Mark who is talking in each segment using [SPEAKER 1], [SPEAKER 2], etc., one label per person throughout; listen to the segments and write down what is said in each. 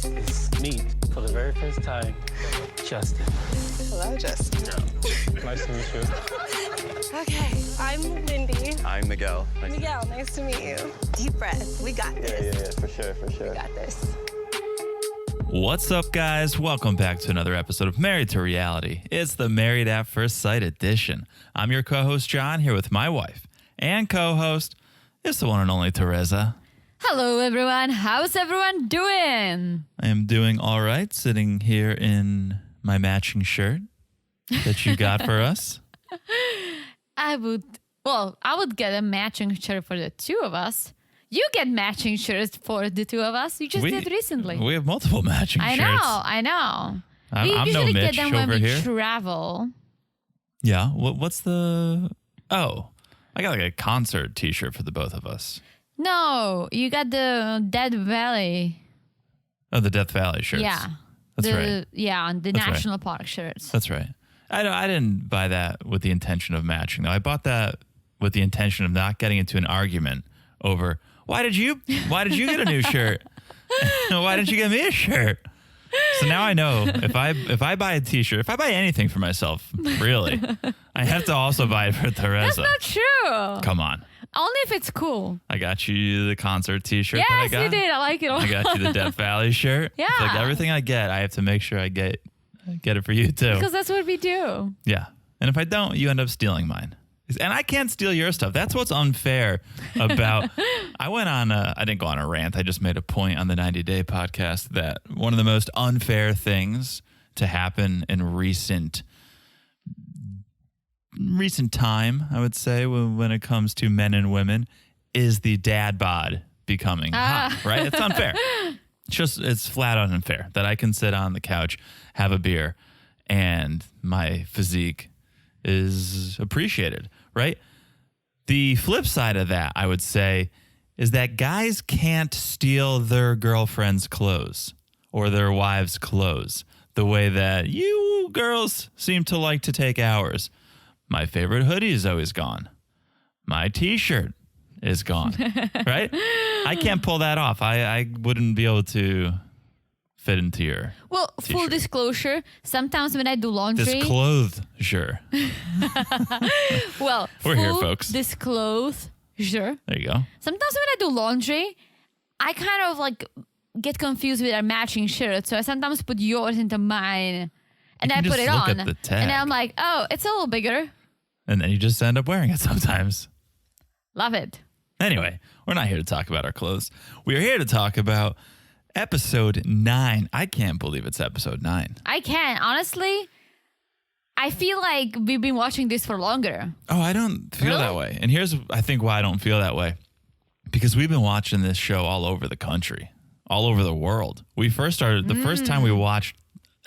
[SPEAKER 1] Let's meet for the very first time, Justin.
[SPEAKER 2] Hello, Justin.
[SPEAKER 1] Nice to meet you.
[SPEAKER 2] Okay, I'm Lindy.
[SPEAKER 3] I'm Miguel.
[SPEAKER 2] Miguel, nice to meet you. Deep breath. We got this.
[SPEAKER 3] Yeah, for sure.
[SPEAKER 2] We got this.
[SPEAKER 4] What's up, guys? Welcome back to another episode of Married to Reality. It's the Married at First Sight edition. I'm your co-host, John, here with my wife and co-host. It's the one and only Teresa.
[SPEAKER 5] Hello, everyone. How's everyone doing?
[SPEAKER 4] I am doing all right, sitting here in my matching shirt that you got for us.
[SPEAKER 5] I would get a matching shirt for the two of us. You get matching shirts for the two of us. You just did recently.
[SPEAKER 4] We have multiple matching shirts.
[SPEAKER 5] I know. We
[SPEAKER 4] I'm
[SPEAKER 5] usually
[SPEAKER 4] no
[SPEAKER 5] get them
[SPEAKER 4] Mitch
[SPEAKER 5] when
[SPEAKER 4] over
[SPEAKER 5] we
[SPEAKER 4] here.
[SPEAKER 5] travel.
[SPEAKER 4] Yeah. What's the... Oh, I got like a concert t-shirt for the both of us.
[SPEAKER 5] No, you got the Death Valley.
[SPEAKER 4] Oh, the Death Valley shirts.
[SPEAKER 5] Yeah.
[SPEAKER 4] That's right.
[SPEAKER 5] Yeah, the
[SPEAKER 4] That's
[SPEAKER 5] National Park shirts.
[SPEAKER 4] That's right. I didn't buy that with the intention of matching, though. I bought that with the intention of not getting into an argument over why did you get a new shirt? Why didn't you get me a shirt? So now I know if I buy a t-shirt, if I buy anything for myself, really, I have to also buy it for Teresa.
[SPEAKER 5] That's not true.
[SPEAKER 4] Come on.
[SPEAKER 5] Only if it's cool.
[SPEAKER 4] I got you the concert t-shirt that I
[SPEAKER 5] Yes,
[SPEAKER 4] got.
[SPEAKER 5] you did. I like it.
[SPEAKER 4] I got you the Death Valley shirt.
[SPEAKER 5] Yeah.
[SPEAKER 4] It's like everything I get, I have to make sure I get it for you too.
[SPEAKER 5] Because that's what we do.
[SPEAKER 4] Yeah. And if I don't, you end up stealing mine. And I can't steal your stuff. That's what's unfair about... I didn't go on a rant. I just made a point on the 90-Day podcast that one of the most unfair things to happen in recent time, I would say, when it comes to men and women, is the dad bod becoming hot, right? It's unfair. It's flat out unfair that I can sit on the couch, have a beer, and my physique is appreciated, right? The flip side of that, I would say, is that guys can't steal their girlfriend's clothes or their wives' clothes the way that you girls seem to like to take ours. My favorite hoodie is always gone. My t-shirt is gone, right? I can't pull that off. I wouldn't be able to fit into your t-shirt.
[SPEAKER 5] Full disclosure, sometimes when I do laundry...
[SPEAKER 4] Disclosure.
[SPEAKER 5] Well,
[SPEAKER 4] we're here, folks.
[SPEAKER 5] Disclosure.
[SPEAKER 4] There you go.
[SPEAKER 5] Sometimes when I do laundry, I kind of like get confused with our matching shirts. So I sometimes put yours into mine and I put it
[SPEAKER 4] look
[SPEAKER 5] on.
[SPEAKER 4] at the tag.
[SPEAKER 5] And I'm like, oh, it's a little bigger.
[SPEAKER 4] And then you just end up wearing it sometimes.
[SPEAKER 5] Love it.
[SPEAKER 4] Anyway, we're not here to talk about our clothes. We are here to talk about episode 9. I can't believe it's episode 9.
[SPEAKER 5] I can. Honestly, I feel like we've been watching this for longer.
[SPEAKER 4] Oh, I don't feel that way. And here's, I think, why I don't feel that way. Because we've been watching this show all over the country, all over the world. We first started, the first time we watched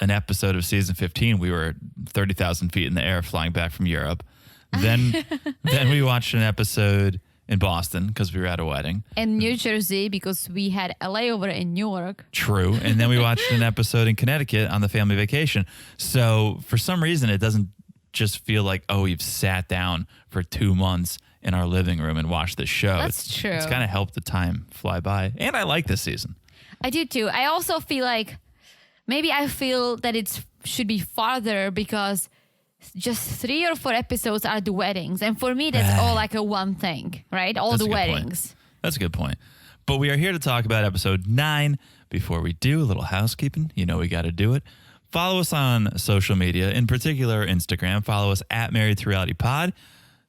[SPEAKER 4] an episode of season 15, we were 30,000 feet in the air flying back from Europe. Then we watched an episode in Boston because we were at a wedding.
[SPEAKER 5] In New Jersey because we had a layover in Newark.
[SPEAKER 4] True. And then we watched an episode in Connecticut on the family vacation. So for some reason, it doesn't just feel like, oh, we've sat down for 2 months in our living room and watched this show.
[SPEAKER 5] That's true.
[SPEAKER 4] It's kind of helped the time fly by. And I like this season.
[SPEAKER 5] I do too. I also feel like maybe I feel that it should be farther because just 3 or 4 episodes are the weddings. And for me, that's all like a one thing, right? All
[SPEAKER 4] That's
[SPEAKER 5] the
[SPEAKER 4] a good
[SPEAKER 5] weddings.
[SPEAKER 4] point. That's a good point. But we are here to talk about episode 9. Before we do, a little housekeeping. You know we got to do it. Follow us on social media, in particular Instagram. Follow us at Married to Reality Pod.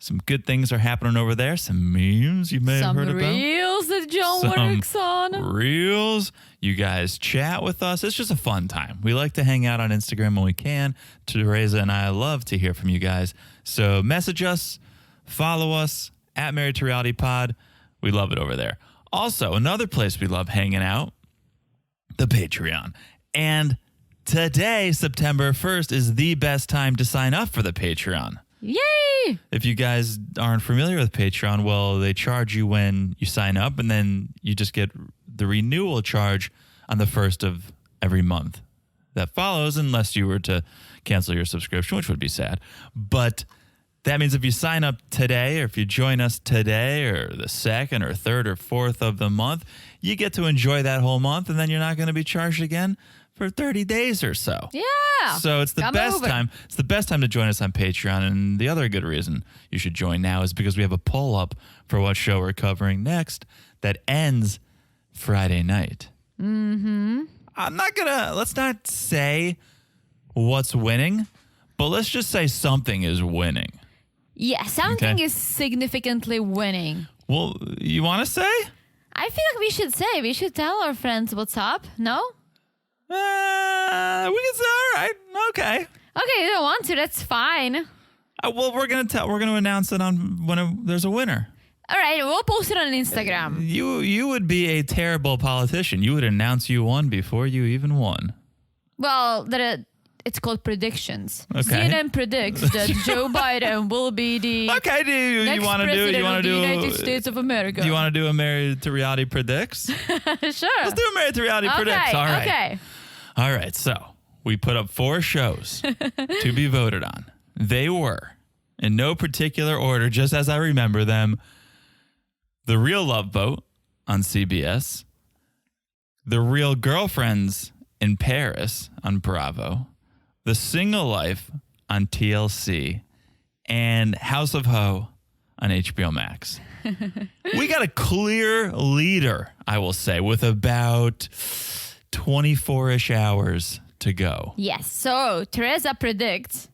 [SPEAKER 4] Some good things are happening over there. Some memes you may have heard about.
[SPEAKER 5] Some reels that John works on.
[SPEAKER 4] Reels. You guys chat with us. It's just a fun time. We like to hang out on Instagram when we can. Teresa and I love to hear from you guys. So message us, follow us at Married to Reality Pod. We love it over there. Also, another place we love hanging out, the Patreon. And today, September 1st, is the best time to sign up for the Patreon.
[SPEAKER 5] Yay!
[SPEAKER 4] If you guys aren't familiar with Patreon, well, they charge you when you sign up, and then you just get the renewal charge on the 1st of every month that follows, unless you were to cancel your subscription, which would be sad. But That means if you sign up today or if you join us today or the 2nd or 3rd or 4th of the month, you get to enjoy that whole month, and then you're not going to be charged again for 30 days or so.
[SPEAKER 5] Yeah.
[SPEAKER 4] So it's the best time. It's the best time to join us on Patreon. And the other good reason you should join now is because we have a poll up for what show we're covering next that ends Friday night. Mm-hmm. Let's not say what's winning, but let's just say something is winning.
[SPEAKER 5] Yeah, something is significantly winning.
[SPEAKER 4] Well, you want to say?
[SPEAKER 5] I feel like we should tell our friends what's up. No?
[SPEAKER 4] We can say, all right, okay.
[SPEAKER 5] Okay, you don't want to, that's fine.
[SPEAKER 4] Well, we're going to announce it on when there's a winner.
[SPEAKER 5] All right, we'll post it on Instagram.
[SPEAKER 4] You would be a terrible politician. You would announce you won before you even won.
[SPEAKER 5] Well, it's called predictions.
[SPEAKER 4] Okay.
[SPEAKER 5] CNN predicts that Joe Biden will be the
[SPEAKER 4] Okay,
[SPEAKER 5] next president of the United States of America.
[SPEAKER 4] Do you want to do a Married to Reality predicts?
[SPEAKER 5] Sure.
[SPEAKER 4] Let's do a Married to Reality predicts. All right.
[SPEAKER 5] Okay.
[SPEAKER 4] All right. So we put up 4 shows to be voted on. They were, in no particular order, just as I remember them, The Real Love Boat on CBS, The Real Girlfriends in Paris on Bravo, The Single Life on TLC, and House of Ho on HBO Max. We got a clear leader, I will say, with about 24-ish hours to go.
[SPEAKER 5] Yes. So Teresa predicts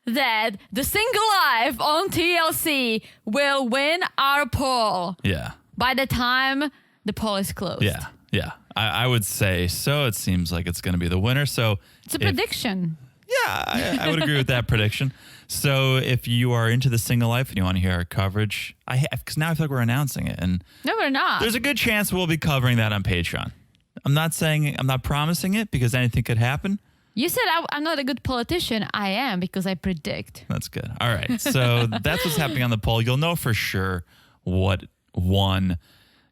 [SPEAKER 5] that The Single Life on TLC will win our poll.
[SPEAKER 4] Yeah.
[SPEAKER 5] By the time the poll is closed.
[SPEAKER 4] Yeah. Yeah. I would say so. It seems like it's going to be the winner. So
[SPEAKER 5] it's a prediction.
[SPEAKER 4] Yeah, I would agree with that prediction. So if you are into The Single Life and you want to hear our coverage, because now I feel like we're announcing it. And
[SPEAKER 5] no, we're not.
[SPEAKER 4] There's a good chance we'll be covering that on Patreon. I'm not promising it because anything could happen.
[SPEAKER 5] You said I'm not a good politician. I am because I predict.
[SPEAKER 4] That's good. All right. So that's what's happening on the poll. You'll know for sure what won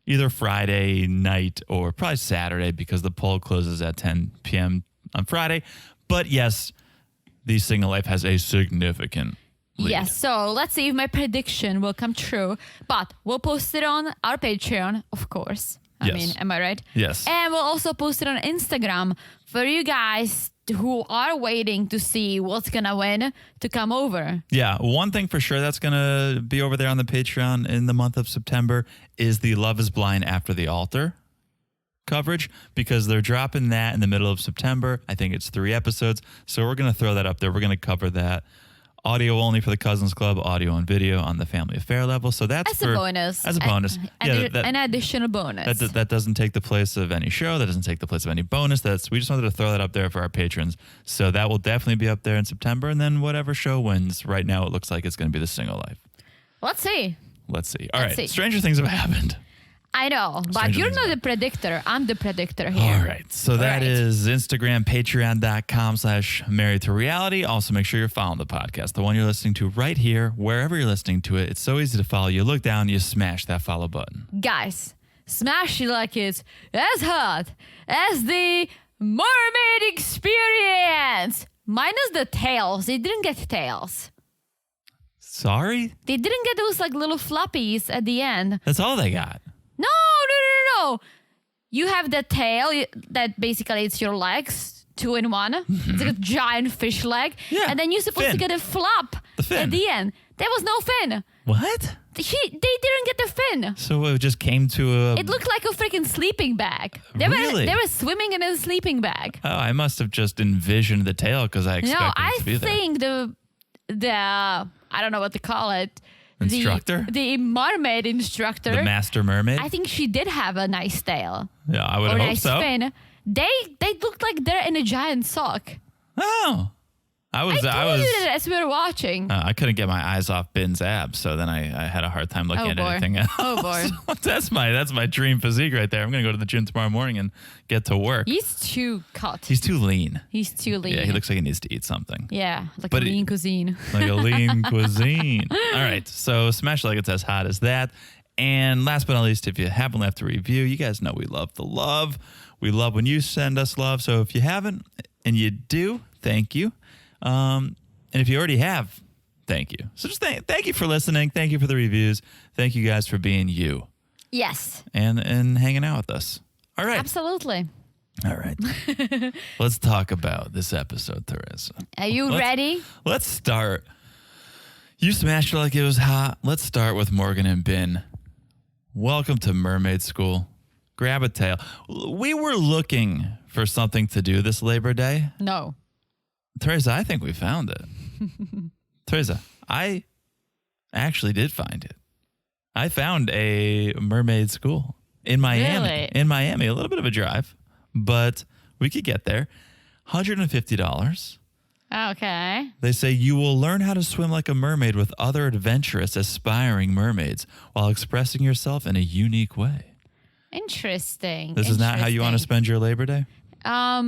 [SPEAKER 4] either Friday night or probably Saturday because the poll closes at 10 p.m. on Friday. But yes, The Single Life has a significant lead.
[SPEAKER 5] Yes. So let's see if my prediction will come true. But we'll post it on our Patreon, of course. I mean, am I right?
[SPEAKER 4] Yes.
[SPEAKER 5] And we'll also post it on Instagram for you guys who are waiting to see what's going to win to come over.
[SPEAKER 4] Yeah. One thing for sure that's going to be over there on the Patreon in the month of September is the Love is Blind After the Altar coverage because they're dropping that in the middle of September. I think it's 3 episodes. So we're going to throw that up there. We're going to cover that. Audio only for the Cousins Club, audio and video on the Family Affair level. So that's
[SPEAKER 5] a bonus.
[SPEAKER 4] As a bonus.
[SPEAKER 5] An additional bonus.
[SPEAKER 4] That doesn't take the place of any show. That doesn't take the place of any bonus. We just wanted to throw that up there for our patrons. So that will definitely be up there in September. And then whatever show wins, right now it looks like it's going to be The Single Life.
[SPEAKER 5] Let's see.
[SPEAKER 4] All right. Stranger things have happened.
[SPEAKER 5] I know, but you're not the predictor. I'm the predictor here.
[SPEAKER 4] All right. So that is Instagram, patreon.com/married to reality. Also, make sure you're following the podcast, the one you're listening to right here, wherever you're listening to it. It's so easy to follow. You look down, you smash that follow button.
[SPEAKER 5] Guys, smash it like it's as hot as the mermaid experience. Minus the tails. They didn't get tails.
[SPEAKER 4] Sorry?
[SPEAKER 5] They didn't get those like little floppies at the end.
[SPEAKER 4] That's all they got.
[SPEAKER 5] No. You have the tail that basically it's your legs, 2 in 1.
[SPEAKER 4] Mm-hmm.
[SPEAKER 5] It's like a giant fish leg.
[SPEAKER 4] Yeah.
[SPEAKER 5] And then you're supposed to get a flop at the end. There was no fin.
[SPEAKER 4] What?
[SPEAKER 5] They didn't get the fin.
[SPEAKER 4] So it just came to a...
[SPEAKER 5] It looked like a freaking sleeping bag. They were swimming in a sleeping bag.
[SPEAKER 4] Oh, I must have just envisioned the tail because I expected it to be there.
[SPEAKER 5] I think the I don't know what to call it.
[SPEAKER 4] Instructor?
[SPEAKER 5] The mermaid instructor.
[SPEAKER 4] The master mermaid?
[SPEAKER 5] I think she did have a nice tail.
[SPEAKER 4] Yeah, I would hope
[SPEAKER 5] nice
[SPEAKER 4] so.
[SPEAKER 5] Fin. They looked like they're in a giant sock.
[SPEAKER 4] Oh. I told you
[SPEAKER 5] that as we were watching.
[SPEAKER 4] I couldn't get my eyes off Ben's abs, so then I had a hard time looking at anything else.
[SPEAKER 5] Oh, boy.
[SPEAKER 4] That's my dream physique right there. I'm going to go to the gym tomorrow morning and get to work.
[SPEAKER 5] He's too cut.
[SPEAKER 4] He's too lean.
[SPEAKER 5] Yeah,
[SPEAKER 4] he looks like he needs to eat something.
[SPEAKER 5] Yeah, like a lean cuisine.
[SPEAKER 4] Like a lean cuisine. All right, so smash like it's as hot as that. And last but not least, if you haven't left a review, you guys know we love the love. We love when you send us love. So if you haven't and you do, thank you. And if you already have, thank you. So just thank you for listening. Thank you for the reviews. Thank you guys for being you.
[SPEAKER 5] Yes.
[SPEAKER 4] And hanging out with us. All right.
[SPEAKER 5] Absolutely.
[SPEAKER 4] All right. Let's talk about this episode, Teresa.
[SPEAKER 5] Are you ready?
[SPEAKER 4] Let's start. You smashed it like it was hot. Let's start with Morgan and Ben. Welcome to Mermaid School. Grab a tail. We were looking for something to do this Labor Day.
[SPEAKER 5] No.
[SPEAKER 4] Teresa, I think we found it. Teresa, I actually did find it. I found a mermaid school in Miami.
[SPEAKER 5] Really?
[SPEAKER 4] In Miami, a little bit of a drive, but we could get there. $150.
[SPEAKER 5] Okay.
[SPEAKER 4] They say you will learn how to swim like a mermaid with other adventurous, aspiring mermaids while expressing yourself in a unique way.
[SPEAKER 5] Interesting.
[SPEAKER 4] This is not how you want to spend your Labor Day?
[SPEAKER 5] I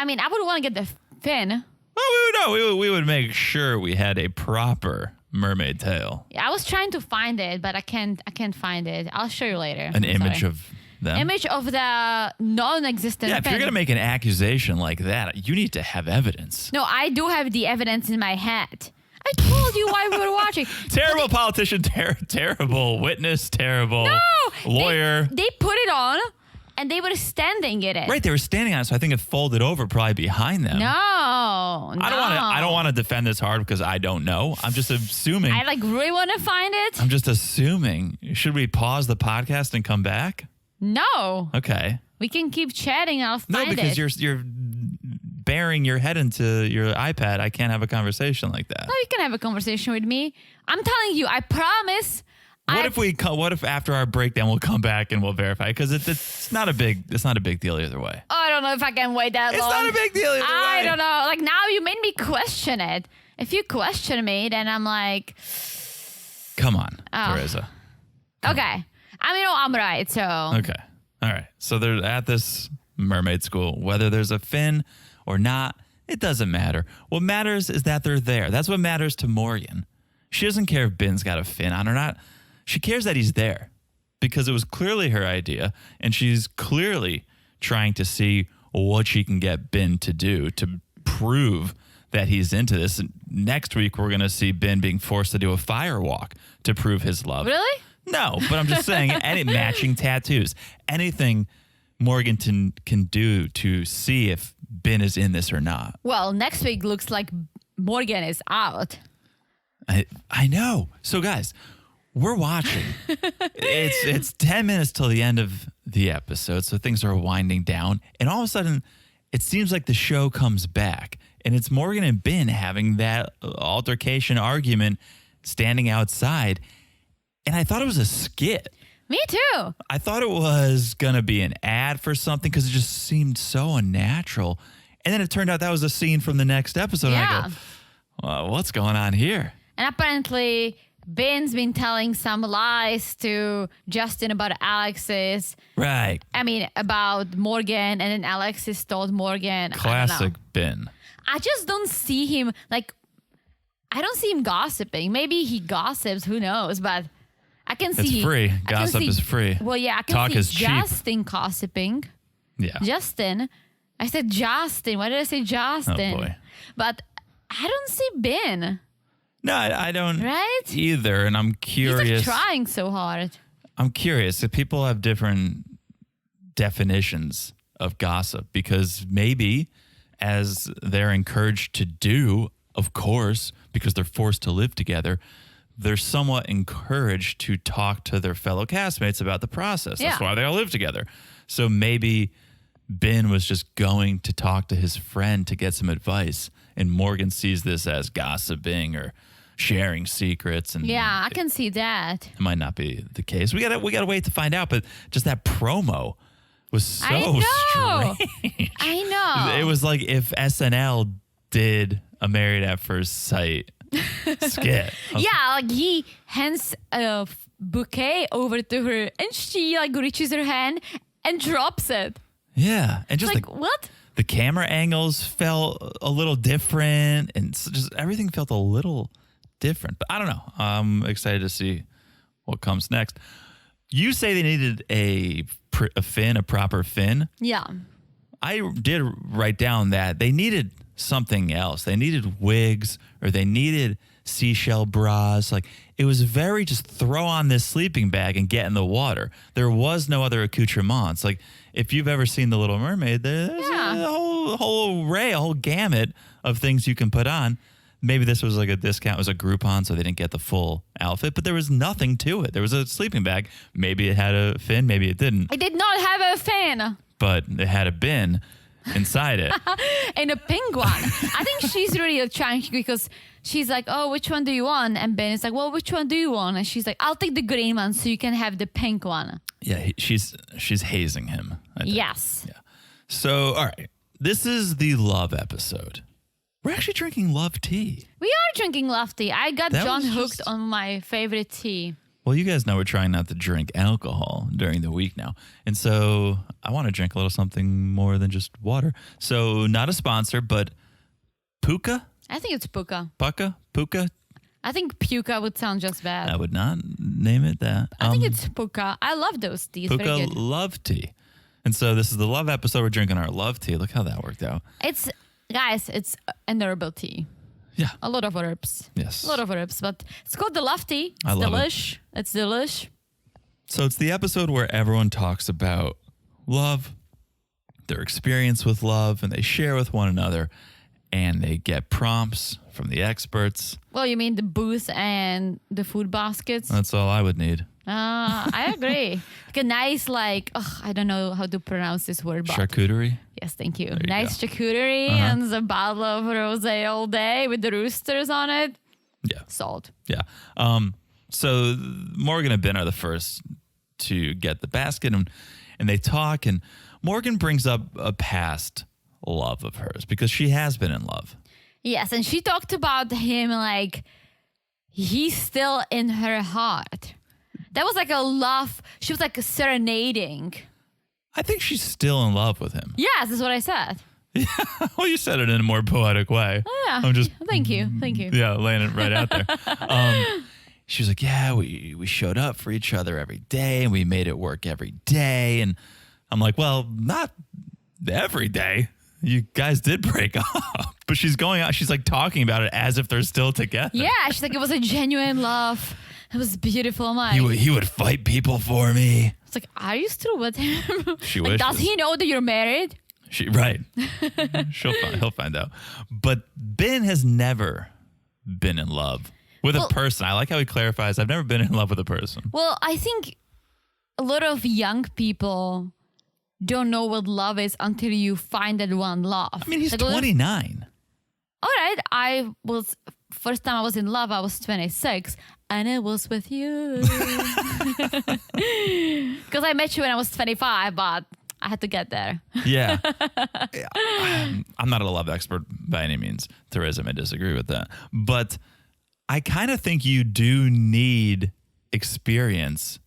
[SPEAKER 5] mean, I would want to get the fin.
[SPEAKER 4] Oh, we would make sure we had a proper mermaid tail.
[SPEAKER 5] Yeah, I was trying to find it, but I can't find it. I'll show you later.
[SPEAKER 4] An image of them?
[SPEAKER 5] Image of the non-existent
[SPEAKER 4] Yeah,
[SPEAKER 5] fin.
[SPEAKER 4] if you're going to make an accusation like that, you need to have evidence.
[SPEAKER 5] No, I do have the evidence in my head. I told you why we were watching.
[SPEAKER 4] Terrible politician, terrible witness, terrible
[SPEAKER 5] No,
[SPEAKER 4] lawyer.
[SPEAKER 5] They put it on, and they were standing in it.
[SPEAKER 4] Right, they were standing on it, so I think it folded over probably behind them.
[SPEAKER 5] No.
[SPEAKER 4] I don't want to defend this hard because I don't know. I'm just assuming.
[SPEAKER 5] I really want to find it.
[SPEAKER 4] I'm just assuming. Should we pause the podcast and come back?
[SPEAKER 5] No.
[SPEAKER 4] Okay.
[SPEAKER 5] We can keep chatting. I'll find it.
[SPEAKER 4] No, because you're bearing your head into your iPad. I can't have a conversation like that.
[SPEAKER 5] No, you can have a conversation with me. I'm telling you, I promise.
[SPEAKER 4] What if after our breakdown we'll come back and we'll verify? Because it's not a big deal either way.
[SPEAKER 5] I don't know if I can wait that long.
[SPEAKER 4] It's not a big deal either way.
[SPEAKER 5] I don't know. Like now you made me question it. If you question me, then I'm like,
[SPEAKER 4] come on, Teresa.
[SPEAKER 5] Okay. I mean, I'm right. So
[SPEAKER 4] Okay. All right. So they're at this mermaid school. Whether there's a fin or not, it doesn't matter. What matters is that they're there. That's what matters to Morgan. She doesn't care if Ben's got a fin on or not. She cares that he's there because it was clearly her idea, and she's clearly trying to see what she can get Ben to do to prove that he's into this. And next week, we're going to see Ben being forced to do a fire walk to prove his love.
[SPEAKER 5] really?
[SPEAKER 4] No, but I'm just saying, any matching tattoos, anything Morgan can do to see if Ben is in this or not.
[SPEAKER 5] Well, next week looks like Morgan is out.
[SPEAKER 4] I know. So guys, we're watching. It's 10 minutes till the end of the episode, so things are winding down, and all of a sudden, it seems like the show comes back, and it's Morgan and Ben having that altercation argument, standing outside. And I thought it was a skit.
[SPEAKER 5] Me too.
[SPEAKER 4] I thought it was going to be an ad for something because it just seemed so unnatural. And then it turned out that was a scene from the next episode.
[SPEAKER 5] Yeah.
[SPEAKER 4] And I go, well, what's going on here?
[SPEAKER 5] And apparently, Ben's been telling some lies to Justin about Alexis.
[SPEAKER 4] Right.
[SPEAKER 5] I mean, about Morgan, and then Alexis told Morgan.
[SPEAKER 4] Classic Ben.
[SPEAKER 5] I just don't see him, I don't see him gossiping. Maybe he gossips, who knows, but I can see.
[SPEAKER 4] It's free.
[SPEAKER 5] I can
[SPEAKER 4] Gossip
[SPEAKER 5] see-
[SPEAKER 4] is free.
[SPEAKER 5] Well, yeah, I can
[SPEAKER 4] Talk
[SPEAKER 5] see
[SPEAKER 4] is cheap.
[SPEAKER 5] Justin gossiping.
[SPEAKER 4] Yeah.
[SPEAKER 5] Justin. I said Justin. Why did I say Justin?
[SPEAKER 4] Oh, boy.
[SPEAKER 5] But I don't see Ben,
[SPEAKER 4] No, I don't
[SPEAKER 5] right?
[SPEAKER 4] either. And I'm curious.
[SPEAKER 5] He's trying so hard.
[SPEAKER 4] I'm curious if people have different definitions of gossip because maybe as they're encouraged to do, of course, because they're forced to live together, they're somewhat encouraged to talk to their fellow castmates about the process. That's
[SPEAKER 5] Yeah.
[SPEAKER 4] why they all live together. So maybe Ben was just going to talk to his friend to get some advice, and Morgan sees this as gossiping or sharing secrets. And
[SPEAKER 5] Yeah, I can see that.
[SPEAKER 4] it might not be the case. We gotta wait to find out. But just that promo was so
[SPEAKER 5] I know.
[SPEAKER 4] strange.
[SPEAKER 5] I know.
[SPEAKER 4] It was like if SNL did a Married at First Sight skit.
[SPEAKER 5] Yeah, he hands a bouquet over to her, and she reaches her hand and drops it.
[SPEAKER 4] Yeah, and just
[SPEAKER 5] What?
[SPEAKER 4] the camera angles felt a little different, and just everything felt a little different. But I don't know. I'm excited to see what comes next. You say they needed a fin, a proper fin.
[SPEAKER 5] Yeah.
[SPEAKER 4] I did write down that they needed something else. They needed wigs, or they needed seashell bras. Like, it was very just throw on this sleeping bag and get in the water. There was no other accoutrements. Like, if you've ever seen The Little Mermaid, there's a whole array, a whole gamut of things you can put on. Maybe this was like a discount. It was a Groupon, so they didn't get the full outfit, but there was nothing to it. There was a sleeping bag. Maybe it had a fin, maybe it didn't.
[SPEAKER 5] It did not have a fin.
[SPEAKER 4] But it had a bin inside it.
[SPEAKER 5] And a pink one. I think she's really trying because she's like, oh, which one do you want? And Ben is like, well, which one do you want? And she's like, I'll take the green one so you can have the pink one.
[SPEAKER 4] Yeah, she's hazing him. I think.
[SPEAKER 5] Yes.
[SPEAKER 4] Yeah. So, all right. This is the love episode. We're actually drinking love tea.
[SPEAKER 5] We are drinking love tea. I got
[SPEAKER 4] That
[SPEAKER 5] John
[SPEAKER 4] was
[SPEAKER 5] hooked
[SPEAKER 4] just-
[SPEAKER 5] on my favorite tea.
[SPEAKER 4] Well, you guys know we're trying not to drink alcohol during the week now. And so I want to drink a little something more than just water. So not a sponsor, but Puka?
[SPEAKER 5] I think it's Puka.
[SPEAKER 4] Puka?
[SPEAKER 5] I think Puka would sound just bad.
[SPEAKER 4] I would not name it that.
[SPEAKER 5] I think it's Puka. I love those teas. Very
[SPEAKER 4] Puka
[SPEAKER 5] good.
[SPEAKER 4] love tea. And so this is the love episode. We're drinking our love tea. Look how that worked out.
[SPEAKER 5] It's an herbal tea.
[SPEAKER 4] Yeah.
[SPEAKER 5] A lot of herbs.
[SPEAKER 4] Yes.
[SPEAKER 5] A lot of herbs, but it's called the love tea. It's
[SPEAKER 4] I love it.
[SPEAKER 5] delish. It's delish.
[SPEAKER 4] So it's the episode where everyone talks about love, their experience with love, and they share with one another, and they get prompts from the experts.
[SPEAKER 5] Well, you mean the booze and the food baskets?
[SPEAKER 4] That's all I would need.
[SPEAKER 5] I agree. Like a nice, I don't know how to pronounce this word, but
[SPEAKER 4] Charcuterie?
[SPEAKER 5] yes, thank you.
[SPEAKER 4] you
[SPEAKER 5] Nice
[SPEAKER 4] go.
[SPEAKER 5] charcuterie and a bottle of rosé all day with the roosters on it.
[SPEAKER 4] Yeah.
[SPEAKER 5] Salt.
[SPEAKER 4] Yeah. So Morgan and Ben are the first to get the basket, and they talk, and Morgan brings up a past love of hers because she has been in love.
[SPEAKER 5] Yes, and she talked about him like he's still in her heart. That was like a love. She was like serenading.
[SPEAKER 4] I think she's still in love with him.
[SPEAKER 5] Yes, that's what I said.
[SPEAKER 4] Well, you said it in a more poetic way.
[SPEAKER 5] Yeah.
[SPEAKER 4] I'm just
[SPEAKER 5] Thank you.
[SPEAKER 4] yeah, laying it right out there. She was like, yeah, we showed up for each other every day and we made it work every day. And I'm like, well, not every day. You guys did break up. But she's going out. She's like talking about it as if they're still together.
[SPEAKER 5] Yeah, she's like, it was a genuine love. It was beautiful. I'm like,
[SPEAKER 4] He would fight people for me.
[SPEAKER 5] it's like, are you still with him?
[SPEAKER 4] She
[SPEAKER 5] Like, does
[SPEAKER 4] wishes.
[SPEAKER 5] he know that you're married?
[SPEAKER 4] Right. He'll find out. But Ben has never been in love with a person. I like how he clarifies, I've never been in love with a person.
[SPEAKER 5] Well, I think a lot of young people don't know what love is until you find that one love.
[SPEAKER 4] I mean, he's
[SPEAKER 5] Like, a lot of-
[SPEAKER 4] 29.
[SPEAKER 5] All right, first time I was in love, I was 26, and it was with you. Because I met you when I was 25, but I had to get there.
[SPEAKER 4] Yeah. I'm not a love expert by any means. Teresa may disagree with that. But I kind of think you do need experience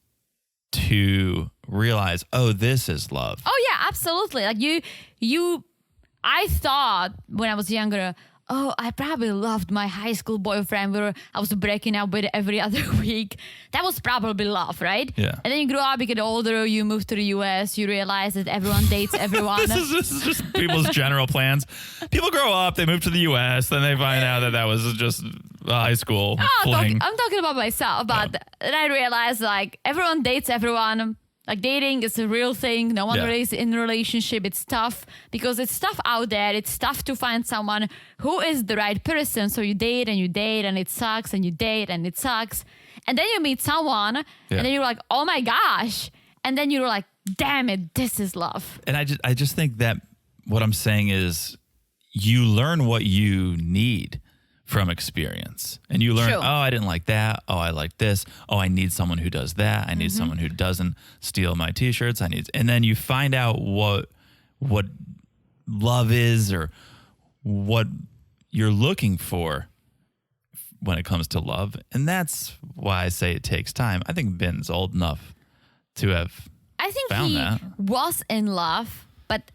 [SPEAKER 4] to realize, oh, this is love.
[SPEAKER 5] Oh yeah, absolutely. Like I thought when I was younger, oh, I probably loved my high school boyfriend where I was breaking up with every other week. That was probably love, right?
[SPEAKER 4] Yeah.
[SPEAKER 5] And then you grow up, you get older, you move to the US, you realize that everyone dates everyone.
[SPEAKER 4] This is just people's general plans. People grow up, they move to the U.S., then they find out that was just a high school fling.
[SPEAKER 5] I'm talking about myself, but then I realized like everyone dates everyone. Like dating is a real thing. No one really is in a relationship. It's tough because it's tough out there. It's tough to find someone who is the right person. So you date and it sucks and you date and it sucks. And then you meet someone and then you're like, oh my gosh. And then you're like, damn it, this is love.
[SPEAKER 4] And I just think that what I'm saying is you learn what you need from experience. And you learn,
[SPEAKER 5] True.
[SPEAKER 4] oh, I didn't like that. Oh, I like this. Oh, I need someone who does that. I need someone who doesn't steal my t-shirts. And then you find out what love is or what you're looking for when it comes to love. And that's why I say it takes time. I think Ben's old enough to have
[SPEAKER 5] I think
[SPEAKER 4] found
[SPEAKER 5] he
[SPEAKER 4] that.
[SPEAKER 5] was in love, but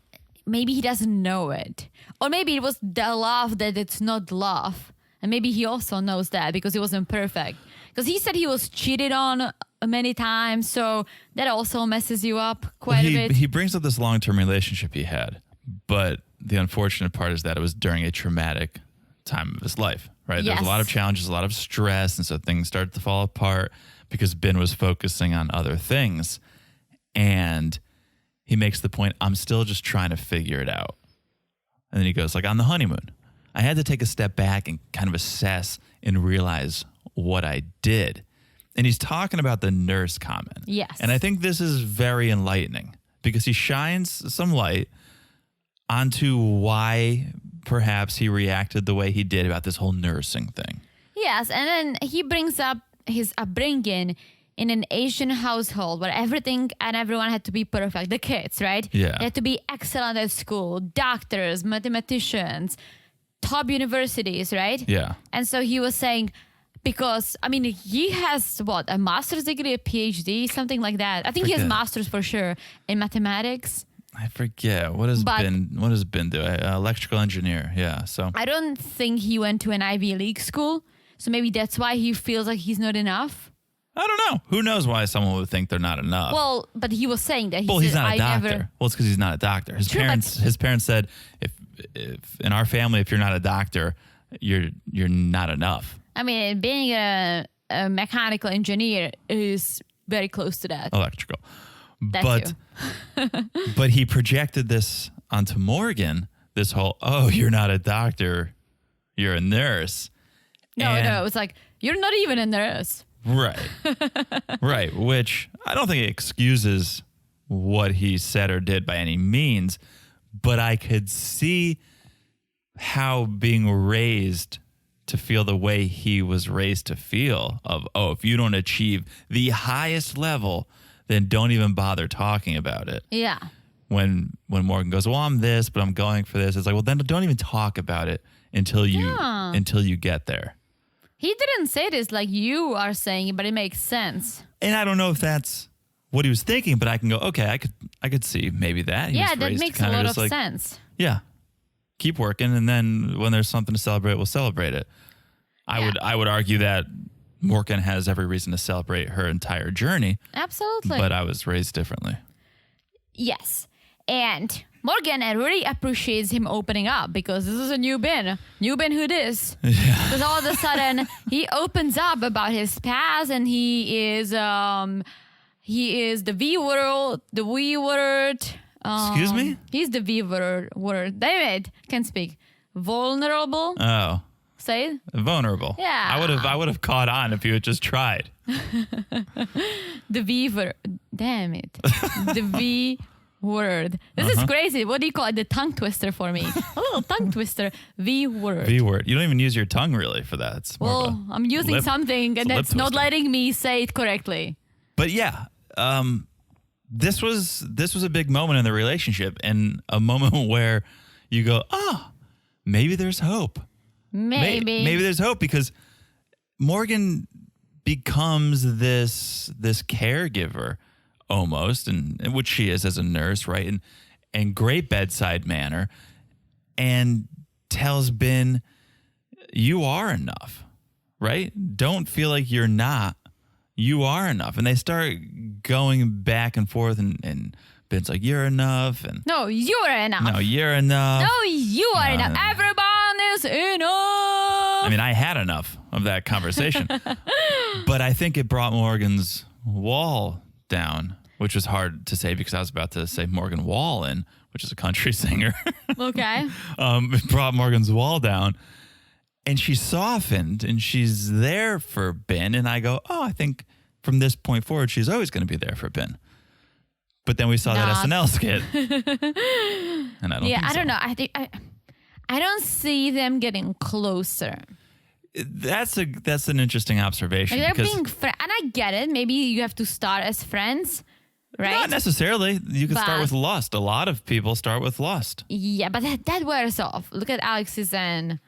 [SPEAKER 5] maybe he doesn't know it. Or maybe it was the love that it's not love. And maybe he also knows that because he wasn't perfect. Because he said he was cheated on many times. So that also messes you up quite a bit.
[SPEAKER 4] He brings up this long-term relationship he had. But the unfortunate part is that it was during a traumatic time of his life, right? There's a lot of challenges, a lot of stress. And so things started to fall apart because Ben was focusing on other things. And he makes the point, I'm still just trying to figure it out. And then he goes, like, on the honeymoon, I had to take a step back and kind of assess and realize what I did. And he's talking about the nurse comment.
[SPEAKER 5] Yes.
[SPEAKER 4] And I think this is very enlightening because he shines some light onto why perhaps he reacted the way he did about this whole nursing thing.
[SPEAKER 5] Yes, and then he brings up his upbringing in an Asian household where everything and everyone had to be perfect. The kids, right?
[SPEAKER 4] Yeah.
[SPEAKER 5] They had to be excellent at school, doctors, mathematicians, top universities, right?
[SPEAKER 4] Yeah.
[SPEAKER 5] And so he was saying, because, I mean, he has, a master's degree, a PhD, something like that. I think he has master's for sure in mathematics.
[SPEAKER 4] I forget. What has Ben do? Electrical engineer. Yeah. So
[SPEAKER 5] I don't think he went to an Ivy League school. So maybe that's why he feels like he's not enough.
[SPEAKER 4] I don't know. Who knows why someone would think they're not enough?
[SPEAKER 5] Well, but he was saying that
[SPEAKER 4] he's not a doctor. Well, it's because he's not a doctor. His parents said, if in our family, if you're not a doctor, you're not enough.
[SPEAKER 5] I mean, being a mechanical engineer is very close to that.
[SPEAKER 4] Electrical.
[SPEAKER 5] But
[SPEAKER 4] he projected this onto Morgan, this whole, you're not a doctor, you're a nurse.
[SPEAKER 5] No, it was like, you're not even a nurse.
[SPEAKER 4] Right. Right. Which I don't think it excuses what he said or did by any means, but I could see how being raised to feel the way he was raised to feel of, if you don't achieve the highest level, then don't even bother talking about it.
[SPEAKER 5] Yeah.
[SPEAKER 4] When Morgan goes, well, I'm this, but I'm going for this. It's like, well, then don't even talk about it until you get there.
[SPEAKER 5] He didn't say this like you are saying, but it makes sense.
[SPEAKER 4] And I don't know if that's what he was thinking, but I can go, okay, I could see maybe that.
[SPEAKER 5] That makes a lot of sense.
[SPEAKER 4] Yeah. Keep working, and then when there's something to celebrate, we'll celebrate it. I would argue that Morgan has every reason to celebrate her entire journey.
[SPEAKER 5] Absolutely.
[SPEAKER 4] But I was raised differently.
[SPEAKER 5] Yes. And Morgan really appreciates him opening up because this is a new Ben who this. Yeah. Because all of a sudden he opens up about his past, and he is the V word.
[SPEAKER 4] Excuse me?
[SPEAKER 5] He's the V word. David can speak. Vulnerable.
[SPEAKER 4] Oh.
[SPEAKER 5] Say it.
[SPEAKER 4] Vulnerable.
[SPEAKER 5] Yeah.
[SPEAKER 4] I would have caught on if you had just tried.
[SPEAKER 5] The V word. Damn it. The V word. This is crazy. What do you call it? The tongue twister for me. A little tongue twister. V word.
[SPEAKER 4] V word. You don't even use your tongue really for that. It's more of
[SPEAKER 5] I'm using something and that's not letting me say it correctly.
[SPEAKER 4] But yeah, this was a big moment in the relationship, and a moment where you go, maybe there's hope. Maybe there's hope, because Morgan becomes this caregiver almost, and which she is as a nurse, right? And great bedside manner, and tells Ben, you are enough, right? Don't feel like you're not. You are enough. And they start going back and forth, and Ben's like, you're enough. And
[SPEAKER 5] no, you're enough.
[SPEAKER 4] No, you're enough.
[SPEAKER 5] No, you are enough. Everyone is enough.
[SPEAKER 4] I mean, I had enough of that conversation. But I think it brought Morgan's wall down, which was hard to say because I was about to say Morgan Wallen, which is a country singer.
[SPEAKER 5] Okay.
[SPEAKER 4] It brought Morgan's wall down. And she softened, and she's there for Ben. And I go, I think from this point forward, she's always going to be there for Ben. But then we saw that SNL skit. And I don't think
[SPEAKER 5] I
[SPEAKER 4] so.
[SPEAKER 5] don't know. I think I don't see them getting closer.
[SPEAKER 4] That's an interesting observation.
[SPEAKER 5] Like they're being and I get it. Maybe you have to start as friends, right?
[SPEAKER 4] Not necessarily. You can start with lust. A lot of people start with lust.
[SPEAKER 5] Yeah, but that wears off. Look at Alexis and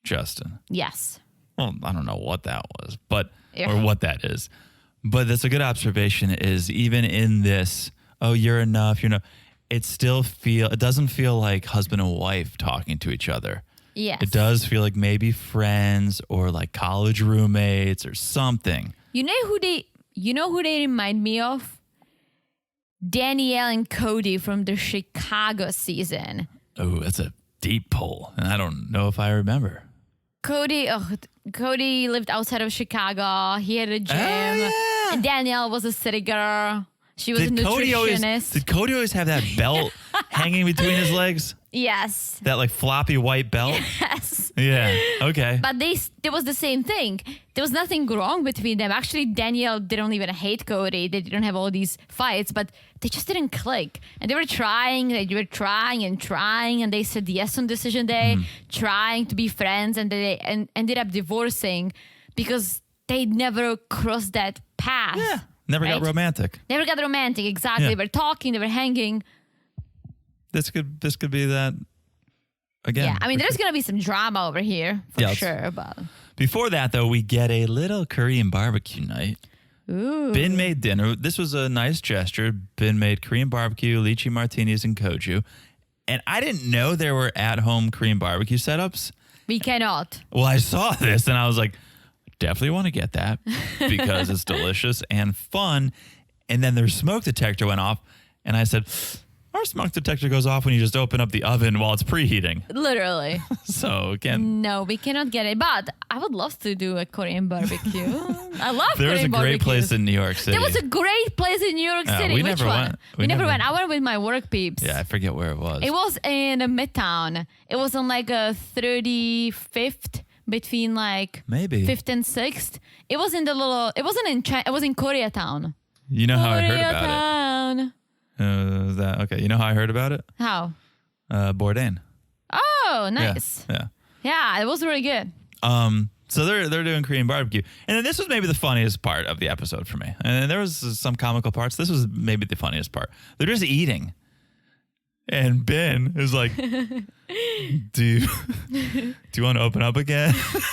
[SPEAKER 4] Justin.
[SPEAKER 5] Yes.
[SPEAKER 4] Well, I don't know what that was, or what that is. But that's a good observation, is even in this, you're enough, you're enough, it doesn't feel like husband and wife talking to each other.
[SPEAKER 5] Yes.
[SPEAKER 4] It does feel like maybe friends or like college roommates or something.
[SPEAKER 5] You know who they remind me of? Danielle and Cody from the Chicago season.
[SPEAKER 4] Oh, that's a deep pull, and I don't know if I remember.
[SPEAKER 5] Cody lived outside of Chicago. He had a gym.
[SPEAKER 4] Oh, yeah.
[SPEAKER 5] And Danielle was a city girl. She was a nutritionist.
[SPEAKER 4] Did Cody always have that belt hanging between his legs?
[SPEAKER 5] Yes.
[SPEAKER 4] That like floppy white belt?
[SPEAKER 5] Yes.
[SPEAKER 4] Yeah. Okay.
[SPEAKER 5] But there was the same thing. There was nothing wrong between them. Actually, Danielle didn't even hate Cody. They didn't have all these fights, but they just didn't click. And they were trying, and they said yes on decision day, trying to be friends, and they ended up divorcing because they never crossed that path.
[SPEAKER 4] Yeah. Never got romantic.
[SPEAKER 5] Never got romantic, exactly.
[SPEAKER 4] Yeah.
[SPEAKER 5] They were talking, they were hanging.
[SPEAKER 4] This could be that again.
[SPEAKER 5] Yeah, I mean, there's going to be some drama over here for sure. But
[SPEAKER 4] before that, though, we get a little Korean barbecue night.
[SPEAKER 5] ooh.
[SPEAKER 4] Bin made dinner. This was a nice gesture. Bin made Korean barbecue, lychee martinis, and koju. And I didn't know there were at-home Korean barbecue setups.
[SPEAKER 5] We cannot.
[SPEAKER 4] Well, I saw this and I was like, definitely want to get that because it's delicious and fun. And then their smoke detector went off. And I said, our smoke detector goes off when you just open up the oven while it's preheating.
[SPEAKER 5] Literally.
[SPEAKER 4] So again,
[SPEAKER 5] No, we cannot get it. But I would love to do a Korean barbecue. I love
[SPEAKER 4] there's
[SPEAKER 5] Korean
[SPEAKER 4] a great
[SPEAKER 5] barbecues.
[SPEAKER 4] place in New York City.
[SPEAKER 5] There was a great place in New York City.
[SPEAKER 4] we
[SPEAKER 5] Which
[SPEAKER 4] never
[SPEAKER 5] one?
[SPEAKER 4] went.
[SPEAKER 5] We never went. I went with my work peeps.
[SPEAKER 4] Yeah, I forget where it was.
[SPEAKER 5] It was in Midtown. It was on like a 35th between like
[SPEAKER 4] Maybe.
[SPEAKER 5] 5th and 6th. It was in the little. It wasn't in China. It was in Koreatown.
[SPEAKER 4] You know how I heard about
[SPEAKER 5] Koreatown.
[SPEAKER 4] it? Okay. You know how I heard about it?
[SPEAKER 5] How?
[SPEAKER 4] Bourdain.
[SPEAKER 5] Oh, nice.
[SPEAKER 4] Yeah.
[SPEAKER 5] Yeah, it was really good.
[SPEAKER 4] So they're doing Korean barbecue. And then this was maybe the funniest part of the episode for me. And there was some comical parts. This was maybe the funniest part. They're just eating. And Ben is like, do you want to open up again?
[SPEAKER 5] I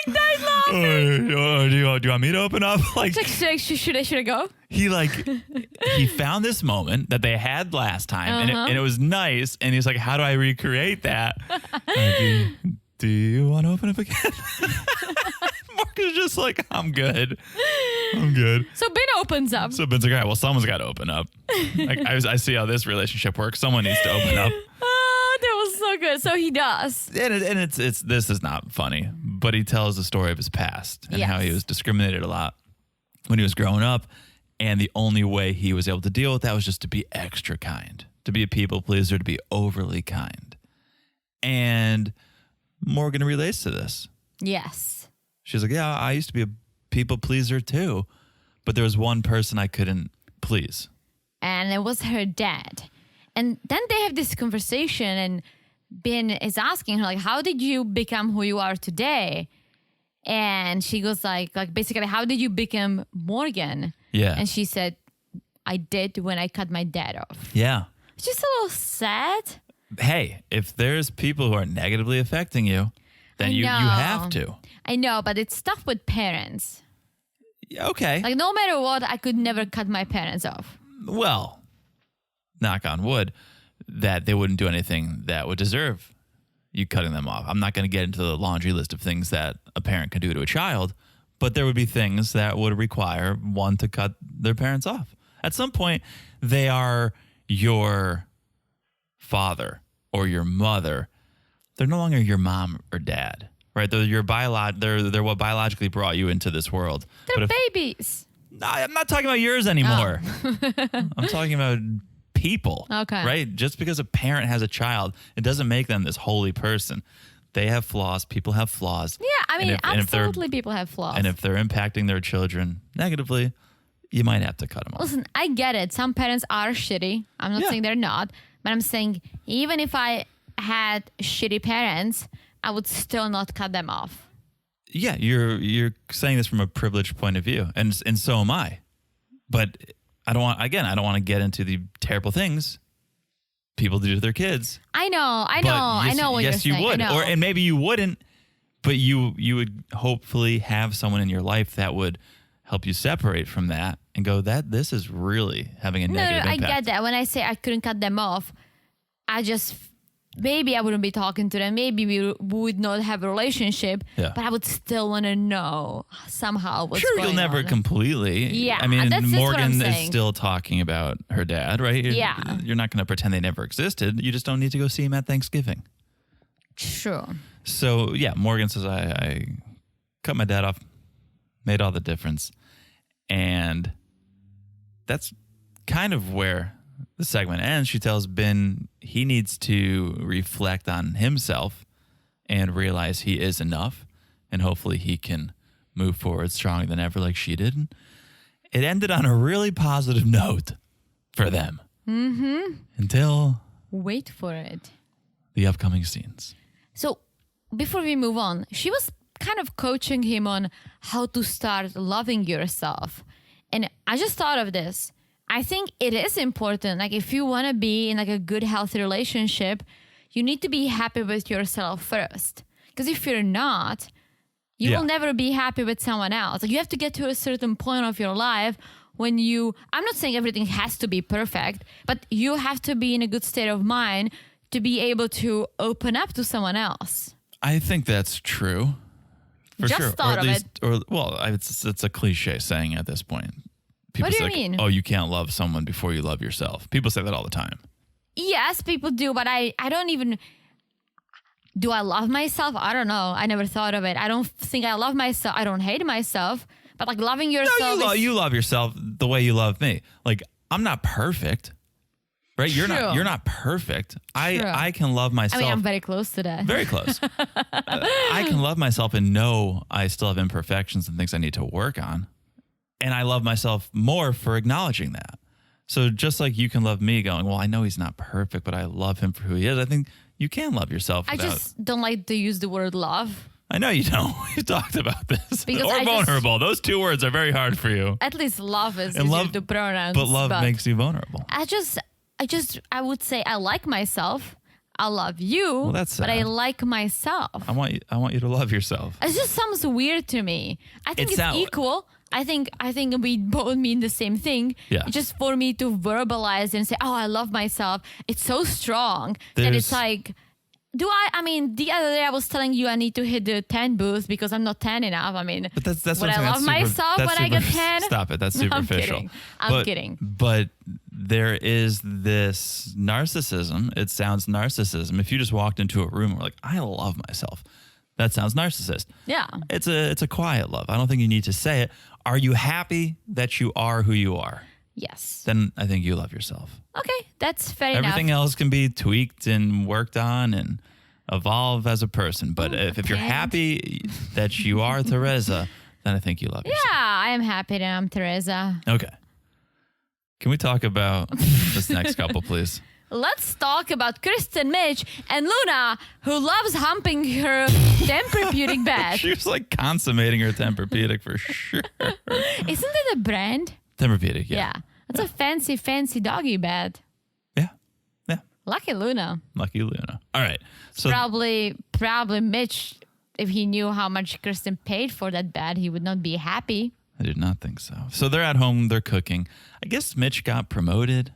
[SPEAKER 5] like died laughing.
[SPEAKER 4] Or do you want me to open up? Like,
[SPEAKER 5] It's like, should I go?
[SPEAKER 4] he found this moment that they had last time and it was nice. And he's like, how do I recreate that? Do you want to open up again? Mark is just like, I'm good.
[SPEAKER 5] So Ben opens up.
[SPEAKER 4] So Ben's like, all right, well, someone's got to open up. Like, I see how this relationship works. Someone needs to open up.
[SPEAKER 5] That was so good. So he does.
[SPEAKER 4] And it's this is not funny, but he tells the story of his past and how he was discriminated a lot when he was growing up. And the only way he was able to deal with that was just to be extra kind, to be a people pleaser, to be overly kind. And Morgan relates to this.
[SPEAKER 5] Yes.
[SPEAKER 4] She's like, yeah, I used to be a people pleaser too, but there was one person I couldn't please.
[SPEAKER 5] And it was her dad. And then they have this conversation and Ben is asking her, like, how did you become who you are today? And she goes like basically, how did you become Morgan?
[SPEAKER 4] Yeah.
[SPEAKER 5] And she said, I did when I cut my dad off.
[SPEAKER 4] Yeah.
[SPEAKER 5] It's just a little sad.
[SPEAKER 4] Hey, if there's people who are negatively affecting you, then you have to.
[SPEAKER 5] I know, but it's tough with parents.
[SPEAKER 4] Yeah, okay.
[SPEAKER 5] Like, no matter what, I could never cut my parents off.
[SPEAKER 4] Well, knock on wood, that they wouldn't do anything that would deserve you cutting them off. I'm not going to get into the laundry list of things that a parent can do to a child, but there would be things that would require one to cut their parents off. At some point, they are your father or your mother. They're no longer your mom or dad, right? They're they're what biologically brought you into this world.
[SPEAKER 5] They're babies.
[SPEAKER 4] I'm not talking about yours anymore. I'm talking about people.
[SPEAKER 5] Okay.
[SPEAKER 4] Right? Just because a parent has a child, it doesn't make them this holy person. They have flaws. People have flaws.
[SPEAKER 5] Yeah, I mean,
[SPEAKER 4] and if
[SPEAKER 5] absolutely people have flaws.
[SPEAKER 4] And if they're impacting their children negatively, you might have to cut them off.
[SPEAKER 5] Listen, I get it. Some parents are shitty. I'm not saying they're not. But I'm saying even if I had shitty parents, I would still not cut them off.
[SPEAKER 4] Yeah, you're saying this from a privileged point of view, and so am I. But I don't want to get into the terrible things people do to their kids.
[SPEAKER 5] I know what
[SPEAKER 4] yes,
[SPEAKER 5] you're saying.
[SPEAKER 4] you would,
[SPEAKER 5] I know.
[SPEAKER 4] and maybe you wouldn't, but you would hopefully have someone in your life that would help you separate from that and go, this is really having a negative
[SPEAKER 5] I
[SPEAKER 4] impact.
[SPEAKER 5] get that. When I say I couldn't cut them off, maybe I wouldn't be talking to them. Maybe we would not have a relationship.
[SPEAKER 4] Yeah.
[SPEAKER 5] But I would still want to know somehow what's going on.
[SPEAKER 4] Sure, you'll never completely.
[SPEAKER 5] Yeah,
[SPEAKER 4] I mean,
[SPEAKER 5] that's what I'm
[SPEAKER 4] Morgan is
[SPEAKER 5] saying.
[SPEAKER 4] still talking about her dad, right?
[SPEAKER 5] Yeah.
[SPEAKER 4] You're not going to pretend they never existed. You just don't need to go see him at Thanksgiving.
[SPEAKER 5] True.
[SPEAKER 4] So, yeah, Morgan says, I cut my dad off, made all the difference. And that's kind of where the segment ends. She tells Ben he needs to reflect on himself and realize he is enough. And hopefully he can move forward stronger than ever like she did. And it ended on a really positive note for them. Mm-hmm. Until...
[SPEAKER 5] Wait for it.
[SPEAKER 4] The upcoming scenes.
[SPEAKER 5] So before we move on, she was kind of coaching him on how to start loving yourself. And I just thought of this. I think it is important. Like if you want to be in like a good, healthy relationship, you need to be happy with yourself first. Because if you're not, you will never be happy with someone else. Like you have to get to a certain point of your life when I'm not saying everything has to be perfect, but you have to be in a good state of mind to be able to open up to someone else.
[SPEAKER 4] I think that's true. For
[SPEAKER 5] Just
[SPEAKER 4] sure.
[SPEAKER 5] thought
[SPEAKER 4] or at
[SPEAKER 5] of
[SPEAKER 4] least,
[SPEAKER 5] it.
[SPEAKER 4] Or well, it's a cliche saying at this point. People
[SPEAKER 5] What do
[SPEAKER 4] say
[SPEAKER 5] you
[SPEAKER 4] like,
[SPEAKER 5] mean?
[SPEAKER 4] oh, you can't love someone before you love yourself. People say that all the time.
[SPEAKER 5] Yes, people do, but I don't even... Do I love myself? I don't know. I never thought of it. I don't think I love myself. I don't hate myself. But like loving yourself...
[SPEAKER 4] No, you love yourself the way you love me. Like, I'm not perfect. Right? You're not perfect. I can love myself.
[SPEAKER 5] I mean, I'm very close to that.
[SPEAKER 4] Very close. I can love myself and know I still have imperfections and things I need to work on. And I love myself more for acknowledging that. So just like you can love me going, well, I know he's not perfect, but I love him for who he is. I think you can love yourself.
[SPEAKER 5] I just don't like to use the word love.
[SPEAKER 4] I know you don't. We've talked about this.
[SPEAKER 5] Because
[SPEAKER 4] or vulnerable. Those two words are very hard for you.
[SPEAKER 5] At least love is
[SPEAKER 4] And
[SPEAKER 5] easier
[SPEAKER 4] love,
[SPEAKER 5] to pronounce.
[SPEAKER 4] but love makes you vulnerable.
[SPEAKER 5] I would say I like myself. I love you.
[SPEAKER 4] Well, that's
[SPEAKER 5] but I
[SPEAKER 4] sad.
[SPEAKER 5] like myself.
[SPEAKER 4] I want you to love yourself.
[SPEAKER 5] It just sounds weird to me. I think it's
[SPEAKER 4] not-
[SPEAKER 5] equal. I think we both mean the same thing.
[SPEAKER 4] Yeah.
[SPEAKER 5] It's just for me to verbalize and say, "Oh, I love myself." It's so strong that it's like, I mean, the other day I was telling you I need to hit the 10 booth because I'm not 10 enough. I mean,
[SPEAKER 4] But that's
[SPEAKER 5] would
[SPEAKER 4] what I'm
[SPEAKER 5] I
[SPEAKER 4] saying.
[SPEAKER 5] love myself when I get 10?
[SPEAKER 4] Stop it. That's
[SPEAKER 5] No, I'm
[SPEAKER 4] superficial.
[SPEAKER 5] kidding. I'm kidding.
[SPEAKER 4] But there is this narcissism. It sounds narcissism. If you just walked into a room and were like, I love myself, that sounds narcissist.
[SPEAKER 5] Yeah.
[SPEAKER 4] It's a quiet love. I don't think you need to say it. Are you happy that you are who you are?
[SPEAKER 5] Yes.
[SPEAKER 4] Then I think you love yourself.
[SPEAKER 5] Okay, that's fair
[SPEAKER 4] Everything
[SPEAKER 5] enough.
[SPEAKER 4] else can be tweaked and worked on and evolve as a person. But if you're
[SPEAKER 5] can't.
[SPEAKER 4] happy that you are Teresa, then I think you love yourself.
[SPEAKER 5] Yeah, I am happy that I'm Teresa.
[SPEAKER 4] Okay. Can we talk about this next couple, please?
[SPEAKER 5] Let's talk about Kristen Mitch and Luna, who loves humping her Tempur-Pedic bed.
[SPEAKER 4] She was like consummating her Tempur-Pedic for sure.
[SPEAKER 5] Isn't it a brand?
[SPEAKER 4] Tempur-Pedic, yeah.
[SPEAKER 5] It's a fancy doggy bed.
[SPEAKER 4] Yeah. Yeah.
[SPEAKER 5] Lucky Luna.
[SPEAKER 4] Lucky Luna. All right. So
[SPEAKER 5] Probably Mitch, if he knew how much Kristen paid for that bed, he would not be happy.
[SPEAKER 4] I did not think so. So they're at home, they're cooking. I guess Mitch got promoted.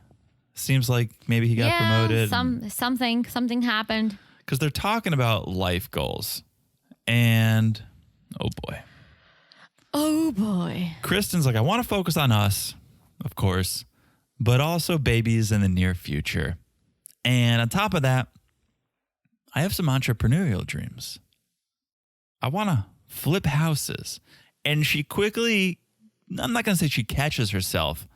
[SPEAKER 4] Seems like maybe he got promoted.
[SPEAKER 5] Something happened.
[SPEAKER 4] Because they're talking about life goals. And oh boy. Kristen's like, I want to focus on us, of course, but also babies in the near future. And on top of that, I have some entrepreneurial dreams. I want to flip houses. And she quickly, I'm not going to say she catches herself,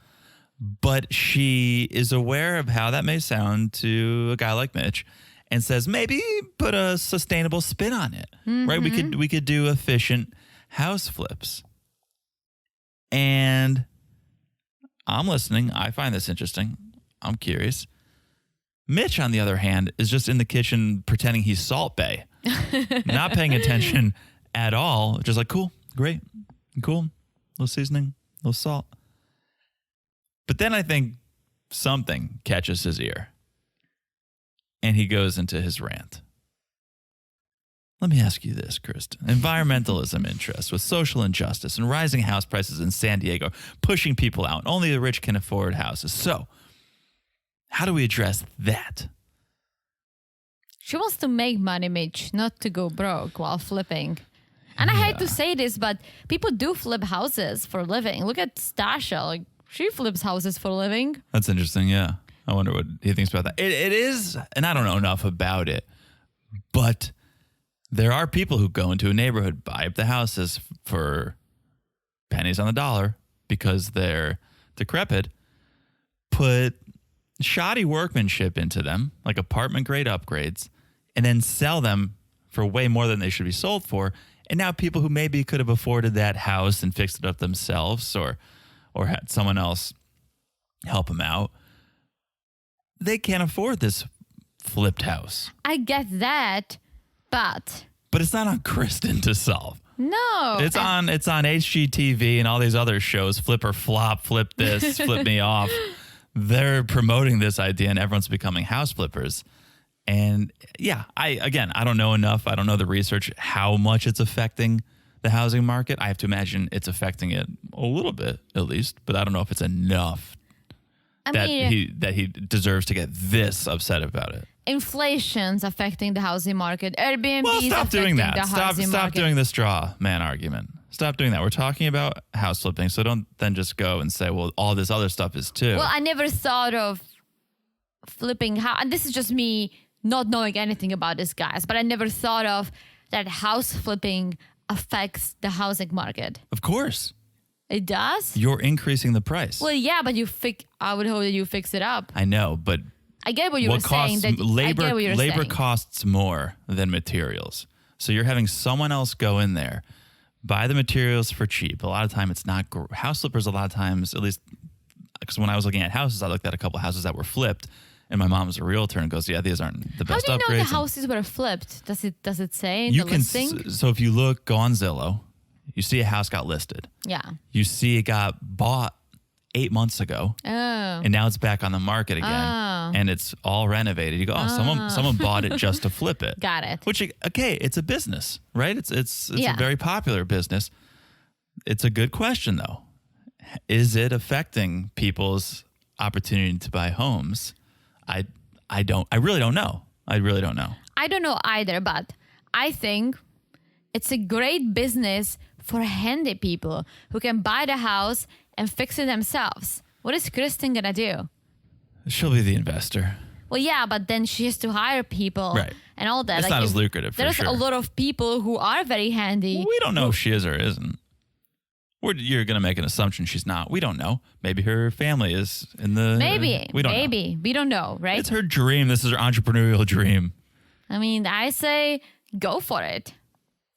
[SPEAKER 4] but she is aware of how that may sound to a guy like Mitch and says, maybe put a sustainable spin on it, right? We could do efficient house flips. And I'm listening. I find this interesting. I'm curious. Mitch, on the other hand, is just in the kitchen pretending he's Salt Bae, not paying attention at all. Just like, cool, great, cool, a little seasoning, a little salt. But then I think something catches his ear and he goes into his rant. Let me ask you this, Kristen. Environmentalism interests with social injustice and rising house prices in San Diego, pushing people out. Only the rich can afford houses. So how do we address that?
[SPEAKER 5] She wants to make money, Mitch, not to go broke while flipping. And I hate to say this, but people do flip houses for a living. Look at Stasha. Like, she flips houses for a living.
[SPEAKER 4] That's interesting, yeah. I wonder what he thinks about that. It is, and I don't know enough about it, but There are people who go into a neighborhood, buy up the houses for pennies on the dollar because they're decrepit, put shoddy workmanship into them, like apartment grade upgrades, and then sell them for way more than they should be sold for. And now people who maybe could have afforded that house and fixed it up themselves or had someone else help them out, they can't afford this flipped house.
[SPEAKER 5] I get that, but
[SPEAKER 4] it's not on Kristen to solve.
[SPEAKER 5] No.
[SPEAKER 4] It's on HGTV and all these other shows, Flip or Flop, Flip This, Flip Me Off. They're promoting this idea and everyone's becoming house flippers. And yeah, I don't know enough. I don't know the research, how much it's affecting the housing market. I have to imagine it's affecting it a little bit at least, but I don't know if it's enough that he deserves to get this upset about it.
[SPEAKER 5] Inflation's affecting the housing market. Airbnb
[SPEAKER 4] Well,
[SPEAKER 5] is
[SPEAKER 4] stop
[SPEAKER 5] affecting
[SPEAKER 4] doing that.
[SPEAKER 5] the housing
[SPEAKER 4] Stop
[SPEAKER 5] market.
[SPEAKER 4] doing the straw man argument. Stop doing that. We're talking about house flipping, so don't then just go and say, well, all this other stuff is too.
[SPEAKER 5] Well, I never thought of flipping house. And this is just me not knowing anything about this, guys. But I never thought of that house flipping affects the housing market.
[SPEAKER 4] Of course.
[SPEAKER 5] It does?
[SPEAKER 4] You're increasing the price.
[SPEAKER 5] Well, yeah, but I would hope that you fix it up.
[SPEAKER 4] I know, but
[SPEAKER 5] I get what you were saying.
[SPEAKER 4] Labor costs more than materials. So you're having someone else go in there, buy the materials for cheap. A lot of time it's not house flippers. A lot of times, at least because when I was looking at houses, I looked at a couple houses that were flipped, and my mom's a realtor and goes, "Yeah, these aren't the best upgrades."
[SPEAKER 5] How do you know the houses were flipped? Does it say in the listing?
[SPEAKER 4] So if you go on Zillow, you see a house got listed.
[SPEAKER 5] Yeah.
[SPEAKER 4] You see it got bought 8 months ago.
[SPEAKER 5] Oh.
[SPEAKER 4] And now it's back on the market again.
[SPEAKER 5] Oh.
[SPEAKER 4] And it's all renovated. You go, someone bought it just to flip it.
[SPEAKER 5] Got it.
[SPEAKER 4] Which, okay, it's a business, right? It's
[SPEAKER 5] Yeah.
[SPEAKER 4] a very popular business. It's a good question, though. Is it affecting people's opportunity to buy homes? I really don't know. I don't know
[SPEAKER 5] either, but I think it's a great business for handy people who can buy the house and fix it themselves. What is Kristen gonna do?
[SPEAKER 4] She'll be the investor.
[SPEAKER 5] Well, yeah, but then she has to hire people
[SPEAKER 4] Right.
[SPEAKER 5] and all that.
[SPEAKER 4] It's not as lucrative, for
[SPEAKER 5] There's
[SPEAKER 4] sure.
[SPEAKER 5] a lot of people who are very handy.
[SPEAKER 4] We don't know if she is or isn't. You're going to make an assumption she's not. We don't know. Maybe her family is in the...
[SPEAKER 5] Maybe.
[SPEAKER 4] We don't know.
[SPEAKER 5] We don't know, right?
[SPEAKER 4] It's her dream. This is her entrepreneurial dream.
[SPEAKER 5] I mean, I say go for it.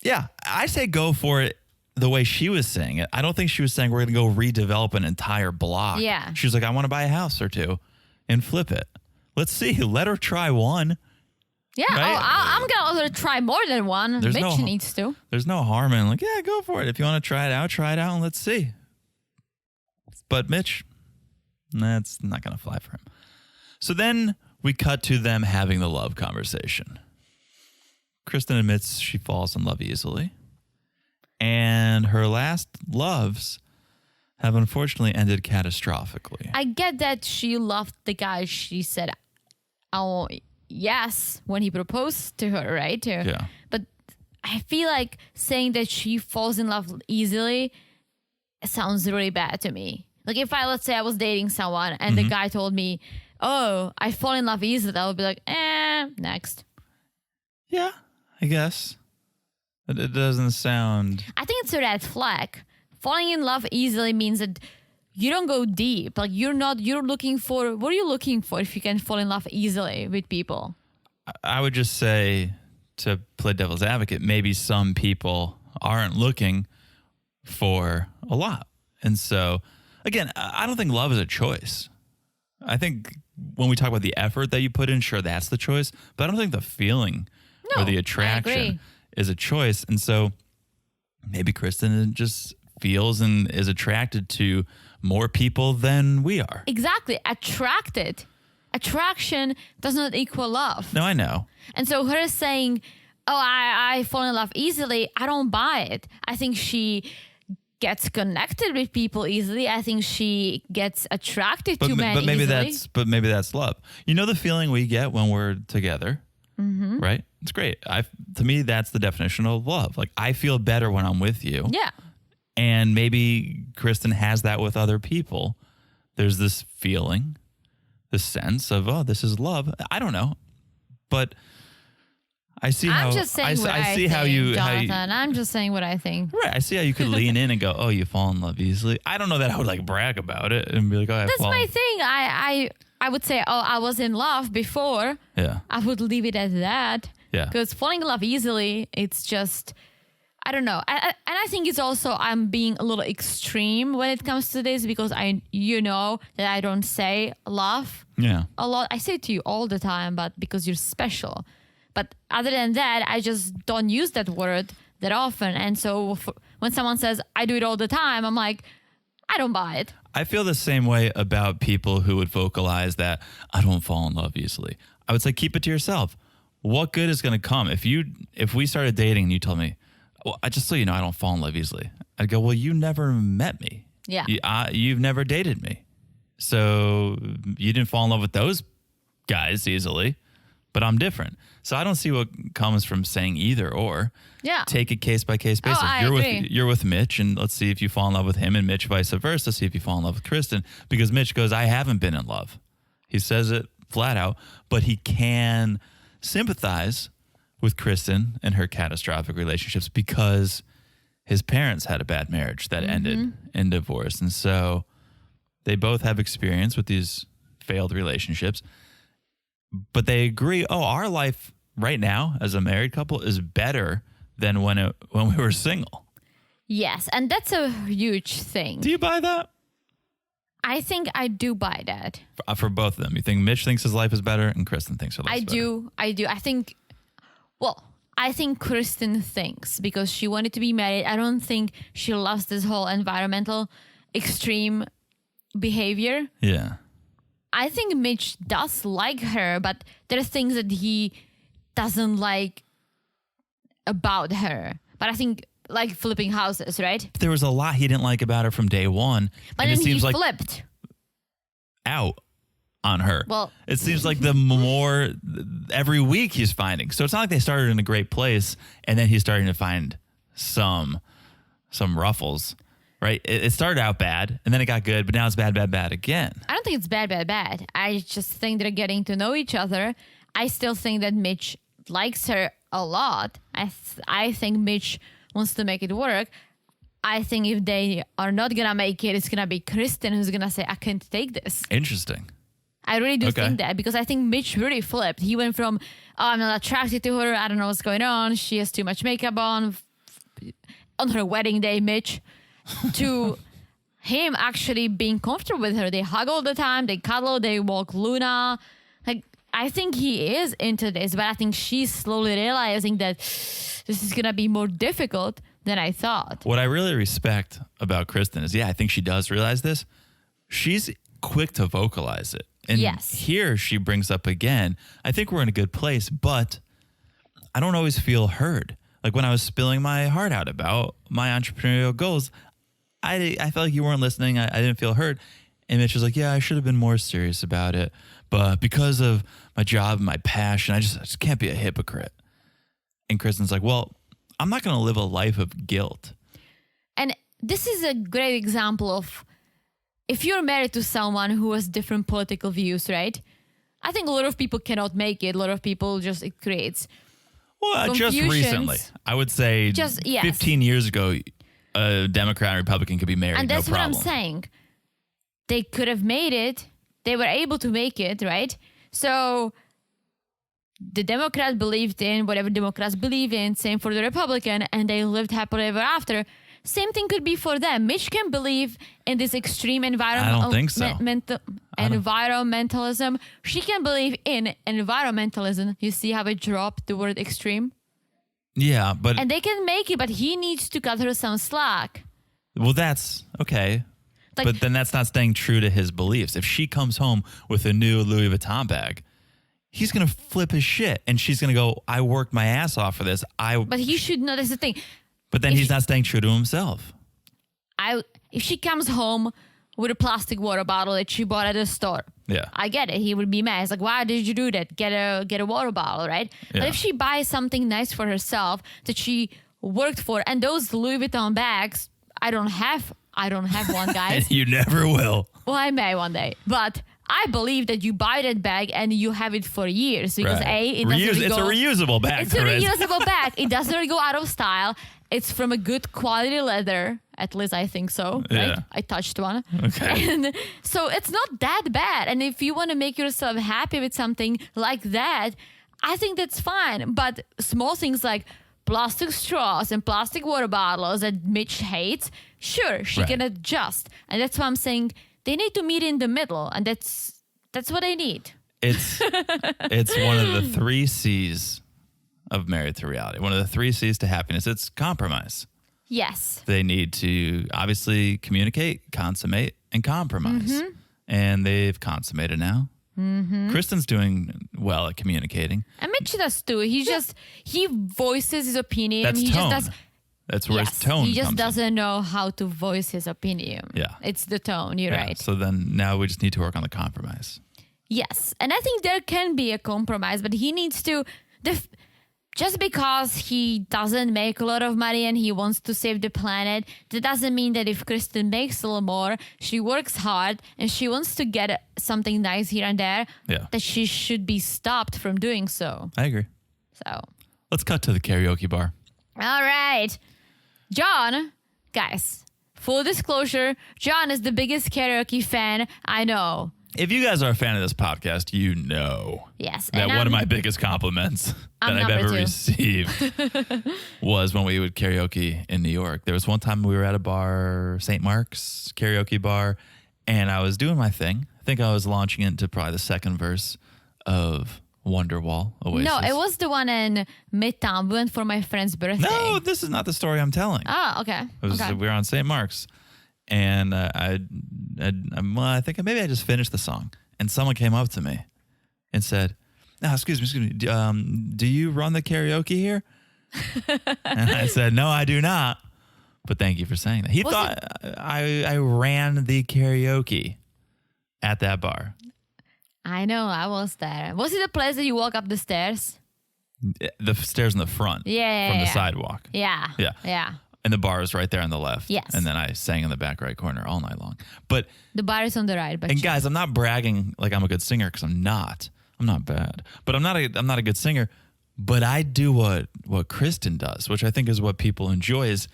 [SPEAKER 4] Yeah, I say go for it the way she was saying it. I don't think she was saying we're going to go redevelop an entire block.
[SPEAKER 5] Yeah.
[SPEAKER 4] She was like, I want to buy a house or two and flip it. Let's see. Let her try one.
[SPEAKER 5] Yeah,
[SPEAKER 4] Right?
[SPEAKER 5] I'm going to try more than one.
[SPEAKER 4] There's
[SPEAKER 5] Mitch
[SPEAKER 4] no-
[SPEAKER 5] needs to.
[SPEAKER 4] There's no harm in like, yeah, go for it. If you want to try it out and let's see. But Mitch, that's not going to fly for him. So then we cut to them having the love conversation. Kristen admits she falls in love easily. And her last loves have unfortunately ended catastrophically.
[SPEAKER 5] I get that she loved the guy. She said, oh, yes, when he proposed to her, right?
[SPEAKER 4] Yeah.
[SPEAKER 5] But I feel like saying that she falls in love easily sounds really bad to me. Like let's say I was dating someone and the guy told me, oh, I fall in love easily, I would be like, next.
[SPEAKER 4] Yeah, I guess. It doesn't sound...
[SPEAKER 5] I think it's a red flag. Falling in love easily means that you don't go deep. Like you're looking for, what are you looking for if you can fall in love easily with people?
[SPEAKER 4] I would just say, to play devil's advocate, maybe some people aren't looking for a lot. And so, again, I don't think love is a choice. I think when we talk about the effort that you put in, sure, that's the choice. But I don't think the feeling or the
[SPEAKER 5] I agree.
[SPEAKER 4] attraction is a choice. And so maybe Kristen just feels and is attracted to more people than we are.
[SPEAKER 5] Exactly. Attracted. Attraction does not equal love.
[SPEAKER 4] No, I know.
[SPEAKER 5] And so her saying, oh, I fall in love easily, I don't buy it. I think she gets connected with people easily. I think she gets attracted to men easily.
[SPEAKER 4] But maybe that's love. You know the feeling we get when we're together, right? It's great. To me, that's the definition of love. Like I feel better when I'm with you.
[SPEAKER 5] Yeah.
[SPEAKER 4] And maybe Kristen has that with other people. There's this feeling, this sense of, oh, this is love. I don't know. But I see how
[SPEAKER 5] I'm just saying what I
[SPEAKER 4] see
[SPEAKER 5] think,
[SPEAKER 4] how you
[SPEAKER 5] Jonathan. I'm just saying what I think.
[SPEAKER 4] right. I see how you could lean in and go, "Oh, you fall in love easily." I don't know that I would like brag about it and be like, "Oh,
[SPEAKER 5] That's my thing. I would say, oh, I was in love before.
[SPEAKER 4] Yeah.
[SPEAKER 5] I would leave it at that.
[SPEAKER 4] Yeah.
[SPEAKER 5] Because falling in love easily, it's just, I don't know. And I think it's also I'm being a little extreme when it comes to this because that I don't say love
[SPEAKER 4] Yeah.
[SPEAKER 5] a lot. I say it to you all the time, but because you're special. But other than that, I just don't use that word that often. And so when someone says I do it all the time, I'm like, I don't buy it.
[SPEAKER 4] I feel the same way about people who would vocalize that I don't fall in love easily. I would say keep it to yourself. What good is going to come if we started dating and you told me, well, I just so you know, I don't fall in love easily. I'd go, well, you never met me.
[SPEAKER 5] Yeah.
[SPEAKER 4] You've never dated me. So you didn't fall in love with those guys easily, but I'm different. So I don't see what comes from saying either or.
[SPEAKER 5] Yeah.
[SPEAKER 4] Take it case by case basis.
[SPEAKER 5] I agree.
[SPEAKER 4] You're with Mitch, and let's see if you fall in love with him, and Mitch vice versa. See if you fall in love with Kristen, because Mitch goes, I haven't been in love. He says it flat out, but he can sympathize with Kristen and her catastrophic relationships because his parents had a bad marriage that ended in divorce, and so they both have experience with these failed relationships. But they agree, our life right now as a married couple is better than when we were single.
[SPEAKER 5] Yes, and that's a huge thing.
[SPEAKER 4] Do you buy that?
[SPEAKER 5] I think I do buy that.
[SPEAKER 4] For both of them. You think Mitch thinks his life is better and Kristen thinks her life is better?
[SPEAKER 5] I do. I think Kristen thinks because she wanted to be married. I don't think she loves this whole environmental extreme behavior.
[SPEAKER 4] Yeah.
[SPEAKER 5] I think Mitch does like her, but there are things that he doesn't like about her. But I think like flipping houses, right?
[SPEAKER 4] There was a lot he didn't like about her from day one.
[SPEAKER 5] But
[SPEAKER 4] and
[SPEAKER 5] then
[SPEAKER 4] it seems
[SPEAKER 5] he
[SPEAKER 4] like
[SPEAKER 5] flipped.
[SPEAKER 4] out on her.
[SPEAKER 5] Well,
[SPEAKER 4] it seems like the more every week he's finding. So it's not like they started in a great place and then he's starting to find some ruffles. Right? It started out bad, and then it got good, but now it's bad again.
[SPEAKER 5] I don't think it's bad. I just think they're getting to know each other. I still think that Mitch likes her a lot. I think Mitch wants to make it work. I think if they are not going to make it, it's going to be Kristen who's going to say, I can't take this.
[SPEAKER 4] Interesting.
[SPEAKER 5] I really do think that because I think Mitch really flipped. He went from, I'm not attracted to her. I don't know what's going on. She has too much makeup on her wedding day, Mitch. To him actually being comfortable with her. They hug all the time, they cuddle, they walk Luna. Like, I think he is into this, but I think she's slowly realizing that this is gonna be more difficult than I thought.
[SPEAKER 4] What I really respect about Kristen is, I think she does realize this. She's quick to vocalize it. And here she brings up again, I think we're in a good place, but I don't always feel heard. Like when I was spilling my heart out about my entrepreneurial goals, I felt like you weren't listening. I didn't feel heard. And Mitch was like, I should have been more serious about it. But because of my job and my passion, I just can't be a hypocrite. And Kristen's like, well, I'm not going to live a life of guilt.
[SPEAKER 5] And this is a great example of if you're married to someone who has different political views, right? I think a lot of people cannot make it. A lot of people it creates
[SPEAKER 4] just recently. I would say 15 years ago, a Democrat and Republican could be married,
[SPEAKER 5] and that's
[SPEAKER 4] no problem.
[SPEAKER 5] what I'm saying. They could have made it. They were able to make it, right? So the Democrat believed in whatever Democrats believe in. Same for the Republican, and they lived happily ever after. Same thing could be for them. Mitch can believe in this extreme
[SPEAKER 4] I don't think so.
[SPEAKER 5] environmentalism. She can believe in environmentalism. You see how it dropped the word extreme?
[SPEAKER 4] Yeah, but...
[SPEAKER 5] And they can make it, but he needs to cut her some slack.
[SPEAKER 4] Well, that's okay. But then that's not staying true to his beliefs. If she comes home with a new Louis Vuitton bag, he's going to flip his shit. And she's going to go, I worked my ass off for this.
[SPEAKER 5] But he should know. That's the thing.
[SPEAKER 4] But then he's not staying true to himself.
[SPEAKER 5] If she comes home with a plastic water bottle that she bought at the store, I get it. He would be mad. It's like, why did you do that? Get a water bottle, right? Yeah. But if she buys something nice for herself that she worked for, and those Louis Vuitton bags, I don't have one, guys.
[SPEAKER 4] You never will.
[SPEAKER 5] Well, I may one day, but I believe that you buy that bag and you have it for years because it doesn't
[SPEAKER 4] it's a reusable bag.
[SPEAKER 5] It's a reusable bag. It doesn't really go out of style. It's from a good quality leather. At least I think so. Right?
[SPEAKER 4] Yeah.
[SPEAKER 5] I touched one.
[SPEAKER 4] Okay.
[SPEAKER 5] And so it's not that bad. And if you want to make yourself happy with something like that, I think that's fine. But small things like plastic straws and plastic water bottles that Mitch hates, sure, she can adjust. And that's why I'm saying they need to meet in the middle. And that's what they need.
[SPEAKER 4] It's one of the 3 C's of Married to Reality. One of the 3 C's to happiness. It's compromise.
[SPEAKER 5] Yes.
[SPEAKER 4] They need to obviously communicate, consummate, and compromise. And they've consummated now. Kristen's doing well at communicating.
[SPEAKER 5] And Mitch does too. He voices his opinion.
[SPEAKER 4] That's
[SPEAKER 5] he
[SPEAKER 4] tone.
[SPEAKER 5] Just does.
[SPEAKER 4] That's where his tone
[SPEAKER 5] He just
[SPEAKER 4] comes
[SPEAKER 5] doesn't know how to voice his opinion.
[SPEAKER 4] Yeah.
[SPEAKER 5] It's the tone. You're right.
[SPEAKER 4] So then now we just need to work on the compromise.
[SPEAKER 5] Yes. And I think there can be a compromise, but he needs to. Just because he doesn't make a lot of money and he wants to save the planet, that doesn't mean that if Kristen makes a little more, she works hard and she wants to get something nice here and there, that she should be stopped from doing so.
[SPEAKER 4] I agree.
[SPEAKER 5] So
[SPEAKER 4] let's cut to the karaoke bar.
[SPEAKER 5] All right. John, guys, full disclosure, John is the biggest karaoke fan I know.
[SPEAKER 4] If you guys are a fan of this podcast, you know that one of my biggest compliments that I've ever received was when we would karaoke in New York. There was one time we were at a bar, St. Mark's karaoke bar, and I was doing my thing. I think I was launching into probably the second verse of Wonderwall, Oasis.
[SPEAKER 5] No, it was the one in Midtown. We went for my friend's birthday.
[SPEAKER 4] No, this is not the story I'm telling.
[SPEAKER 5] Oh, okay.
[SPEAKER 4] We were on St. Mark's. And I think maybe I just finished the song, and someone came up to me and said, "No, excuse me. Do you run the karaoke here?" And I said, "No, I do not. But thank you for saying that." He thought I ran the karaoke at that bar.
[SPEAKER 5] I know, I was there. Was it the place that you walk up the stairs?
[SPEAKER 4] The stairs in the front.
[SPEAKER 5] Yeah.
[SPEAKER 4] From the sidewalk.
[SPEAKER 5] Yeah.
[SPEAKER 4] And the bar is right there on the left.
[SPEAKER 5] Yes.
[SPEAKER 4] And then I sang in the back right corner all night long. But
[SPEAKER 5] the bar is on the right. But
[SPEAKER 4] guys, I'm not bragging like I'm a good singer because I'm not. I'm not bad. But I'm not a good singer. But I do what Kristen does, which I think is what people enjoy, is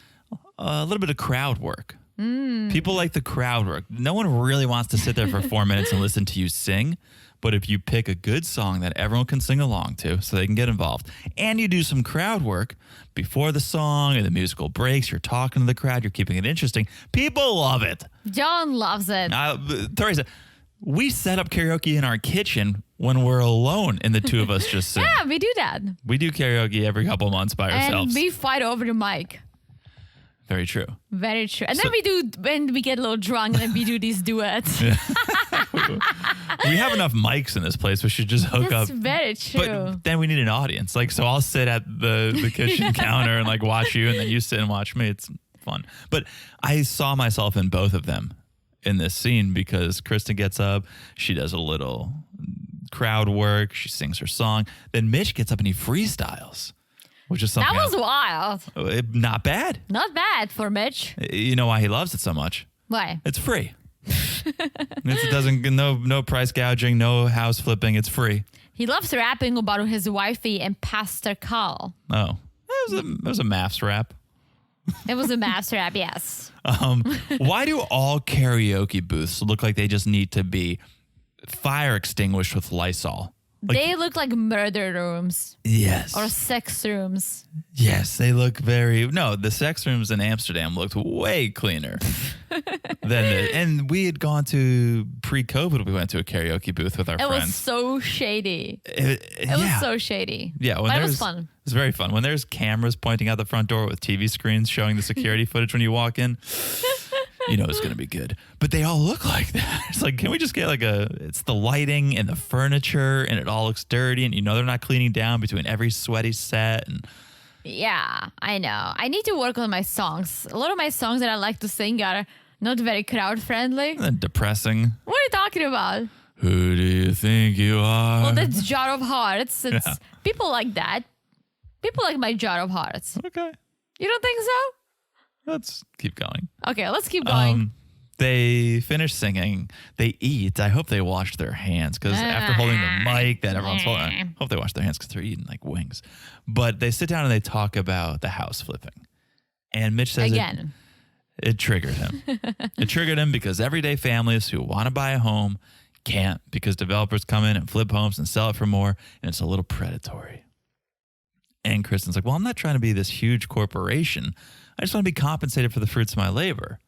[SPEAKER 4] a little bit of crowd work. People like the crowd work. No one really wants to sit there for 4 minutes and listen to you sing. But if you pick a good song that everyone can sing along to so they can get involved, and you do some crowd work before the song and the musical breaks, you're talking to the crowd, you're keeping it interesting, people love it.
[SPEAKER 5] John loves it.
[SPEAKER 4] Teresa, we set up karaoke in our kitchen when we're alone and the two of us just sing.
[SPEAKER 5] Yeah, we do that.
[SPEAKER 4] We do karaoke every couple months by ourselves.
[SPEAKER 5] And we fight over the mic.
[SPEAKER 4] Very true.
[SPEAKER 5] Very true. And then we do, when we get a little drunk, and then we do these duets.
[SPEAKER 4] We have enough mics in this place. We should just hook up.
[SPEAKER 5] That's very true.
[SPEAKER 4] But then we need an audience. So I'll sit at the kitchen counter and watch you, and then you sit and watch me. It's fun. But I saw myself in both of them in this scene because Kristen gets up, she does a little crowd work, she sings her song. Then Mitch gets up and he freestyles. Which is something
[SPEAKER 5] that was wild.
[SPEAKER 4] Not bad.
[SPEAKER 5] Not bad for Mitch.
[SPEAKER 4] You know why he loves it so much?
[SPEAKER 5] Why?
[SPEAKER 4] It's free. It doesn't no price gouging, no house flipping. It's free.
[SPEAKER 5] He loves rapping about his wifey and Pastor Carl.
[SPEAKER 4] Oh, it was a maths rap.
[SPEAKER 5] It was a maths rap, yes.
[SPEAKER 4] Why do all karaoke booths look like they just need to be fire extinguished with Lysol?
[SPEAKER 5] They look like murder rooms.
[SPEAKER 4] Yes.
[SPEAKER 5] Or sex rooms.
[SPEAKER 4] Yes, they look the sex rooms in Amsterdam looked way cleaner and we had gone to pre-COVID. We went to a karaoke booth with our friends.
[SPEAKER 5] It was so shady. It was so shady.
[SPEAKER 4] Yeah.
[SPEAKER 5] But it was fun.
[SPEAKER 4] It was very fun. When there's cameras pointing out the front door with TV screens showing the security footage when you walk in, you know it's going to be good. But they all look like that. It's can we just get it's the lighting and the furniture and it all looks dirty and they're not cleaning down between every sweaty set. And
[SPEAKER 5] yeah, I know. I need to work on my songs. A lot of my songs that I like to sing are not very crowd friendly.
[SPEAKER 4] And depressing.
[SPEAKER 5] What are you talking about?
[SPEAKER 4] Who do you think you are?
[SPEAKER 5] Well, that's Jar of Hearts. People like that. People like my Jar of Hearts.
[SPEAKER 4] Okay.
[SPEAKER 5] You don't think so?
[SPEAKER 4] Let's keep going.
[SPEAKER 5] Okay, let's keep going.
[SPEAKER 4] They finish singing. They eat. I hope they washed their hands because after holding the mic that everyone's holding, I hope they wash their hands because they're eating like wings. But they sit down and they talk about the house flipping. And Mitch says
[SPEAKER 5] Again.
[SPEAKER 4] It triggered him. It triggered him because everyday families who want to buy a home can't because developers come in and flip homes and sell it for more, and it's a little predatory. And Kristen's like, well, I'm not trying to be this huge corporation. I just want to be compensated for the fruits of my labor.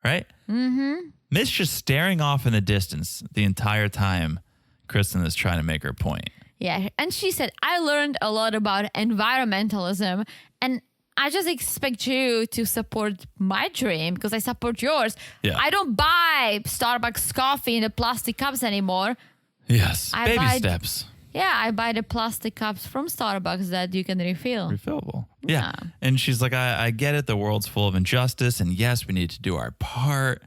[SPEAKER 4] Right? Mm-hmm. Mitch just staring off in the distance the entire time Kristen is trying to make her point.
[SPEAKER 5] Yeah. And she said, I learned a lot about environmentalism, and I just expect you to support my dream because I support yours.
[SPEAKER 4] Yeah.
[SPEAKER 5] I don't buy Starbucks coffee in the plastic cups anymore.
[SPEAKER 4] Yes. Baby steps.
[SPEAKER 5] Yeah, I buy the plastic cups from Starbucks that you can refill.
[SPEAKER 4] Refillable. Yeah. And she's like, I get it. The world's full of injustice. And yes, we need to do our part.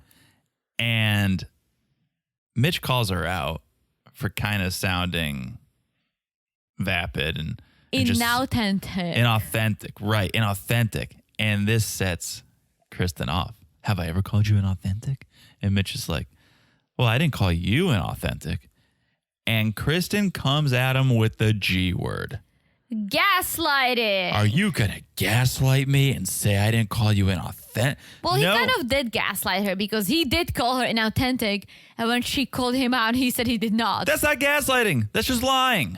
[SPEAKER 4] And Mitch calls her out for kind of sounding vapid and inauthentic. Right. Inauthentic. And this sets Kristen off. Have I ever called you inauthentic? And Mitch is like, well, I didn't call you inauthentic. And Kristen comes at him with the G word.
[SPEAKER 5] Gaslighting.
[SPEAKER 4] Are you going to gaslight me and say I didn't call you inauthentic?
[SPEAKER 5] Well, he kind of did gaslight her because he did call her inauthentic. And when she called him out, he said he did not.
[SPEAKER 4] That's not gaslighting. That's just lying.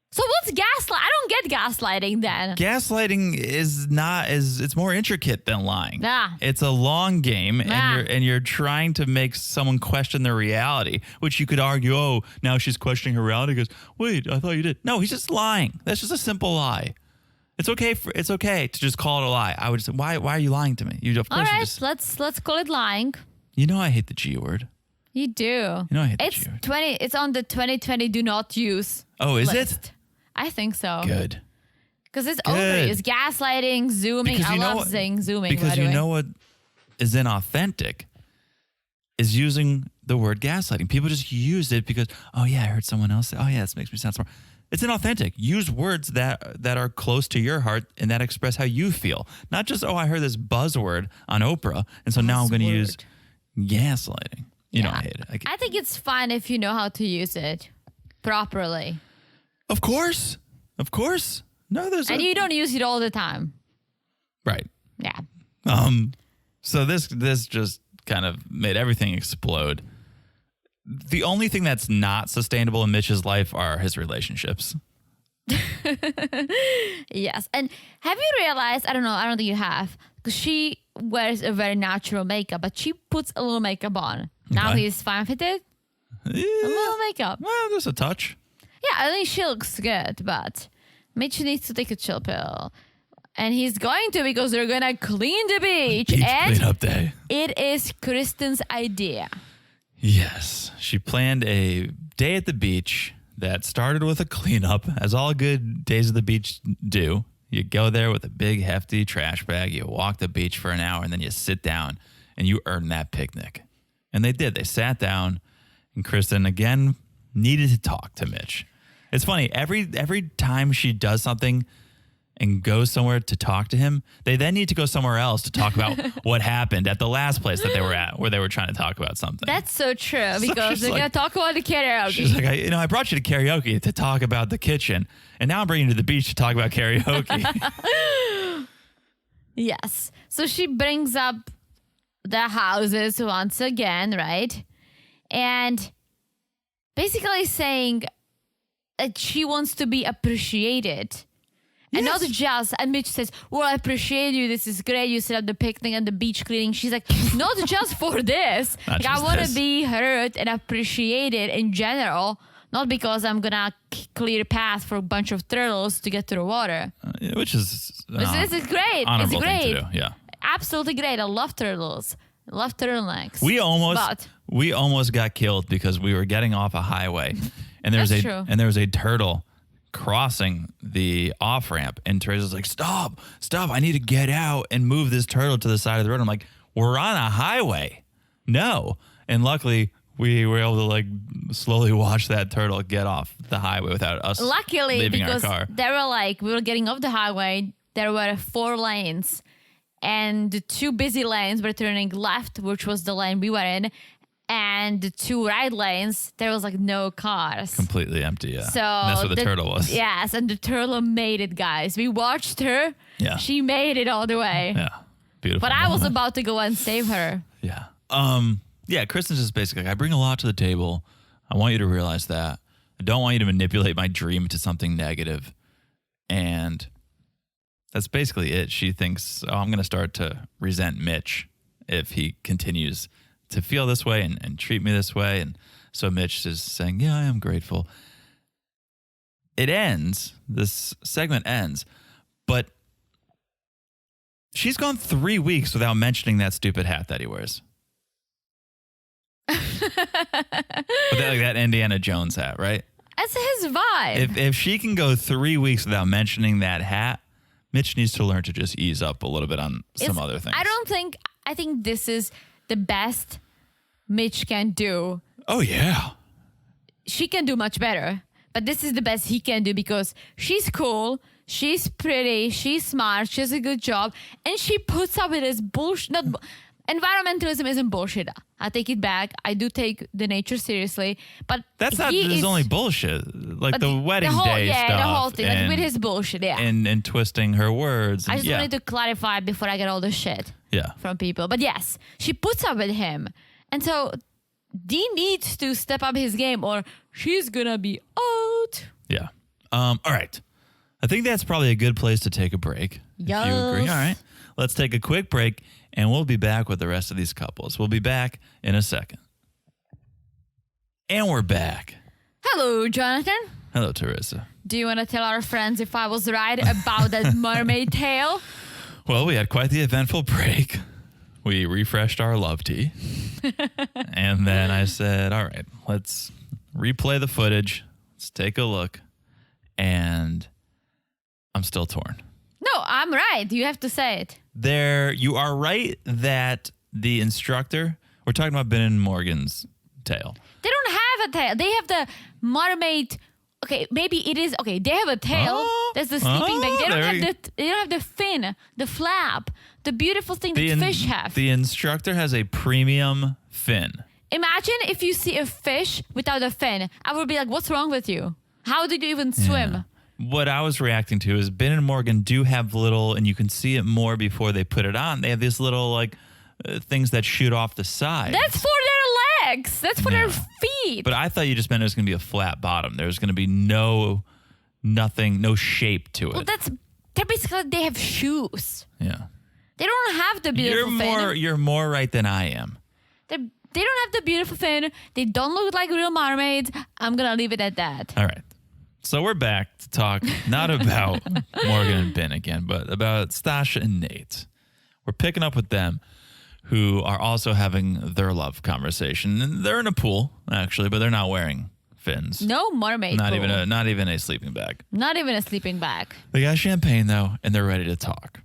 [SPEAKER 5] So what's gaslight? I don't get gaslighting then.
[SPEAKER 4] Gaslighting it's more intricate than lying.
[SPEAKER 5] Nah.
[SPEAKER 4] It's a long game and you're trying to make someone question their reality, which you could argue, oh, now she's questioning her reality. Goes, wait, I thought you did. No, he's just lying. That's just a simple lie. It's okay to just call it a lie. I would just say, why are you lying to me?
[SPEAKER 5] All right, let's call it lying.
[SPEAKER 4] You know I hate the G word.
[SPEAKER 5] You do.
[SPEAKER 4] You know I hate the G word.
[SPEAKER 5] It's on the 2020 do not use.
[SPEAKER 4] Oh, is
[SPEAKER 5] list.
[SPEAKER 4] it?
[SPEAKER 5] I think so.
[SPEAKER 4] Good.
[SPEAKER 5] Because it's overused. Gaslighting, zooming. I love saying zooming.
[SPEAKER 4] Because you know what is inauthentic is using the word gaslighting. People just use it because, oh yeah, I heard someone else say, oh yeah, this makes me sound smart. It's inauthentic. Use words that are close to your heart and that express how you feel. Not just, oh, I heard this buzzword on Oprah, and so now I'm going to use gaslighting. You know I hate it.
[SPEAKER 5] I think it's fine if you know how to use it properly.
[SPEAKER 4] Of course. No,
[SPEAKER 5] and you don't use it all the time.
[SPEAKER 4] Right.
[SPEAKER 5] Yeah.
[SPEAKER 4] So this just kind of made everything explode. The only thing that's not sustainable in Mitch's life are his relationships.
[SPEAKER 5] Yes. And have you realized, I don't think you have, because she wears a very natural makeup, but she puts a little makeup on. Now he's fine with it.
[SPEAKER 4] Yeah.
[SPEAKER 5] A little makeup.
[SPEAKER 4] Well, there's a touch.
[SPEAKER 5] Yeah, I think she looks good, but Mitch needs to take a chill pill. And he's going to because they're going to clean the beach. And
[SPEAKER 4] cleanup day.
[SPEAKER 5] It is Kristen's idea.
[SPEAKER 4] Yes. She planned a day at the beach that started with a cleanup, as all good days at the beach do. You go there with a big, hefty trash bag. You walk the beach for an hour, and then you sit down, and you earn that picnic. And they did. They sat down, and Kristen, again, needed to talk to Mitch. It's funny. Every time she does something and goes somewhere to talk to him, they then need to go somewhere else to talk about what happened at the last place that they were at, where they were trying to talk about something.
[SPEAKER 5] That's so true, because they're going to talk about the karaoke.
[SPEAKER 4] She's like, I brought you to karaoke to talk about the kitchen, and now I'm bringing you to the beach to talk about karaoke.
[SPEAKER 5] Yes. So she brings up the houses once again, right? And basically saying that she wants to be appreciated. And not just, and Mitch says, well, I appreciate you. This is great. You set up the picnic and the beach cleaning. She's like, not just for this. Like, I want to be heard and appreciated in general, not because I'm going to clear a path for a bunch of turtles to get to the water.
[SPEAKER 4] Which is
[SPEAKER 5] this is great. It's great.
[SPEAKER 4] Thing to do. Yeah.
[SPEAKER 5] Absolutely great. I love turtles. I love turtlenecks.
[SPEAKER 4] We almost got killed because we were getting off a highway and there was a turtle crossing the off ramp, and Teresa's like, stop, I need to get out and move this turtle to the side of the road. I'm like, we're on a highway. No. And luckily we were able to like slowly watch that turtle get off the highway without us leaving our car.
[SPEAKER 5] They were like, we were getting off the highway. There were 4 lanes, and the 2 busy lanes were turning left, which was the lane we were in, and the 2 right lanes, there was like no cars.
[SPEAKER 4] Completely empty, yeah.
[SPEAKER 5] So
[SPEAKER 4] And that's where the turtle was.
[SPEAKER 5] Yes, and the turtle made it, guys. We watched her.
[SPEAKER 4] Yeah.
[SPEAKER 5] She made it all the way.
[SPEAKER 4] Yeah. Beautiful.
[SPEAKER 5] But I was
[SPEAKER 4] moment.
[SPEAKER 5] about to go and save her.
[SPEAKER 4] Yeah. Yeah, Kristen's just basically like, I bring a lot to the table. I want you to realize that. I don't want you to manipulate my dream to something negative. And that's basically it. She thinks, oh, I'm going to start to resent Mitch if he continues to feel this way and treat me this way. And so Mitch is saying, yeah, I am grateful. It ends. This segment ends. But she's gone 3 weeks without mentioning that stupid hat that he wears. But that Indiana Jones hat, right?
[SPEAKER 5] That's his vibe.
[SPEAKER 4] If she can go 3 weeks without mentioning that hat, Mitch needs to learn to just ease up a little bit on some other things.
[SPEAKER 5] I think this is the best Mitch can do.
[SPEAKER 4] Oh, yeah.
[SPEAKER 5] She can do much better, but this is the best he can do because she's cool, she's pretty, she's smart, she has a good job, and she puts up with this bullshit. Environmentalism isn't bullshit. I take it back. I do take the nature seriously, but
[SPEAKER 4] That's not his only bullshit. Like the wedding day stuff.
[SPEAKER 5] Yeah, the whole thing, like with his bullshit, yeah.
[SPEAKER 4] And twisting her words.
[SPEAKER 5] I just wanted to clarify before I get all the shit from people. But yes, she puts up with him. And so Dee needs to step up his game or she's gonna be out.
[SPEAKER 4] Yeah. All right. I think that's probably a good place to take a break.
[SPEAKER 5] Yes.
[SPEAKER 4] If you agree. All right. Let's take a quick break and we'll be back with the rest of these couples. We'll be back in a second. And we're back.
[SPEAKER 5] Hello, Jonathan.
[SPEAKER 4] Hello, Teresa.
[SPEAKER 5] Do you want to tell our friends if I was right about that mermaid tale?
[SPEAKER 4] Well, we had quite the eventful break. We refreshed our love tea. And then I said, all right, let's replay the footage. Let's take a look. And I'm still torn.
[SPEAKER 5] No, I'm right. You have to say it.
[SPEAKER 4] You are right that the instructor, we're talking about Ben and Morgan's tale.
[SPEAKER 5] They don't have a tail. They have the mermaid. Okay, maybe it is. Okay, they have a tail. That's the sleeping bag. They don't have the fin, the flap, the beautiful thing that fish have.
[SPEAKER 4] The instructor has a premium fin.
[SPEAKER 5] Imagine if you see a fish without a fin. I would be like, what's wrong with you? How did you even swim?
[SPEAKER 4] Yeah. What I was reacting to is Ben and Morgan do have little, and you can see it more before they put it on. They have these little things that shoot off the side.
[SPEAKER 5] That's for their legs. That's for their feet.
[SPEAKER 4] But I thought you just meant it was going to be a flat bottom. There's going to be no shape to it.
[SPEAKER 5] Well, they're basically, they have shoes.
[SPEAKER 4] Yeah.
[SPEAKER 5] They don't have the beautiful fin.
[SPEAKER 4] You're more right than I am.
[SPEAKER 5] They don't have the beautiful fin. They don't look like real mermaids. I'm going to leave it at that.
[SPEAKER 4] All right. So we're back to talk not about Morgan and Ben again, but about Stasha and Nate. We're picking up with them, who are also having their love conversation. And they're in a pool, actually, but they're not wearing fins.
[SPEAKER 5] No mermaid
[SPEAKER 4] Not
[SPEAKER 5] pool.
[SPEAKER 4] even a sleeping bag.
[SPEAKER 5] Not even a sleeping bag.
[SPEAKER 4] They got champagne, though, and they're ready to talk.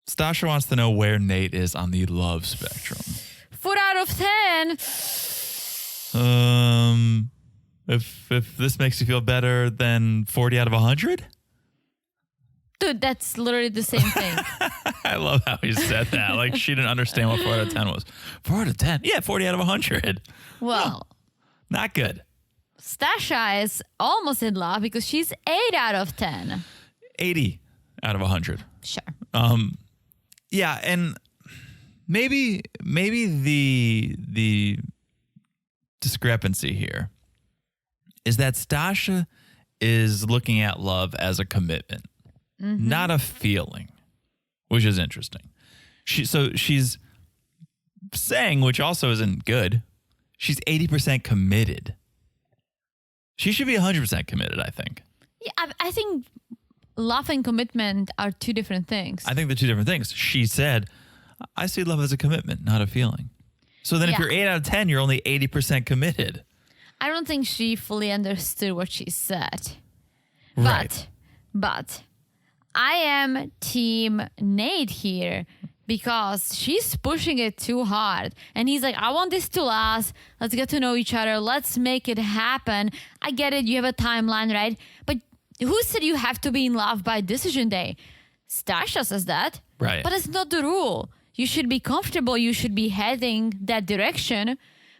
[SPEAKER 4] Stasha wants to know where Nate is on the love spectrum.
[SPEAKER 5] 4 out of 10.
[SPEAKER 4] If this makes you feel better than 40 out of 100?
[SPEAKER 5] Dude, that's literally the same thing.
[SPEAKER 4] I love how he said that. Like she didn't understand what 4 out of 10 was. 4 out of 10? Yeah, 40 out of 100.
[SPEAKER 5] Well,
[SPEAKER 4] not good.
[SPEAKER 5] Stasha is almost in love because she's 8 out of 10.
[SPEAKER 4] 80 out of 100.
[SPEAKER 5] Sure.
[SPEAKER 4] Yeah, and maybe the discrepancy here is that Stasha is looking at love as a commitment, not a feeling, which is interesting. She's saying, which also isn't good, she's 80% committed. She should be 100% committed, I think.
[SPEAKER 5] Yeah, I think love and commitment are two different things.
[SPEAKER 4] I think they're two different things. She said, I see love as a commitment, not a feeling. So then if you're 8 out of 10, you're only 80% committed.
[SPEAKER 5] I don't think she fully understood what she said.
[SPEAKER 4] Right.
[SPEAKER 5] But I am team Nate here because she's pushing it too hard. And he's like, I want this to last. Let's get to know each other. Let's make it happen. I get it. You have a timeline, right? But who said you have to be in love by decision day? Stasha says that.
[SPEAKER 4] Right.
[SPEAKER 5] But it's not the rule. You should be comfortable. You should be heading that direction.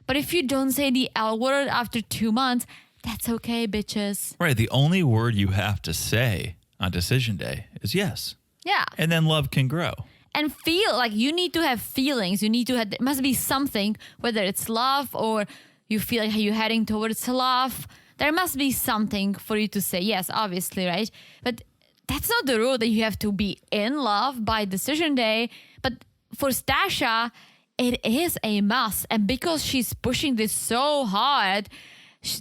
[SPEAKER 5] But if you don't say the L word after 2 months, that's okay, bitches.
[SPEAKER 4] Right. The only word you have to say on decision day is yes.
[SPEAKER 5] Yeah.
[SPEAKER 4] And then love can grow.
[SPEAKER 5] And feel like you need to have feelings. You need to have, there must be something, whether it's love or you feel like you're heading towards love. There must be something for you to say yes, obviously, right? But that's not the rule that you have to be in love by decision day. But for Stasha, it is a must. And because she's pushing this so hard,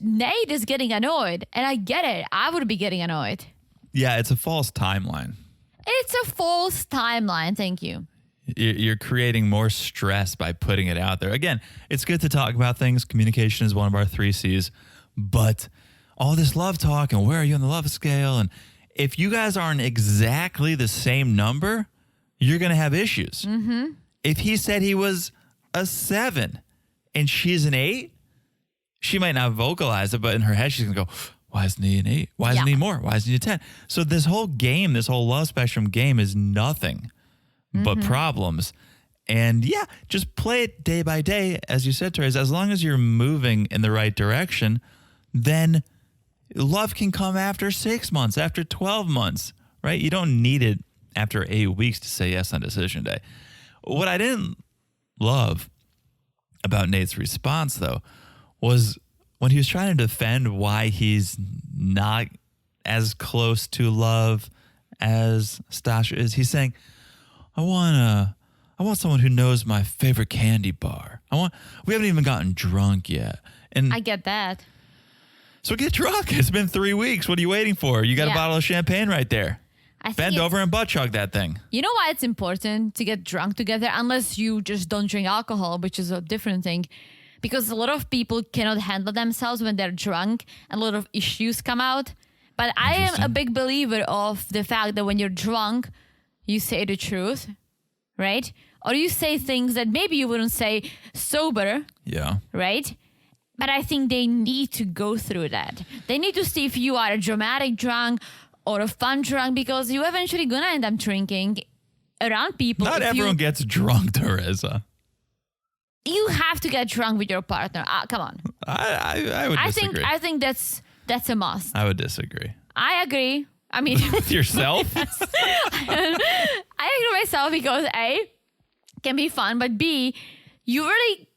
[SPEAKER 5] Nate is getting annoyed. And I get it. I would be getting annoyed.
[SPEAKER 4] Yeah, it's a false timeline.
[SPEAKER 5] It's a false timeline. Thank you.
[SPEAKER 4] You're creating more stress by putting it out there. Again, it's good to talk about things. Communication is one of our 3 C's. But all this love talk and where are you on the love scale? And if you guys aren't exactly the same number, you're going to have issues. Mm-hmm. If he said he was a 7 and she's an 8, she might not vocalize it, but in her head, she's going to go, why isn't he an 8? Why isn't he more? Why isn't he a 10? So this whole game, this whole love spectrum game is nothing but problems. And yeah, just play it day by day. As you said, Therese, as long as you're moving in the right direction, then love can come after 6 months, after 12 months, right? You don't need it after 8 weeks to say yes on decision day. What I didn't love about Nate's response, though, was when he was trying to defend why he's not as close to love as Stasha is. He's saying, I want someone who knows my favorite candy bar. We haven't even gotten drunk yet. And
[SPEAKER 5] I get that.
[SPEAKER 4] So get drunk. It's been 3 weeks. What are you waiting for? You got a bottle of champagne right there. Bend over and butt chug that thing. You
[SPEAKER 5] know why it's important to get drunk together, unless you just don't drink alcohol, which is a different thing. Because a lot of people cannot handle themselves when they're drunk and a lot of issues come out. But I am a big believer of the fact that when you're drunk, you say the truth, right? Or you say things that maybe you wouldn't say sober.
[SPEAKER 4] Yeah.
[SPEAKER 5] Right? But I think they need to go through that. They need to see if you are a dramatic drunk or a fun drunk, because you're eventually going to end up drinking around people.
[SPEAKER 4] Not everyone gets drunk, Teresa.
[SPEAKER 5] You have to get drunk with your partner. Come on.
[SPEAKER 4] I would disagree.
[SPEAKER 5] I think that's a must.
[SPEAKER 4] I would disagree.
[SPEAKER 5] I agree. I mean,
[SPEAKER 4] with yourself?
[SPEAKER 5] I agree with myself because A, can be fun, but B, you really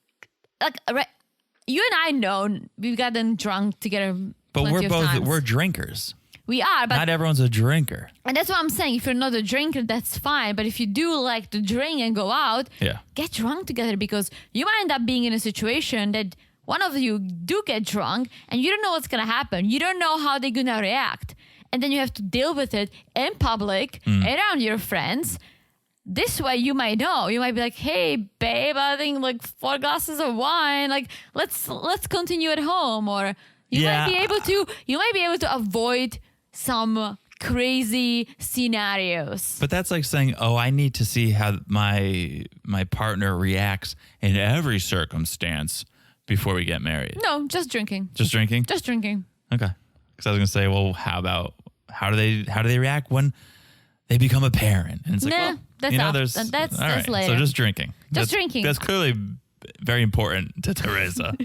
[SPEAKER 5] you and I know we've gotten drunk together.
[SPEAKER 4] But we're drinkers.
[SPEAKER 5] We are, but
[SPEAKER 4] not everyone's a drinker.
[SPEAKER 5] And that's what I'm saying. If you're not a drinker, that's fine. But if you do like to drink and go out, get drunk together, because you might end up being in a situation that one of you do get drunk and you don't know what's going to happen. You don't know how they're going to react. And then you have to deal with it in public, around your friends. This way you might know. You might be like, hey, babe, I think like 4 glasses of wine. Like, let's continue at home. Or you might be able to avoid some crazy scenarios.
[SPEAKER 4] But that's like saying, oh, I need to see how my partner reacts in every circumstance before we get married.
[SPEAKER 5] No, just drinking.
[SPEAKER 4] Just drinking?
[SPEAKER 5] Just drinking.
[SPEAKER 4] Okay. Because I was going to say, well, how do they react when they become a parent? And it's like,
[SPEAKER 5] that's later.
[SPEAKER 4] So just drinking.
[SPEAKER 5] Just drinking.
[SPEAKER 4] That's clearly very important to Teresa.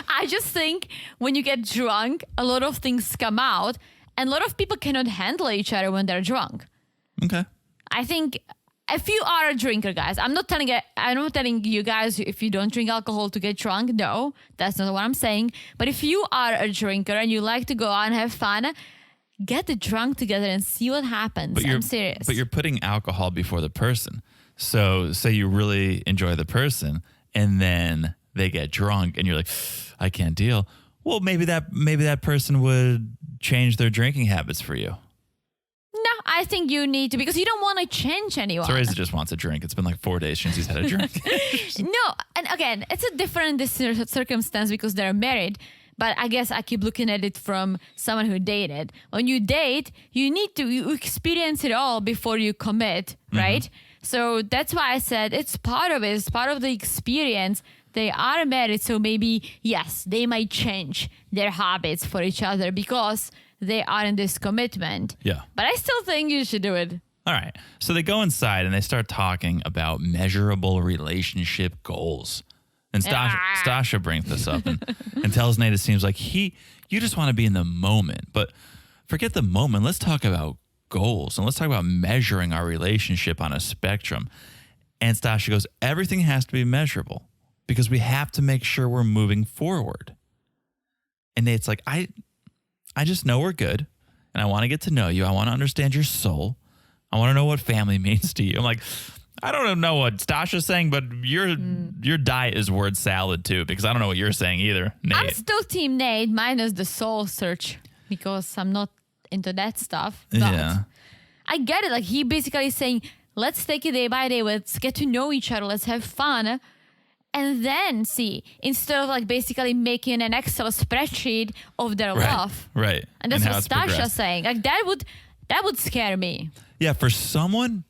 [SPEAKER 5] I just think when you get drunk, a lot of things come out. And a lot of people cannot handle each other when they're drunk.
[SPEAKER 4] Okay.
[SPEAKER 5] I think if you are a drinker, guys, I'm not telling you guys if you don't drink alcohol to get drunk. No, that's not what I'm saying. But if you are a drinker and you like to go out and have fun, get drunk together and see what happens. I'm serious.
[SPEAKER 4] But you're putting alcohol before the person. So say you really enjoy the person and then they get drunk and you're like, I can't deal. Well, maybe that person would change their drinking habits for you.
[SPEAKER 5] No, I think you need to, because you don't want to change anyone.
[SPEAKER 4] Teresa just wants a drink. It's been like 4 days since he's had a drink.
[SPEAKER 5] No, and again, it's a different circumstance because they're married. But I guess I keep looking at it from someone who dated. When you date, you experience it all before you commit, right? So that's why I said it's part of it. It's part of the experience. They are married, so maybe, yes, they might change their habits for each other because they are in this commitment.
[SPEAKER 4] Yeah.
[SPEAKER 5] But I still think you should do it.
[SPEAKER 4] All right. So they go inside and they start talking about measurable relationship goals. And Stasha brings this up and tells Nate it seems like you just want to be in the moment. But forget the moment. Let's talk about goals and let's talk about measuring our relationship on a spectrum. And Stasha goes, everything has to be measurable because we have to make sure we're moving forward. And Nate's like, I just know we're good and I want to get to know you. I want to understand your soul. I want to know what family means to you. I'm like, I don't know what Stasha's saying, but your diet is word salad too, because I don't know what you're saying either, Nate.
[SPEAKER 5] I'm still team Nate minus the soul search because I'm not into that stuff. But
[SPEAKER 4] Yeah.
[SPEAKER 5] I get it. Like he basically is saying, let's take it day by day. Let's get to know each other. Let's have fun. And then see, instead of like basically making an Excel spreadsheet of their love.
[SPEAKER 4] Right.
[SPEAKER 5] And that's
[SPEAKER 4] how
[SPEAKER 5] what
[SPEAKER 4] it's
[SPEAKER 5] Stasha's
[SPEAKER 4] progressed.
[SPEAKER 5] saying. Like that would scare me.
[SPEAKER 4] Yeah, for someone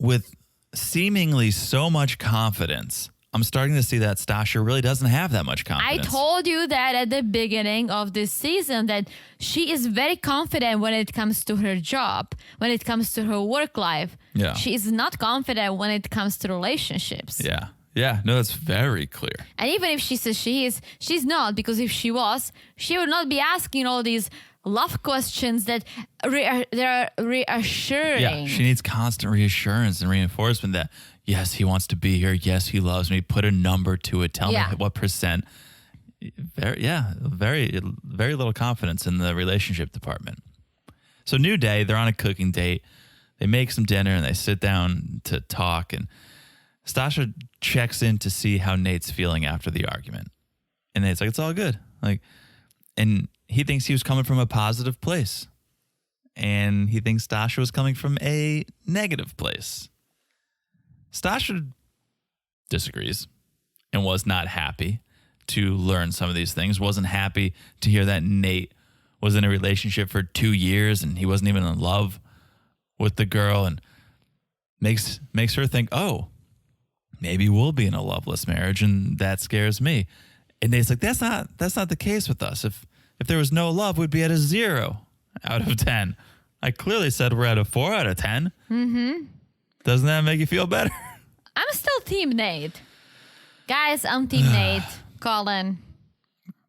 [SPEAKER 4] with seemingly so much confidence, I'm starting to see that Stasha really doesn't have that much
[SPEAKER 5] I
[SPEAKER 4] confidence.
[SPEAKER 5] told you that at the beginning of this season that she is very confident when it comes to her job, when it comes to her work life.
[SPEAKER 4] Yeah.
[SPEAKER 5] She is not confident when it comes to relationships.
[SPEAKER 4] Yeah. Yeah. No, that's very clear.
[SPEAKER 5] And even if she says she's not, because if she was, she would not be asking all these love questions that they're reassuring.
[SPEAKER 4] Yeah. She needs constant reassurance and reinforcement that, yes, he wants to be here. Yes, he loves me. Put a number to it. Tell me what percent. Very little confidence in the relationship department. So new day, they're on a cooking date. They make some dinner and they sit down to talk. And Stasha checks in to see how Nate's feeling after the argument. And Nate's like, it's all good. And he thinks he was coming from a positive place. And he thinks Stasha was coming from a negative place. Stasha disagrees and was not happy to learn some of these things, wasn't happy to hear that Nate was in a relationship for 2 years and he wasn't even in love with the girl, and makes her think, oh, maybe we'll be in a loveless marriage, and that scares me. And Nate's like, that's not the case with us. If there was no love, we'd be at a 0 out of 10. I clearly said we're at a 4 out of 10. Mm-hmm. Doesn't that make you feel better?
[SPEAKER 5] I'm still team Nate. Guys, I'm team Nate. Colin.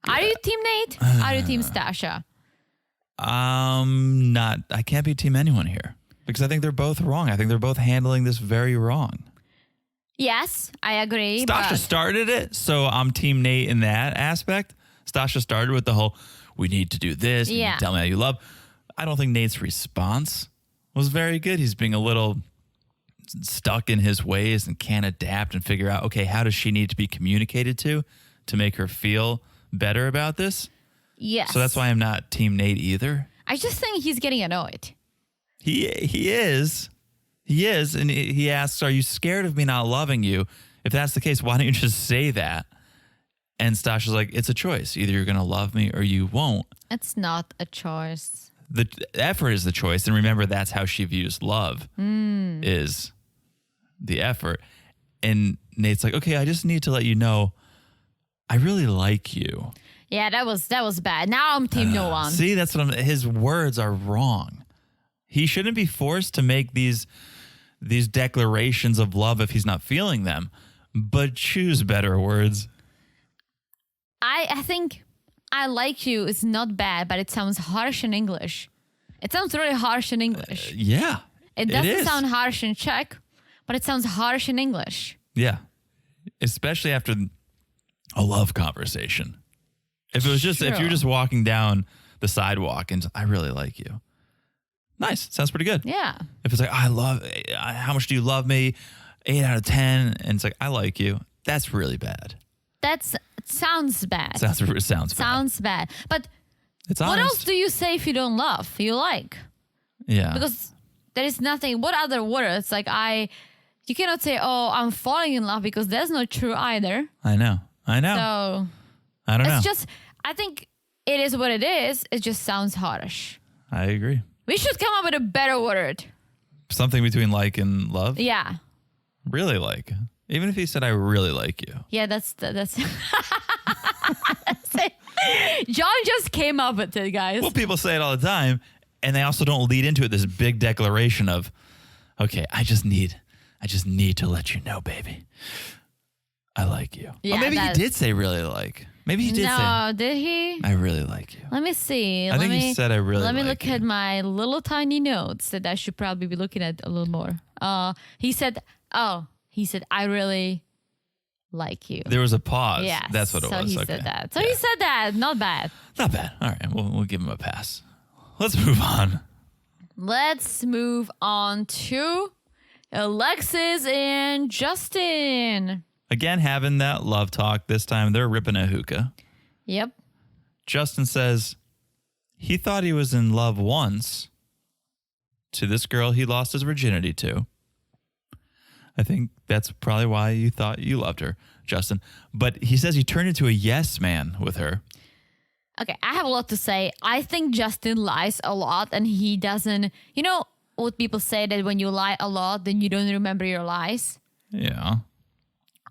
[SPEAKER 5] Are you team Nate? Are you team Stasha?
[SPEAKER 4] Not. I can't be team anyone here because I think they're both wrong. I think they're both handling this very wrong.
[SPEAKER 5] Yes, I agree.
[SPEAKER 4] Stasha started it, so I'm team Nate in that aspect. Stasha started with the whole, we need to do this. You need to tell me how you love. I don't think Nate's response was very good. He's being a little stuck in his ways and can't adapt and figure out, okay, how does she need to be communicated to make her feel better about this?
[SPEAKER 5] Yes.
[SPEAKER 4] So that's why I'm not team Nate either.
[SPEAKER 5] I just think he's getting annoyed.
[SPEAKER 4] He is. He is. And he asks, are you scared of me not loving you? If that's the case, why don't you just say that? And Stasha's like, it's a choice. Either you're going to love me or you won't.
[SPEAKER 5] It's not a choice.
[SPEAKER 4] The effort is the choice. And remember, that's how she views love is the effort. And Nate's like, okay, I just need to let you know I really like you.
[SPEAKER 5] Yeah, that was bad. Now I'm team no one.
[SPEAKER 4] See, that's what his words are wrong. He shouldn't be forced to make these declarations of love if he's not feeling them, but choose better words.
[SPEAKER 5] I think I like you is not bad, but it sounds harsh in English. It sounds really harsh in English.
[SPEAKER 4] Yeah.
[SPEAKER 5] It doesn't
[SPEAKER 4] is.
[SPEAKER 5] sound harsh in Czech, but it sounds harsh in English.
[SPEAKER 4] Yeah. Especially after a love conversation. If it was just, if you're just walking down the sidewalk and I really like you. Nice. Sounds pretty good.
[SPEAKER 5] Yeah.
[SPEAKER 4] If it's like, how much do you love me? 8 out of 10. And it's like, I like you. That's really bad.
[SPEAKER 5] Sounds bad.
[SPEAKER 4] Sounds bad.
[SPEAKER 5] But
[SPEAKER 4] It's
[SPEAKER 5] what
[SPEAKER 4] honest.
[SPEAKER 5] else do you say if you don't love? You like?
[SPEAKER 4] Yeah.
[SPEAKER 5] Because there is nothing. What other words? You cannot say, oh, I'm falling in love, because that's not true either.
[SPEAKER 4] I know.
[SPEAKER 5] So
[SPEAKER 4] I don't know.
[SPEAKER 5] it's just, I think it is what it is. It just sounds harsh.
[SPEAKER 4] I agree.
[SPEAKER 5] We should come up with a better word.
[SPEAKER 4] Something between like and love?
[SPEAKER 5] Yeah.
[SPEAKER 4] Really like. Even if he said, I really like you.
[SPEAKER 5] Yeah, that's that's it. John just came up with it, guys.
[SPEAKER 4] Well, people say it all the time. And they also don't lead into it this big declaration of, okay, I just need to let you know, baby, I like you.
[SPEAKER 5] Yeah,
[SPEAKER 4] or maybe he did say really like. Maybe he did say.
[SPEAKER 5] No, did he?
[SPEAKER 4] I really like you.
[SPEAKER 5] Let me see.
[SPEAKER 4] I think he said I really like you.
[SPEAKER 5] Let me look at my little tiny notes that I should probably be looking at a little more. He said, I really like you.
[SPEAKER 4] There was a pause.
[SPEAKER 5] Yeah.
[SPEAKER 4] That's what it was.
[SPEAKER 5] So he said that. So he said that. Not bad.
[SPEAKER 4] Not bad. All right. We'll give him a pass. Let's move on.
[SPEAKER 5] Let's move on to Alexis and Justin.
[SPEAKER 4] Again, having that love talk. This time they're ripping a hookah.
[SPEAKER 5] Yep.
[SPEAKER 4] Justin says he thought he was in love once to this girl he lost his virginity to. I think that's probably why you thought you loved her, Justin. But he says he turned into a yes man with her.
[SPEAKER 5] Okay, I have a lot to say. I think Justin lies a lot and he doesn't... You know what people say that when you lie a lot, then you don't remember your lies?
[SPEAKER 4] Yeah.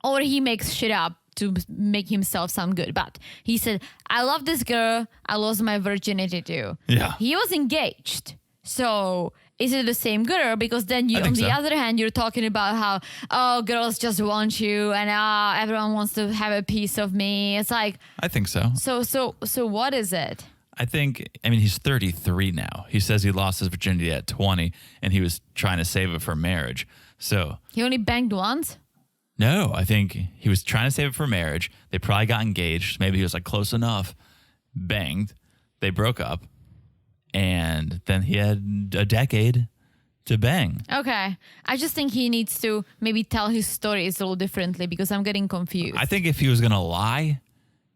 [SPEAKER 5] Or he makes shit up to make himself sound good. But he said, I love this girl I lost my virginity to.
[SPEAKER 4] Yeah.
[SPEAKER 5] He was engaged. So is it the same girl? Because then you, on the
[SPEAKER 4] so.
[SPEAKER 5] other hand, you're talking about how, oh, girls just want you and everyone wants to have a piece of me. It's like...
[SPEAKER 4] I think so.
[SPEAKER 5] So what is it?
[SPEAKER 4] I mean, he's 33 now. He says he lost his virginity at 20 and he was trying to save it for marriage. So...
[SPEAKER 5] He only banged once?
[SPEAKER 4] No, I think he was trying to save it for marriage. They probably got engaged. Maybe he was like close enough. Banged. They broke up. And then he had a decade to bang.
[SPEAKER 5] Okay. I just think he needs to maybe tell his stories a little differently because I'm getting confused.
[SPEAKER 4] I think if he was going to lie,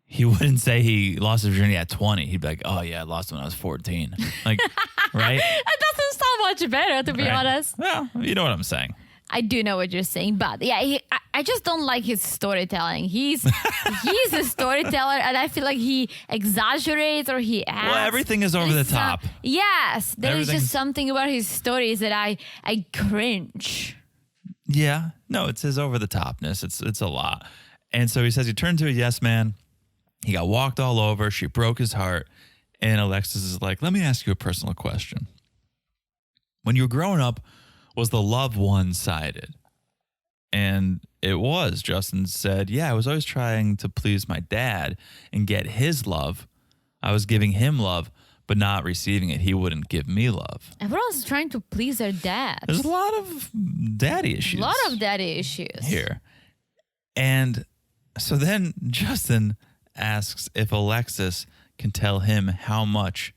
[SPEAKER 4] he wouldn't say he lost his virginity at 20. He'd be like, oh, yeah, I lost it when I was 14. Like, right?
[SPEAKER 5] That doesn't sound much better, to be honest.
[SPEAKER 4] Well, you know what I'm saying.
[SPEAKER 5] I do know what you're saying, but yeah, I just don't like his storytelling. He's a storyteller, and I feel like he exaggerates or he adds.
[SPEAKER 4] Well, everything is over the top.
[SPEAKER 5] Yes, there is just something about his stories that I cringe.
[SPEAKER 4] Yeah, no, it's his over the topness. It's a lot, and so he says he turned to a yes man. He got walked all over. She broke his heart, and Alexis is like, "Let me ask you a personal question. When you were growing up, was the love one-sided?" And it was. Justin said, yeah, I was always trying to please my dad and get his love. I was giving him love, but not receiving it. He wouldn't give me love.
[SPEAKER 5] Everyone's trying to please their dad.
[SPEAKER 4] There's a lot of daddy issues.
[SPEAKER 5] A lot of daddy issues.
[SPEAKER 4] Here. And so then Justin asks if Alexis can tell him how much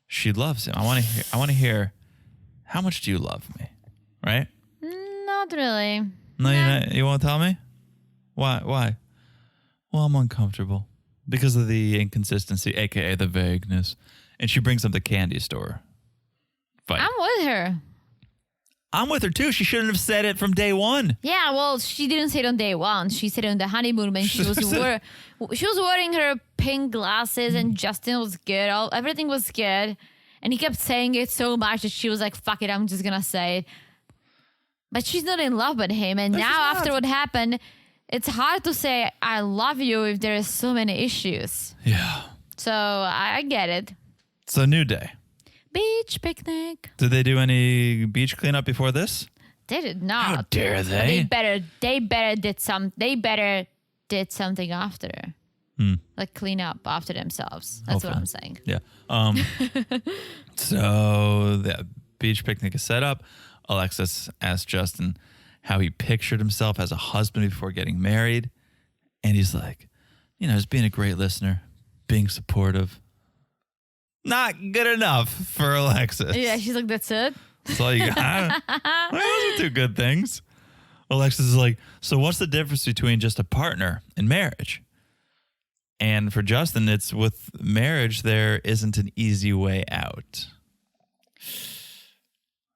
[SPEAKER 4] she loves him. I want to hear, how much do you love me? Right?
[SPEAKER 5] Not really.
[SPEAKER 4] No, you won't tell me? Why? Well, I'm uncomfortable because of the inconsistency, a.k.a. the vagueness. And she brings up the candy store fight.
[SPEAKER 5] I'm with her.
[SPEAKER 4] I'm with her, too. She shouldn't have said it from day one.
[SPEAKER 5] Yeah, well, she didn't say it on day one. She said it on the honeymoon when she was wearing her pink glasses and Justin was good. Everything was good. And he kept saying it so much that she was like, fuck it, I'm just going to say it. But she's not in love with him. And now after what happened, it's hard to say I love you if there are so many issues.
[SPEAKER 4] Yeah.
[SPEAKER 5] So I get it.
[SPEAKER 4] It's a new day.
[SPEAKER 5] Beach picnic.
[SPEAKER 4] Did they do any beach cleanup before this?
[SPEAKER 5] They did not.
[SPEAKER 4] How dare they?
[SPEAKER 5] They better did something after. Like clean up after themselves. That's
[SPEAKER 4] Hopefully.
[SPEAKER 5] what I'm saying.
[SPEAKER 4] Yeah. So the beach picnic is set up. Alexis asked Justin how he pictured himself as a husband before getting married. And he's like, just being a great listener, being supportive. Not good enough for Alexis.
[SPEAKER 5] Yeah, she's like, that's it?
[SPEAKER 4] That's all you got? Those are two good things. Alexis is like, so what's the difference between just a partner and marriage? And for Justin, it's with marriage, there isn't an easy way out.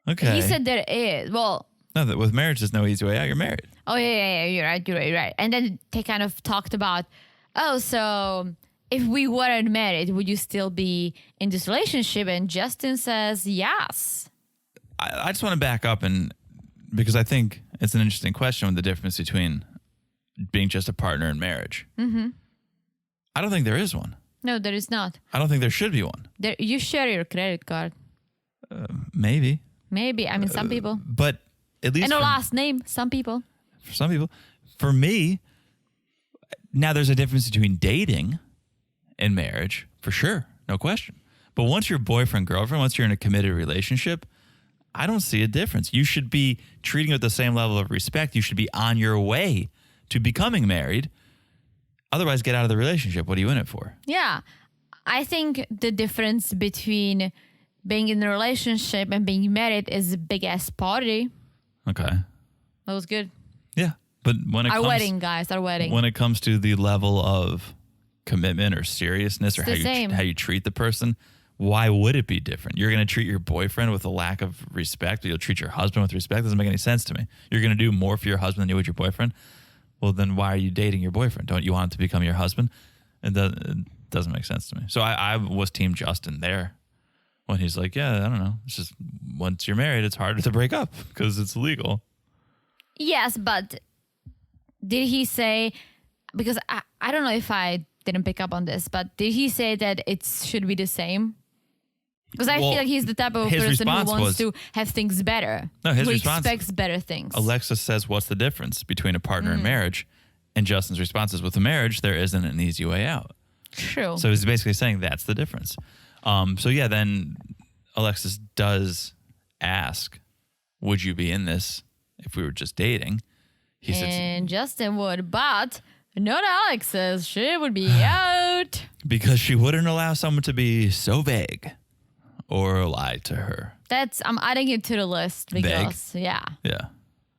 [SPEAKER 4] Okay.
[SPEAKER 5] He said there is. Well,
[SPEAKER 4] no, that with marriage, there's no easy way out. You're married.
[SPEAKER 5] Oh, yeah. You're right. And then they kind of talked about, so if we weren't married, would you still be in this relationship? And Justin says yes.
[SPEAKER 4] I just want to back up because I think it's an interesting question with the difference between being just a partner and marriage. Mm-hmm. I don't think there is one.
[SPEAKER 5] No, there is not.
[SPEAKER 4] I don't think there should be one.
[SPEAKER 5] You share your credit card.
[SPEAKER 4] Maybe.
[SPEAKER 5] Maybe. I mean, some people.
[SPEAKER 4] But at least
[SPEAKER 5] And a
[SPEAKER 4] for-
[SPEAKER 5] last name, some people.
[SPEAKER 4] for some people. For me, now there's a difference between dating and marriage, for sure, no question. But once you're boyfriend, girlfriend, once you're in a committed relationship, I don't see a difference. You should be treating it with the same level of respect. You should be on your way to becoming married. Otherwise, get out of the relationship. What are you in it for?
[SPEAKER 5] Yeah. I think the difference between being in a relationship and being married is a big ass party.
[SPEAKER 4] Okay.
[SPEAKER 5] That was good.
[SPEAKER 4] Yeah. But when it
[SPEAKER 5] Our
[SPEAKER 4] comes
[SPEAKER 5] wedding, guys, our wedding.
[SPEAKER 4] when it comes to the level of commitment or seriousness or
[SPEAKER 5] It's the same.
[SPEAKER 4] how you treat the person, why would it be different? You're going to treat your boyfriend with a lack of respect, but you'll treat your husband with respect. Doesn't make any sense to me. You're going to do more for your husband than you would your boyfriend. Well, then why are you dating your boyfriend? Don't you want him to become your husband? It doesn't make sense to me. So I was Team Justin there when he's like, yeah, I don't know. It's just once you're married, it's harder to break up because it's legal.
[SPEAKER 5] Yes, but did he say, because I don't know if I didn't pick up on this, but did he say that it should be the same? Because I
[SPEAKER 4] Well,
[SPEAKER 5] feel like he's the type of
[SPEAKER 4] his
[SPEAKER 5] person who
[SPEAKER 4] response
[SPEAKER 5] wants
[SPEAKER 4] was-
[SPEAKER 5] to have things better.
[SPEAKER 4] No, his
[SPEAKER 5] who
[SPEAKER 4] response-
[SPEAKER 5] expects better things.
[SPEAKER 4] Alexis says, what's the difference between a partner
[SPEAKER 5] Mm.
[SPEAKER 4] and marriage? And Justin's response is, with a marriage, there isn't an easy way out.
[SPEAKER 5] True.
[SPEAKER 4] So he's basically saying that's the difference. So yeah, then Alexis does ask, would you be in this if we were just dating? He says,
[SPEAKER 5] and Justin would, but not Alexis. She would be out.
[SPEAKER 4] because she wouldn't allow someone to be so vague or lie to her.
[SPEAKER 5] I'm adding it to the list because, yeah,
[SPEAKER 4] Yeah.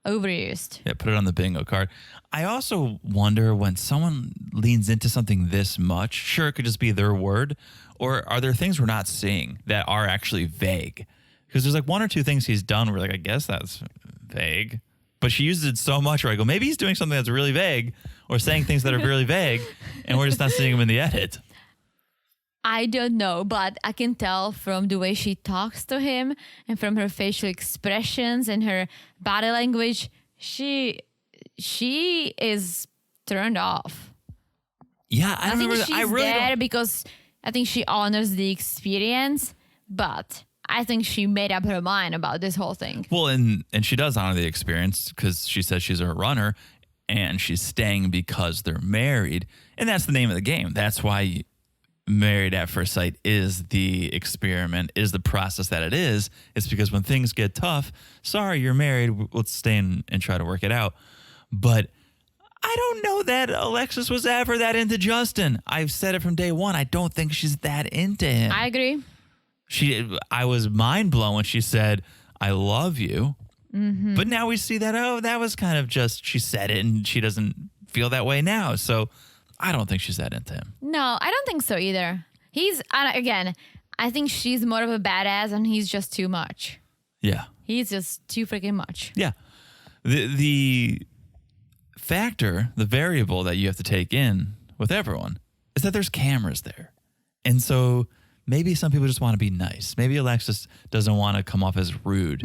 [SPEAKER 5] overused.
[SPEAKER 4] Yeah, put it on the bingo card. I also wonder when someone leans into something this much, sure, it could just be their word, or are there things we're not seeing that are actually vague? Because there's like one or two things he's done where like, I guess that's vague. But she uses it so much where I go, maybe he's doing something that's really vague or saying things that are really vague, and we're just not seeing him in the edit.
[SPEAKER 5] I don't know, but I can tell from the way she talks to him and from her facial expressions and her body language, she is turned off.
[SPEAKER 4] Yeah, I
[SPEAKER 5] I
[SPEAKER 4] don't
[SPEAKER 5] think
[SPEAKER 4] remember.
[SPEAKER 5] she's
[SPEAKER 4] I really
[SPEAKER 5] there
[SPEAKER 4] don't.
[SPEAKER 5] because I think she honors the experience, but I think she made up her mind about this whole thing.
[SPEAKER 4] Well, and she does honor the experience because she says she's a runner and she's staying because they're married. And that's the name of the game. That's why Married at First Sight is the experiment, is the process that it is. It's because when things get tough, sorry, you're married, let's stay and try to work it out. But I don't know that Alexis was ever that into Justin. I've said it from day one. I don't think she's that into him.
[SPEAKER 5] I agree.
[SPEAKER 4] I was mind blown when she said, I love you.
[SPEAKER 5] Mm-hmm.
[SPEAKER 4] But now we see that, that was kind of just, she said it and she doesn't feel that way now. So I don't think she's that into him.
[SPEAKER 5] No, I don't think so either. Again, I think she's more of a badass and he's just too much.
[SPEAKER 4] Yeah.
[SPEAKER 5] He's just too freaking much.
[SPEAKER 4] Yeah. The factor, the variable that you have to take in with everyone is that there's cameras there. And so maybe some people just want to be nice. Maybe Alexis doesn't want to come off as rude.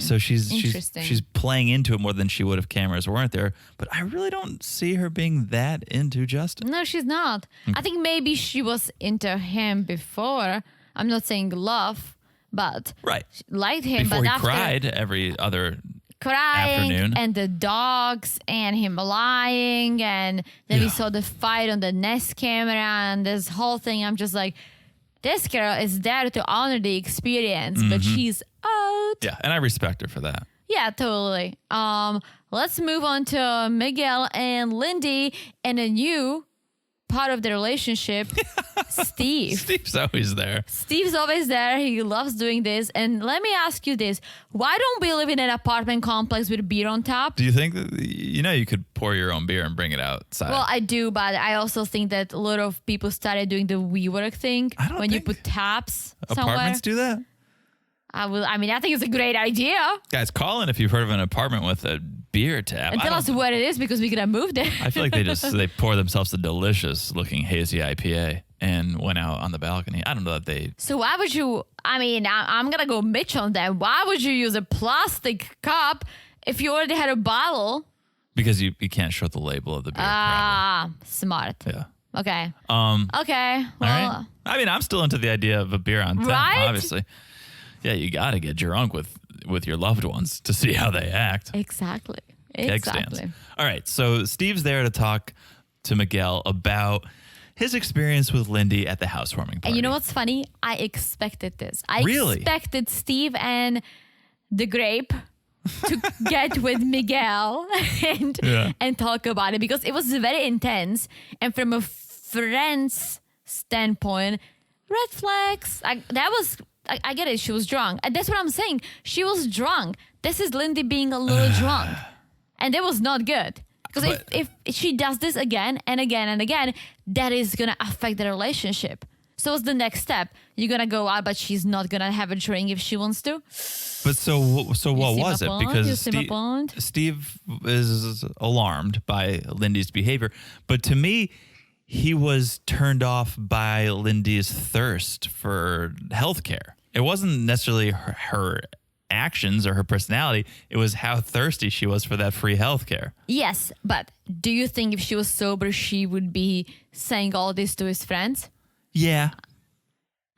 [SPEAKER 4] So she's
[SPEAKER 5] Interesting.
[SPEAKER 4] playing into it more than she would if cameras weren't there. But I really don't see her being that into Justin.
[SPEAKER 5] No, she's not. I think maybe she was into him before. I'm not saying love, but
[SPEAKER 4] Right.
[SPEAKER 5] she liked him.
[SPEAKER 4] Before
[SPEAKER 5] but
[SPEAKER 4] he
[SPEAKER 5] after
[SPEAKER 4] cried every other
[SPEAKER 5] crying
[SPEAKER 4] afternoon.
[SPEAKER 5] and the dogs and him lying, and then we
[SPEAKER 4] Yeah.
[SPEAKER 5] saw the fight on the Nest camera and this whole thing. I'm just like, this girl is there to honor the experience, but she's out.
[SPEAKER 4] Yeah, and I respect her for that.
[SPEAKER 5] Yeah, totally. Let's move on to Miguel and Lindy and a new part of the relationship, Steve.
[SPEAKER 4] Steve's always there.
[SPEAKER 5] Steve's always there. He loves doing this. And let me ask you this. Why don't we live in an apartment complex with beer on top?
[SPEAKER 4] Do you think that, you could pour your own beer and bring it outside?
[SPEAKER 5] Well, I do, but I also think that a lot of people started doing the WeWork thing.
[SPEAKER 4] I don't
[SPEAKER 5] when you
[SPEAKER 4] think
[SPEAKER 5] put taps somewhere.
[SPEAKER 4] Apartments do that?
[SPEAKER 5] I think it's a great idea.
[SPEAKER 4] Guys, call in if you've heard of an apartment with a beer tap.
[SPEAKER 5] And
[SPEAKER 4] I
[SPEAKER 5] tell
[SPEAKER 4] don't-
[SPEAKER 5] us where it is because we could have moved there.
[SPEAKER 4] I feel like they pour themselves a delicious looking hazy IPA and went out on the balcony. I don't know that they.
[SPEAKER 5] So why would you, I'm going to go Mitch on that. Why would you use a plastic cup if you already had a bottle?
[SPEAKER 4] Because you can't show the label of the beer.
[SPEAKER 5] Smart.
[SPEAKER 4] probably. Yeah.
[SPEAKER 5] Okay. Okay.
[SPEAKER 4] All
[SPEAKER 5] Well,
[SPEAKER 4] right. I mean, I'm still into the idea of a beer on tap,
[SPEAKER 5] Right?
[SPEAKER 4] obviously. Yeah, you got to get drunk with your loved ones to see how they act.
[SPEAKER 5] Exactly.
[SPEAKER 4] Keg stands. All right, so Steve's there to talk to Miguel about his experience with Lindy at the housewarming party.
[SPEAKER 5] And you know what's funny? I expected this. I
[SPEAKER 4] Really?
[SPEAKER 5] expected Steve and the grape to get with Miguel and talk about it because it was very intense. And from a friend's standpoint, red flags. I get it. She was drunk. And that's what I'm saying. She was drunk. This is Lindy being a little drunk. And that was not good. Because if she does this again and again and again, that is going to affect the relationship. So what's the next step? You're going to go out, but she's not going to have a drink if she wants to?
[SPEAKER 4] But so what was it? Because Steve is alarmed by Lindy's behavior. But to me, he was turned off by Lindy's thirst for healthcare. It wasn't necessarily her actions or her personality. It was how thirsty she was for that free healthcare.
[SPEAKER 5] Yes, but do you think if she was sober, she would be saying all this to his friends?
[SPEAKER 4] Yeah.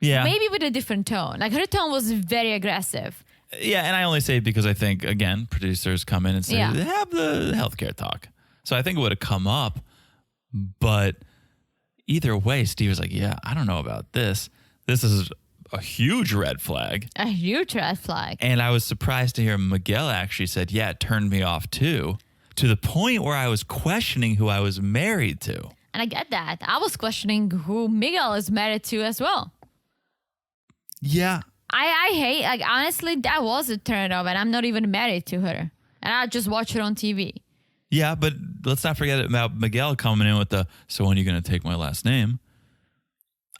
[SPEAKER 5] Maybe with a different tone. Like her tone was very aggressive.
[SPEAKER 4] Yeah, and I only say it because I think, again, producers come in and say, have the healthcare talk. So I think it would have come up, but either way, Steve was like, yeah, I don't know about this. This is a huge red flag.
[SPEAKER 5] A huge red flag.
[SPEAKER 4] And I was surprised to hear Miguel actually said, yeah, it turned me off too, to the point where I was questioning who I was married to.
[SPEAKER 5] And I get that. I was questioning who Miguel is married to as well.
[SPEAKER 4] Yeah.
[SPEAKER 5] I hate, like, honestly, that was a turn off, and I'm not even married to her. And I just watch her on TV.
[SPEAKER 4] Yeah, but let's not forget about Miguel coming in with so when are you going to take my last name?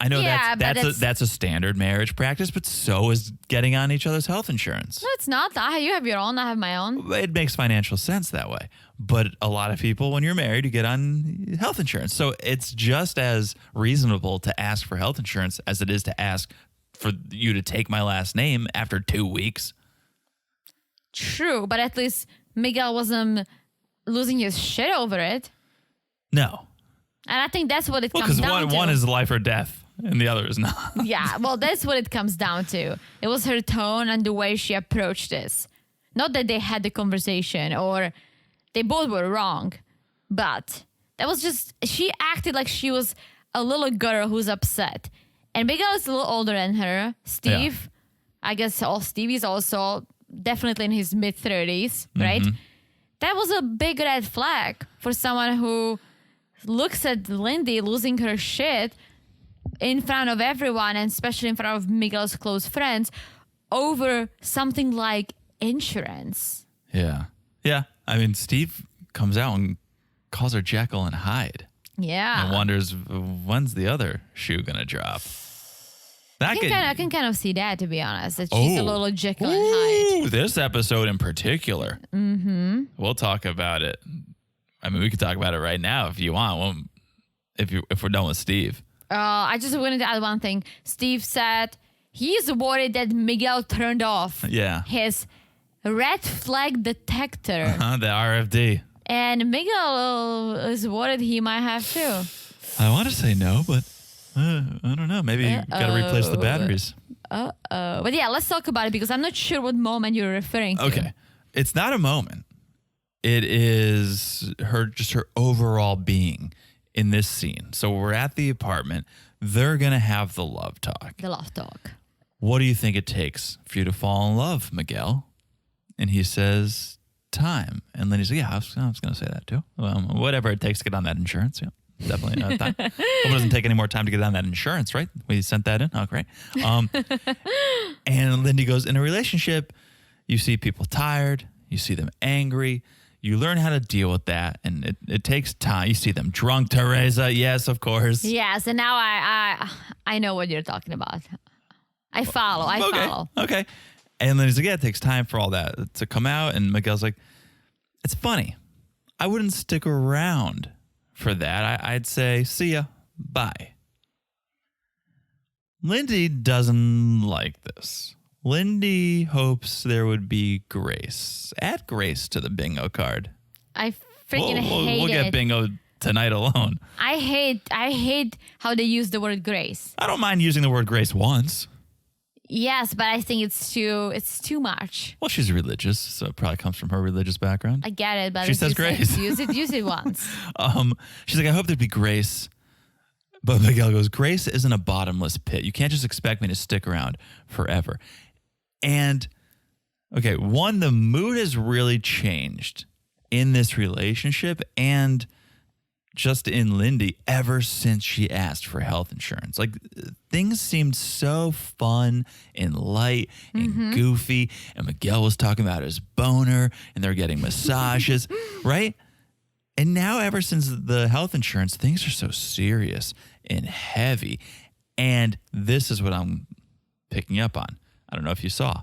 [SPEAKER 4] I know that's a standard marriage practice, but so is getting on each other's health insurance.
[SPEAKER 5] No, it's not. You have your own, I have my own.
[SPEAKER 4] It makes financial sense that way. But a lot of people, when you're married, you get on health insurance. So it's just as reasonable to ask for health insurance as it is to ask for you to take my last name after 2 weeks.
[SPEAKER 5] True, but at least Miguel wasn't losing his shit over it.
[SPEAKER 4] No.
[SPEAKER 5] And I think that's what it comes down to.
[SPEAKER 4] Because one is life or death and the other is not.
[SPEAKER 5] Yeah, well, that's what it comes down to. It was her tone and the way she approached this. Not that they had the conversation or they both were wrong, but that was just, she acted like she was a little girl who's upset. And Miguel is a little older than her. Steve, I guess Steve is also definitely in his mid-30s, right? Mm-hmm. That was a big red flag for someone who looks at Lindy losing her shit in front of everyone, and especially in front of Miguel's close friends, over something like insurance.
[SPEAKER 4] Yeah. Yeah. I mean, Steve comes out and calls her Jekyll and Hyde.
[SPEAKER 5] Yeah.
[SPEAKER 4] And wonders, when's the other shoe going to drop?
[SPEAKER 5] I can kind of see that, to be honest. That she's a little Jekyll and Hyde.
[SPEAKER 4] This episode in particular. Mm-hmm. We'll talk about it. I mean, we could talk about it right now if you want. If we're done with Steve.
[SPEAKER 5] I just wanted to add one thing. Steve said he's worried that Miguel turned off his red flag detector.
[SPEAKER 4] The RFD.
[SPEAKER 5] And Miguel is worried he might have too.
[SPEAKER 4] I want to say no, but I don't know. Maybe you got to replace the batteries.
[SPEAKER 5] But yeah, let's talk about it because I'm not sure what moment you're referring to.
[SPEAKER 4] Okay. It's not a moment. It is her overall being in this scene. So we're at the apartment. They're going to have the love talk.
[SPEAKER 5] The love talk.
[SPEAKER 4] What do you think it takes for you to fall in love, Miguel? And he says, time. And then he's like, yeah, I was going to say that too. Whatever it takes to get on that insurance. Yeah, definitely not time. Well, it doesn't take any more time to get on that insurance, right? We sent that in. Oh, great. And Lindy goes, in a relationship, you see people tired. You see them angry. You learn how to deal with that, and it takes time. You see them drunk, Teresa. Yes, of course.
[SPEAKER 5] Yes, and now I know what you're talking about. I follow.
[SPEAKER 4] Okay. And then he's like, yeah, it takes time for all that to come out. And Miguel's like, it's funny. I wouldn't stick around for that. I'd say, see ya, bye. Lindy doesn't like this. Lindy hopes there would be grace. Add grace to the bingo card.
[SPEAKER 5] I freaking hate it.
[SPEAKER 4] We'll get bingo tonight alone.
[SPEAKER 5] I hate how they use the word grace.
[SPEAKER 4] I don't mind using the word grace once.
[SPEAKER 5] Yes, but I think it's too much.
[SPEAKER 4] Well, she's religious, so it probably comes from her religious background.
[SPEAKER 5] I get it, but
[SPEAKER 4] She says grace.
[SPEAKER 5] Use it once.
[SPEAKER 4] She's like, I hope there'd be grace. But Miguel goes, grace isn't a bottomless pit. You can't just expect me to stick around forever. And, okay, one, the mood has really changed in this relationship and just in Lindy ever since she asked for health insurance. Like, things seemed so fun and light and goofy. And Miguel was talking about his boner and they're getting massages, right? And now, ever since the health insurance, things are so serious and heavy. And this is what I'm picking up on. I don't know if you saw.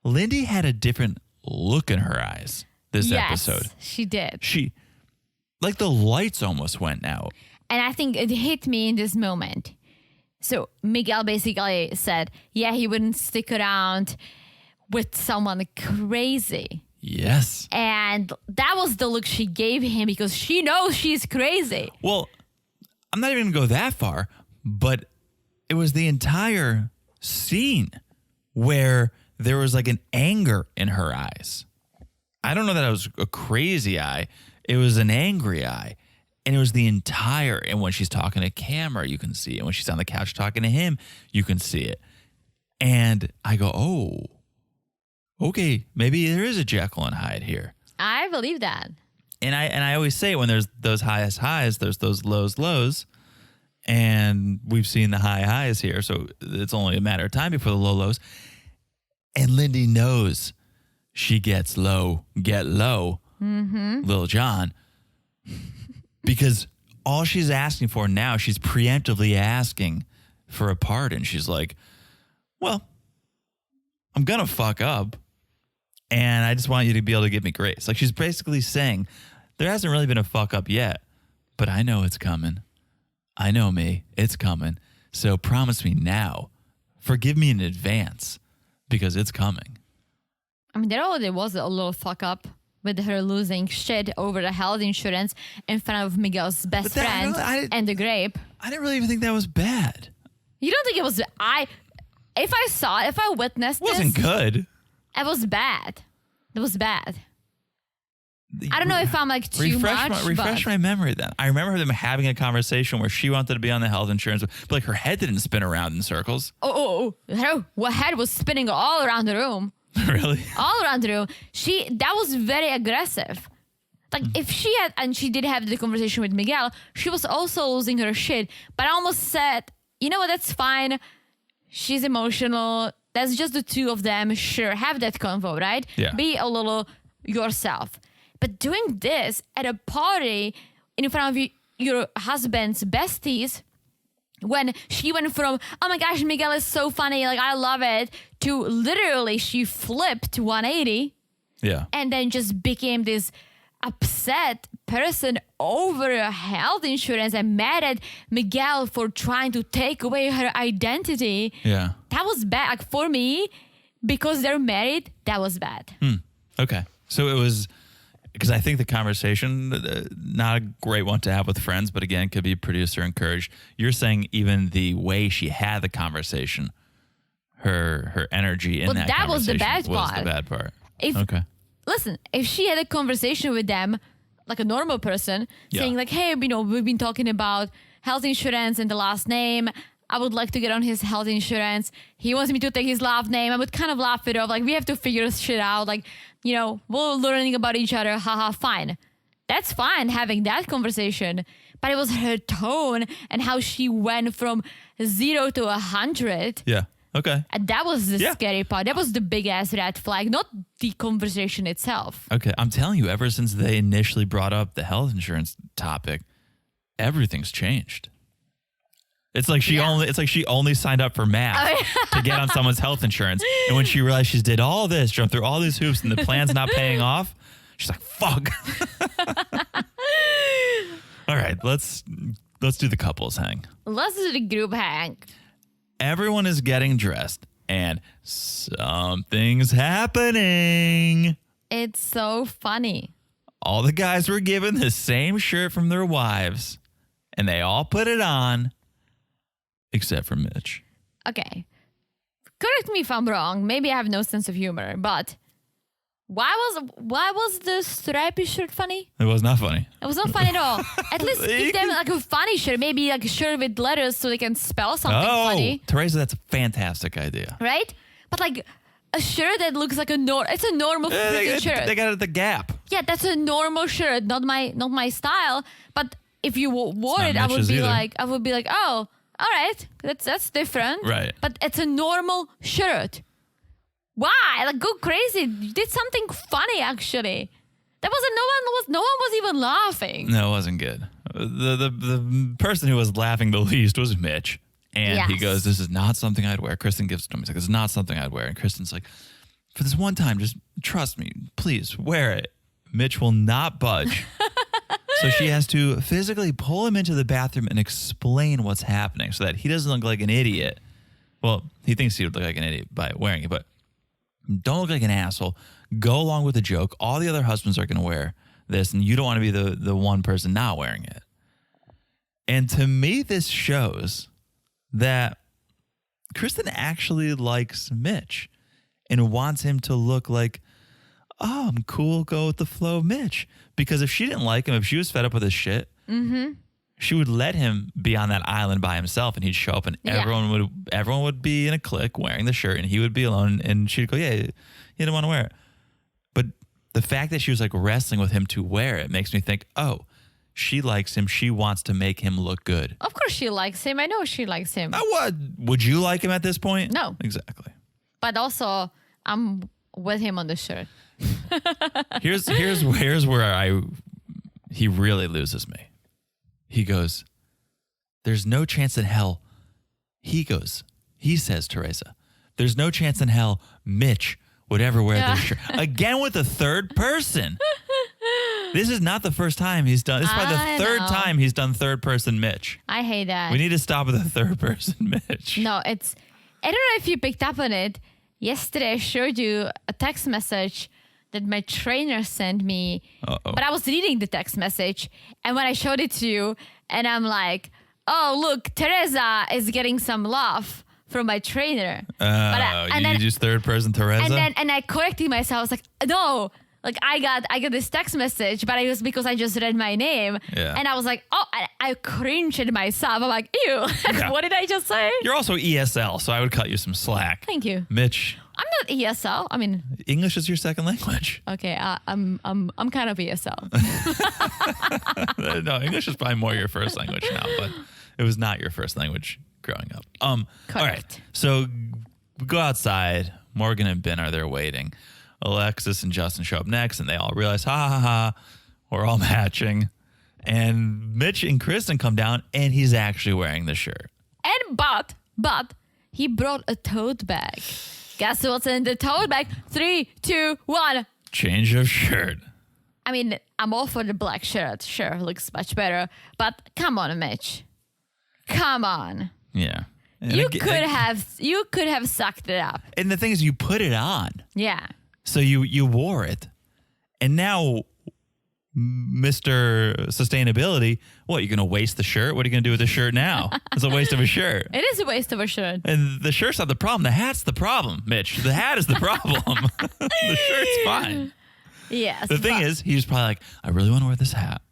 [SPEAKER 4] Lindy had a different look in her eyes this episode.
[SPEAKER 5] Yes, she did.
[SPEAKER 4] Like the lights almost went out.
[SPEAKER 5] And I think it hit me in this moment. So Miguel basically said, yeah, he wouldn't stick around with someone crazy.
[SPEAKER 4] Yes.
[SPEAKER 5] And that was the look she gave him because she knows she's crazy.
[SPEAKER 4] Well, I'm not even going to go that far, but it was the entire scene where there was like an anger in her eyes. I don't know that it was a crazy eye. It was an angry eye. And it was the entire, and when she's talking to camera, you can see it. When she's on the couch talking to him, you can see it. And I go, oh, okay, maybe there is a Jekyll and Hyde here.
[SPEAKER 5] I believe that.
[SPEAKER 4] And I always say when there's those highs, there's those lows. And we've seen the highs here. So it's only a matter of time before the lows. And Lindy knows she gets low, get low, Lil Jon. Because all she's asking for now, she's preemptively asking for a pardon. She's like, well, I'm going to fuck up. And I just want you to be able to give me grace. Like she's basically saying, there hasn't really been a fuck up yet, but I know it's coming. I know me. It's coming. So promise me now. Forgive me in advance because it's coming.
[SPEAKER 5] I mean, there already was a little fuck up with her losing shit over the health insurance in front of Miguel's best friend and the grape.
[SPEAKER 4] I didn't really even think that was bad.
[SPEAKER 5] You don't think it was... if I witnessed this...
[SPEAKER 4] It wasn't good.
[SPEAKER 5] It was bad. It was bad. I don't know if I'm like too much.
[SPEAKER 4] Refresh my memory then. I remember them having a conversation where she wanted to be on the health insurance, but like her head didn't spin around in circles.
[SPEAKER 5] Her head was spinning all around the room.
[SPEAKER 4] Really?
[SPEAKER 5] All around the room. That was very aggressive. Like if she had, and she did have the conversation with Miguel, she was also losing her shit. But I almost said, you know what, that's fine. She's emotional. That's just the two of them. Sure, have that convo, right?
[SPEAKER 4] Yeah.
[SPEAKER 5] Be a little yourself. But doing this at a party in front of your husband's besties, when she went from, oh my gosh, Miguel is so funny, like I love it, to literally she flipped 180.
[SPEAKER 4] Yeah.
[SPEAKER 5] And then just became this upset person over her health insurance and mad at Miguel for trying to take away her identity.
[SPEAKER 4] Yeah.
[SPEAKER 5] That was bad. Like for me, because they're married, that was bad.
[SPEAKER 4] Okay. So it was, because I think the conversation, not a great one to have with friends, but again, could be producer encouraged. You're saying even the way she had the conversation, her energy in that conversation
[SPEAKER 5] was the bad
[SPEAKER 4] was
[SPEAKER 5] part.
[SPEAKER 4] the bad part.
[SPEAKER 5] Okay. Listen, if she had a conversation with them, like a normal person, saying like, hey, we've been talking about health insurance and the last name. I would like to get on his health insurance. He wants me to take his last name. I would kind of laugh it off. Like, we have to figure shit out. Like, we're learning about each other. Haha, fine. That's fine having that conversation. But it was her tone and how she went from 0 to 100.
[SPEAKER 4] Yeah. Okay.
[SPEAKER 5] And that was the scary part. That was the big ass red flag, not the conversation itself.
[SPEAKER 4] Okay. I'm telling you, ever since they initially brought up the health insurance topic, everything's changed. It's like she only signed up for math to get on someone's health insurance. And when she realized she did all this, jumped through all these hoops and the plan's not paying off, she's like, fuck. All right, let's do the couples hang.
[SPEAKER 5] Let's do the group hang.
[SPEAKER 4] Everyone is getting dressed and something's happening.
[SPEAKER 5] It's so funny.
[SPEAKER 4] All the guys were given the same shirt from their wives and they all put it on. Except for Mitch.
[SPEAKER 5] Okay. correct me if I'm wrong. Maybe I have no sense of humor, but why was the stripy shirt funny?
[SPEAKER 4] It was not funny.
[SPEAKER 5] It was not funny at all. At least give them like a funny shirt, maybe like a shirt with letters so they can spell something funny.
[SPEAKER 4] Teresa, that's a fantastic idea.
[SPEAKER 5] Right? But like a shirt that looks like it's a normal freaking shirt.
[SPEAKER 4] They got it at the Gap.
[SPEAKER 5] Yeah, that's a normal shirt, not my style. But if you wore it, I would be like, oh, all right, that's different.
[SPEAKER 4] Right.
[SPEAKER 5] But it's a normal shirt. Why? Like, go crazy. You did something funny, actually. That wasn't. No one was even laughing.
[SPEAKER 4] No, it wasn't good. The person who was laughing the least was Mitch. And he goes, this is not something I'd wear. Kristen gives it to him. He's like, this is not something I'd wear. And Kristen's like, for this one time, just trust me. Please wear it. Mitch will not budge. So she has to physically pull him into the bathroom and explain what's happening so that he doesn't look like an idiot. Well, he thinks he would look like an idiot by wearing it, but don't look like an asshole. Go along with the joke. All the other husbands are going to wear this, and you don't want to be the one person not wearing it. And to me, this shows that Kristen actually likes Mitch and wants him to look like, oh, I'm cool, go with the flow, Mitch. Because if she didn't like him, if she was fed up with his shit, she would let him be on that island by himself, and he'd show up, and everyone would be in a clique wearing the shirt, and he would be alone, and she'd go, yeah, you don't want to wear it. But the fact that she was like wrestling with him to wear it makes me think, oh, she likes him. She wants to make him look good.
[SPEAKER 5] Of course she likes him. I know she likes him.
[SPEAKER 4] What? Would you like him at this point?
[SPEAKER 5] No.
[SPEAKER 4] Exactly.
[SPEAKER 5] But also, I'm with him on the shirt.
[SPEAKER 4] Here's where he really loses me. He goes, there's no chance in hell. He says, Teresa, there's no chance in hell Mitch would ever wear this shirt. Again with the third person. This is not the first time he's done. This is probably the third time he's done third person Mitch.
[SPEAKER 5] I hate that.
[SPEAKER 4] We need to stop with the third person Mitch.
[SPEAKER 5] No, I don't know if you picked up on it. Yesterday I showed you a text message that my trainer sent me. But I was reading the text message. And when I showed it to you, and I'm like, oh, look, Teresa is getting some love from my trainer.
[SPEAKER 4] You use third person Teresa?
[SPEAKER 5] And I corrected myself. I was like, no. Like I got this text message, but it was because I just read my name. Yeah. And I was like, oh, I cringed at myself. I'm like, ew, what did I just say?
[SPEAKER 4] You're also ESL, so I would cut you some slack.
[SPEAKER 5] Thank you.
[SPEAKER 4] Mitch.
[SPEAKER 5] I'm not ESL. I mean,
[SPEAKER 4] English is your second language.
[SPEAKER 5] Okay, I'm kind of ESL.
[SPEAKER 4] No, English is probably more your first language now, but it was not your first language growing up.
[SPEAKER 5] Correct.
[SPEAKER 4] All right. So we go outside. Morgan and Ben are there waiting. Alexis and Justin show up next, and they all realize, ha, we're all matching. And Mitch and Kristen come down, and he's actually wearing the shirt.
[SPEAKER 5] And but he brought a tote bag. Guess what's in the tote bag? 3, 2, 1.
[SPEAKER 4] Change of shirt.
[SPEAKER 5] I mean, I'm all for the black shirt. Sure, looks much better. But come on, Mitch. Come on.
[SPEAKER 4] Yeah. And
[SPEAKER 5] you could have sucked it up.
[SPEAKER 4] And the thing is, you put it on.
[SPEAKER 5] Yeah.
[SPEAKER 4] So you wore it. And now, Mr. Sustainability, what, you're going to waste the shirt? What are you going to do with the shirt now? It's a waste of a shirt.
[SPEAKER 5] It is a waste of a shirt.
[SPEAKER 4] And the shirt's not the problem. The hat's the problem, Mitch. The hat is the problem. The shirt's fine.
[SPEAKER 5] Yes.
[SPEAKER 4] The thing is, he was probably like, I really want to wear this hat.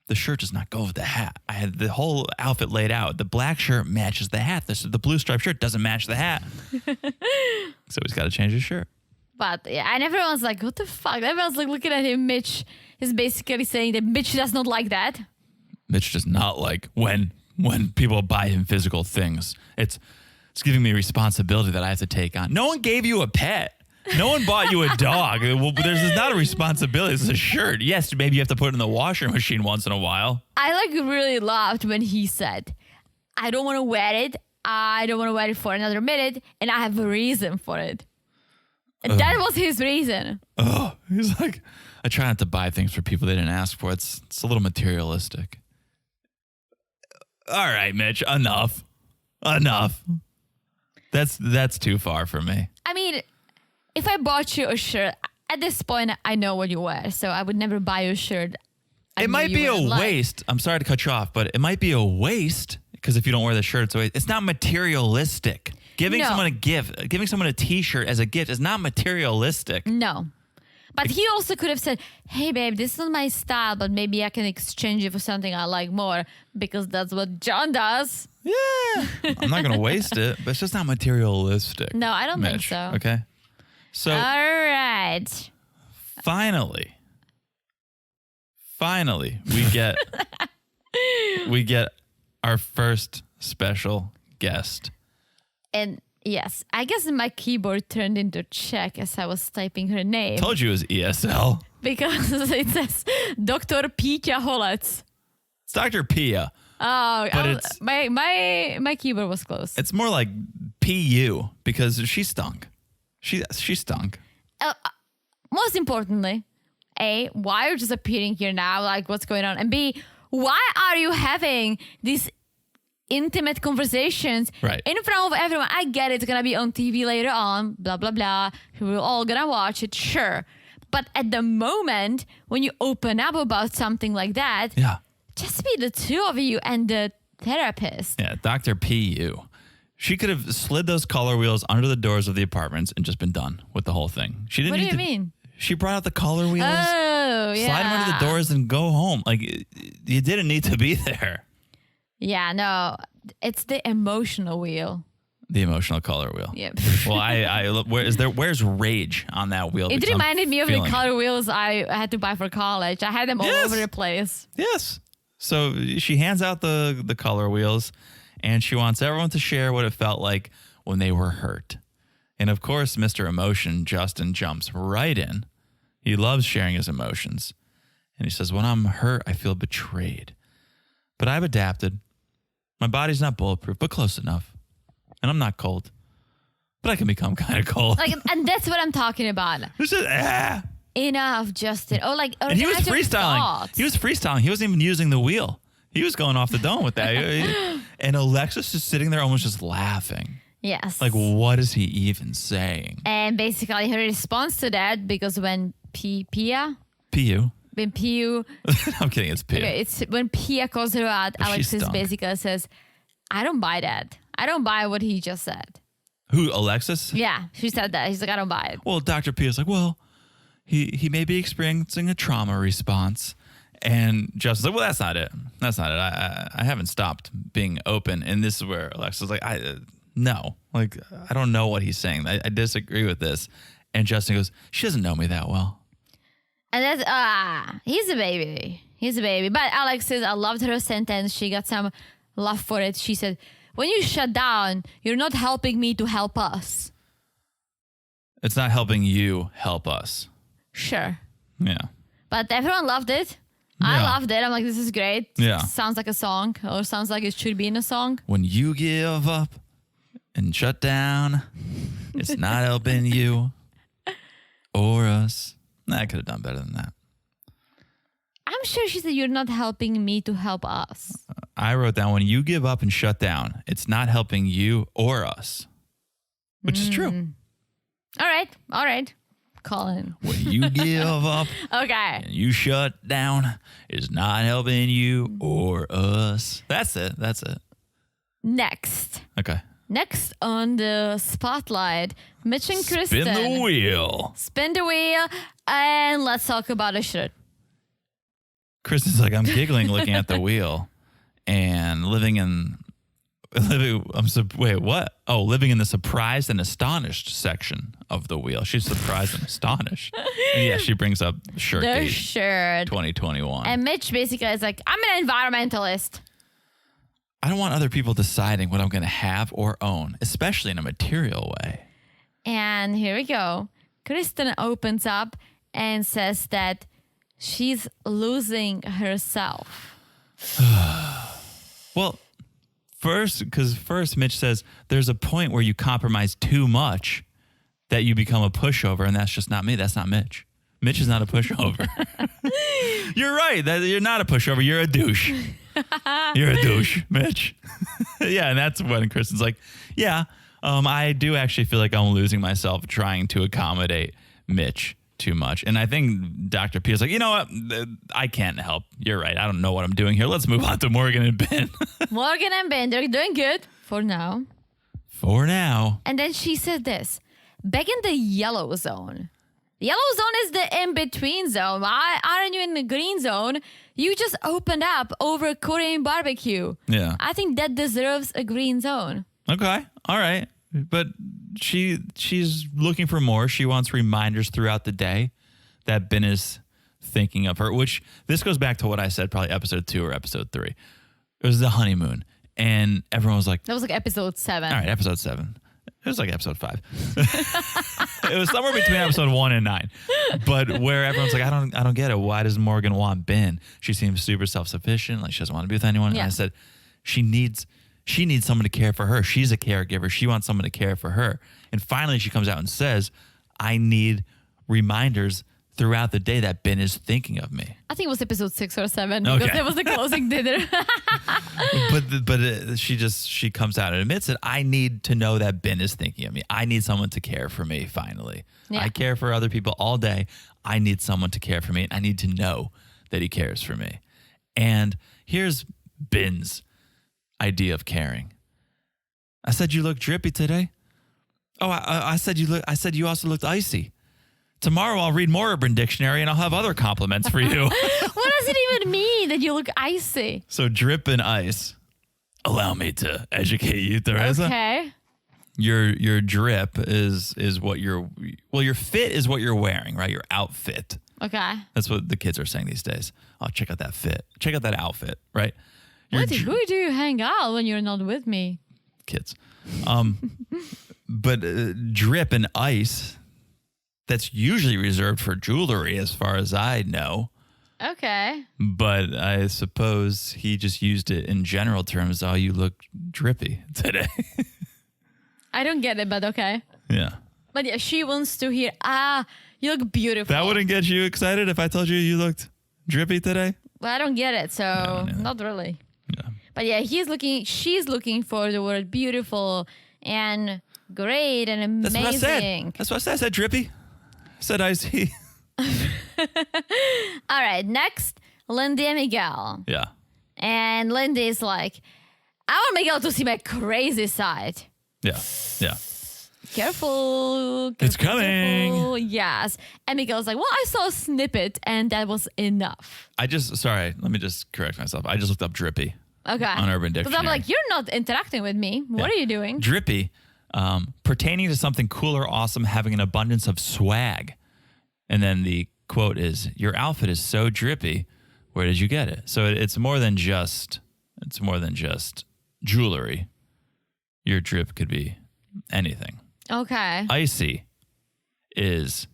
[SPEAKER 4] The shirt does not go with the hat. I had the whole outfit laid out. The black shirt matches the hat. The blue striped shirt doesn't match the hat. So he's got to change his shirt.
[SPEAKER 5] But yeah, and everyone's like, what the fuck? Everyone's like looking at him. Mitch is basically saying that Mitch does not like that.
[SPEAKER 4] Mitch does not like when people buy him physical things. It's giving me responsibility that I have to take on. No one gave you a pet. No one bought you a dog. There's not a responsibility. It's a shirt. Yes, maybe you have to put it in the washer machine once in a while.
[SPEAKER 5] I like really laughed when he said, I don't want to wear it. I don't want to wear it for another minute. And I have a reason for it. And that was his reason.
[SPEAKER 4] Oh, he's like, I try not to buy things for people they didn't ask for. It's a little materialistic. All right, Mitch, enough. That's too far for me.
[SPEAKER 5] I mean, if I bought you a shirt, at this point, I know what you wear. So I would never buy you a shirt.
[SPEAKER 4] It might be a waste. I'm sorry to cut you off, but it might be a waste because if you don't wear the shirt, it's not materialistic. Giving
[SPEAKER 5] No.
[SPEAKER 4] someone a gift, giving someone a T-shirt as a gift is not materialistic.
[SPEAKER 5] No. But he also could have said, hey, babe, this is not my style, but maybe I can exchange it for something I like more because that's what John does.
[SPEAKER 4] Yeah. I'm not going to waste it, but it's just not materialistic.
[SPEAKER 5] No, I don't think
[SPEAKER 4] Mitch,
[SPEAKER 5] so.
[SPEAKER 4] Okay. So
[SPEAKER 5] All right.
[SPEAKER 4] finally, we get our first special guest.
[SPEAKER 5] And yes, I guess my keyboard turned into Czech as I was typing her name.
[SPEAKER 4] Told you it was ESL.
[SPEAKER 5] Because it says Dr. Píťa Holec.
[SPEAKER 4] It's Dr. Pia.
[SPEAKER 5] Oh,
[SPEAKER 4] But
[SPEAKER 5] my keyboard was close.
[SPEAKER 4] It's more like PU because she stunk. She stunk.
[SPEAKER 5] Most importantly, A, why are you just appearing here now? Like, what's going on? And B, why are you having these intimate conversations in front of everyone? I get it's gonna be on TV later on, blah, blah, blah. We're all gonna watch it, sure. But at the moment, when you open up about something like that, just be the two of you and the therapist.
[SPEAKER 4] Yeah, Dr. PU. She could have slid those color wheels under the doors of the apartments and just been done with the whole thing. She didn't.
[SPEAKER 5] What do you mean?
[SPEAKER 4] She brought out the color wheels.
[SPEAKER 5] Oh, yeah.
[SPEAKER 4] Slide them under the doors and go home. Like, you didn't need to be there.
[SPEAKER 5] Yeah, no, it's the emotional wheel.
[SPEAKER 4] The emotional color wheel.
[SPEAKER 5] Yep.
[SPEAKER 4] Well, where's rage on that wheel?
[SPEAKER 5] It
[SPEAKER 4] Because
[SPEAKER 5] reminded
[SPEAKER 4] I'm
[SPEAKER 5] me of the
[SPEAKER 4] feeling
[SPEAKER 5] color wheels I had to buy for college. I had them all over the place.
[SPEAKER 4] Yes. So she hands out the color wheels, and she wants everyone to share what it felt like when they were hurt. And of course, Mr. Emotion, Justin, jumps right in. He loves sharing his emotions. And he says, when I'm hurt, I feel betrayed. But I've adapted. My body's not bulletproof, but close enough. And I'm not cold. But I can become kind of cold.
[SPEAKER 5] And that's what I'm talking about.
[SPEAKER 4] It's just,
[SPEAKER 5] Enough, Justin.
[SPEAKER 4] And he was freestyling. He was freestyling. He wasn't even using the wheel. He was going off the dome with that. And Alexis is sitting there almost just laughing.
[SPEAKER 5] Yes.
[SPEAKER 4] Like, what is he even saying?
[SPEAKER 5] And basically her response to that, because when Pia?
[SPEAKER 4] P.U.
[SPEAKER 5] When Pia...
[SPEAKER 4] I'm kidding, it's Pia.
[SPEAKER 5] Okay, it's when Pia calls her out,
[SPEAKER 4] But she
[SPEAKER 5] Alexis
[SPEAKER 4] stunk.
[SPEAKER 5] basically says, I don't buy that. I don't buy what he just said.
[SPEAKER 4] Who, Alexis?
[SPEAKER 5] Yeah, she said that. He's like, I don't buy it.
[SPEAKER 4] Well, Dr. Pia's like, well, he may be experiencing a trauma response. And Justin's like, well, that's not it. That's not it. I haven't stopped being open. And this is where Alexis is like, no. Like, I don't know what he's saying. I disagree with this. And Justin goes, she doesn't know me that well.
[SPEAKER 5] And that's, he's a baby. He's a baby. But Alex says, I loved her sentence. She got some love for it. She said, when you shut down, you're not helping me to help us.
[SPEAKER 4] It's not helping you help us.
[SPEAKER 5] Sure.
[SPEAKER 4] Yeah.
[SPEAKER 5] But everyone loved it. I loved it. I'm like, this is great.
[SPEAKER 4] Yeah.
[SPEAKER 5] Sounds like a song, or sounds like it should be in a song.
[SPEAKER 4] When you give up and shut down, it's not helping you or us. I could have done better than that.
[SPEAKER 5] I'm sure she said, you're not helping me to help us.
[SPEAKER 4] I wrote down, when you give up and shut down, it's not helping you or us, which is true.
[SPEAKER 5] All right. Colin.
[SPEAKER 4] When you give up
[SPEAKER 5] Okay.
[SPEAKER 4] and you shut down, it's not helping you or us. That's it.
[SPEAKER 5] Next on the spotlight, Mitch and Kristen.
[SPEAKER 4] Spin the wheel.
[SPEAKER 5] Spin the wheel, and let's talk about a shirt.
[SPEAKER 4] Kristen's like, I'm giggling looking at the wheel and living in the surprised and astonished section of the wheel. She's surprised and astonished. And yeah, she brings up shirt
[SPEAKER 5] The
[SPEAKER 4] date
[SPEAKER 5] shirt.
[SPEAKER 4] 2021.
[SPEAKER 5] And Mitch basically is like, I'm an environmentalist.
[SPEAKER 4] I don't want other people deciding what I'm going to have or own, especially in a material way.
[SPEAKER 5] And here we go. Kristen opens up and says that she's losing herself.
[SPEAKER 4] Well, first Mitch says there's a point where you compromise too much that you become a pushover, and that's just not me. That's not Mitch. Mitch is not a pushover. You're right. You're not a pushover. You're a douche. You're a douche, Mitch. Yeah, and that's when Kristen's like, yeah, I do actually feel like I'm losing myself trying to accommodate Mitch too much. And I think Dr. P is like, you know what? I can't help. You're right. I don't know what I'm doing here. Let's move on to Morgan and Ben.
[SPEAKER 5] Morgan and Ben, they're doing good for now.
[SPEAKER 4] For now.
[SPEAKER 5] And then she said this, back in the yellow zone. The yellow zone is the in-between zone. Why aren't you in the green zone? You just opened up over Korean barbecue.
[SPEAKER 4] Yeah.
[SPEAKER 5] I think that deserves a green zone.
[SPEAKER 4] Okay. All right. But she's looking for more. She wants reminders throughout the day that Ben is thinking of her, which this goes back to what I said, probably episode 2 or episode 3. It was the honeymoon. And everyone was like...
[SPEAKER 5] That was like episode 7.
[SPEAKER 4] All right, episode 7. It was like episode 5. It was somewhere between episode 1 and 9. But where everyone's like, I don't get it. Why does Morgan want Ben? She seems super self-sufficient. Like she doesn't want to be with anyone.
[SPEAKER 5] Yeah.
[SPEAKER 4] And I said, she needs someone to care for her. She's a caregiver. She wants someone to care for her. And finally she comes out and says, I need reminders throughout the day that Ben is thinking of me.
[SPEAKER 5] I think it was episode 6 or 7 because
[SPEAKER 4] Okay.
[SPEAKER 5] it was the closing dinner.
[SPEAKER 4] But she comes out and admits it. I need to know that Ben is thinking of me. I need someone to care for me. Finally,
[SPEAKER 5] Yeah.
[SPEAKER 4] I care for other people all day. I need someone to care for me. I need to know that he cares for me. And here's Ben's idea of caring. I said you look drippy today. Oh, I said you look. I said you also looked icy. Tomorrow I'll read more Urban Dictionary and I'll have other compliments for you.
[SPEAKER 5] What does it even mean that you look icy?
[SPEAKER 4] So drip and ice. Allow me to educate you, Teresa.
[SPEAKER 5] Okay.
[SPEAKER 4] Your drip is what your fit is what you're wearing, right? Your outfit.
[SPEAKER 5] Okay.
[SPEAKER 4] That's what the kids are saying these days. Oh, check out that fit. Check out that outfit, right? Your
[SPEAKER 5] Who do you hang out when you're not with me?
[SPEAKER 4] kids. But drip and ice, that's usually reserved for jewelry as far as I know.
[SPEAKER 5] Okay.
[SPEAKER 4] But I suppose he just used it in general terms. Oh, you look drippy today.
[SPEAKER 5] I don't get it, but okay.
[SPEAKER 4] Yeah.
[SPEAKER 5] But yeah, she wants to hear, you look beautiful.
[SPEAKER 4] That wouldn't get you excited if I told you you looked drippy today?
[SPEAKER 5] Well, I don't get it, so
[SPEAKER 4] No.
[SPEAKER 5] not really.
[SPEAKER 4] Yeah.
[SPEAKER 5] But yeah, she's looking for the word beautiful and great and
[SPEAKER 4] That's
[SPEAKER 5] amazing.
[SPEAKER 4] what I said. That's what I said. I said drippy. I said icy.
[SPEAKER 5] All right, next, Lindy and Miguel.
[SPEAKER 4] Yeah.
[SPEAKER 5] And Lindy is like, I want Miguel to see my crazy side.
[SPEAKER 4] Yeah. Yeah.
[SPEAKER 5] Careful.
[SPEAKER 4] It's coming.
[SPEAKER 5] Careful. Yes. And Miguel's like, well, I saw a snippet and that was enough.
[SPEAKER 4] Sorry, let me just correct myself. I just looked up drippy.
[SPEAKER 5] Okay.
[SPEAKER 4] On Urban
[SPEAKER 5] Because
[SPEAKER 4] Dictionary.
[SPEAKER 5] I'm like, you're not interacting with me. What
[SPEAKER 4] Yeah.
[SPEAKER 5] are you doing?
[SPEAKER 4] Drippy, pertaining to something cool or awesome, having an abundance of swag. And then the quote is, your outfit is so drippy. Where did you get it? So it's more than just jewelry. Your drip could be anything.
[SPEAKER 5] Okay.
[SPEAKER 4] Icy is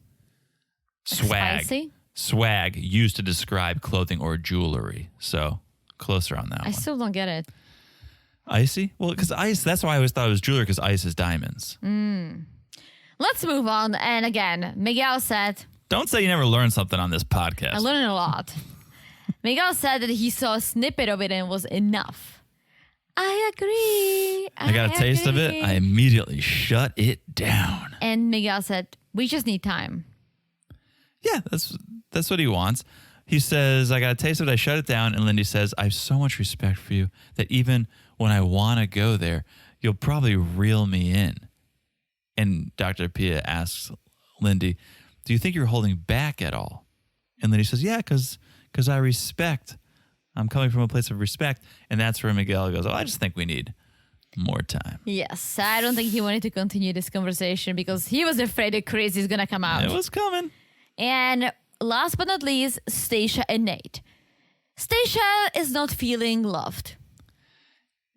[SPEAKER 4] swag.
[SPEAKER 5] Spicy?
[SPEAKER 4] Swag used to describe clothing or jewelry. So closer on that
[SPEAKER 5] I
[SPEAKER 4] one.
[SPEAKER 5] still don't get it.
[SPEAKER 4] Icy? Well, because ice, that's why I always thought it was jewelry, because ice is diamonds.
[SPEAKER 5] Let's move on. And again, Miguel said,
[SPEAKER 4] Don't say you never learned something on this podcast.
[SPEAKER 5] I learned a lot. Miguel said that he saw a snippet of it and it was enough. I agree.
[SPEAKER 4] I got a taste of it. I immediately shut it down.
[SPEAKER 5] And Miguel said, we just need time.
[SPEAKER 4] Yeah, that's what he wants. He says, I got a taste of it. I shut it down. And Lindy says, I have so much respect for you that even when I want to go there, you'll probably reel me in. And Dr. Pia asks Lindy, do you think you're holding back at all? And Lindy says, yeah, because I respect. I'm coming from a place of respect. And that's where Miguel goes, oh, I just think we need more time.
[SPEAKER 5] Yes, I don't think he wanted to continue this conversation because he was afraid the crazy is going to come out.
[SPEAKER 4] It was coming.
[SPEAKER 5] And last but not least, Stacia and Nate. Stacia is not feeling loved.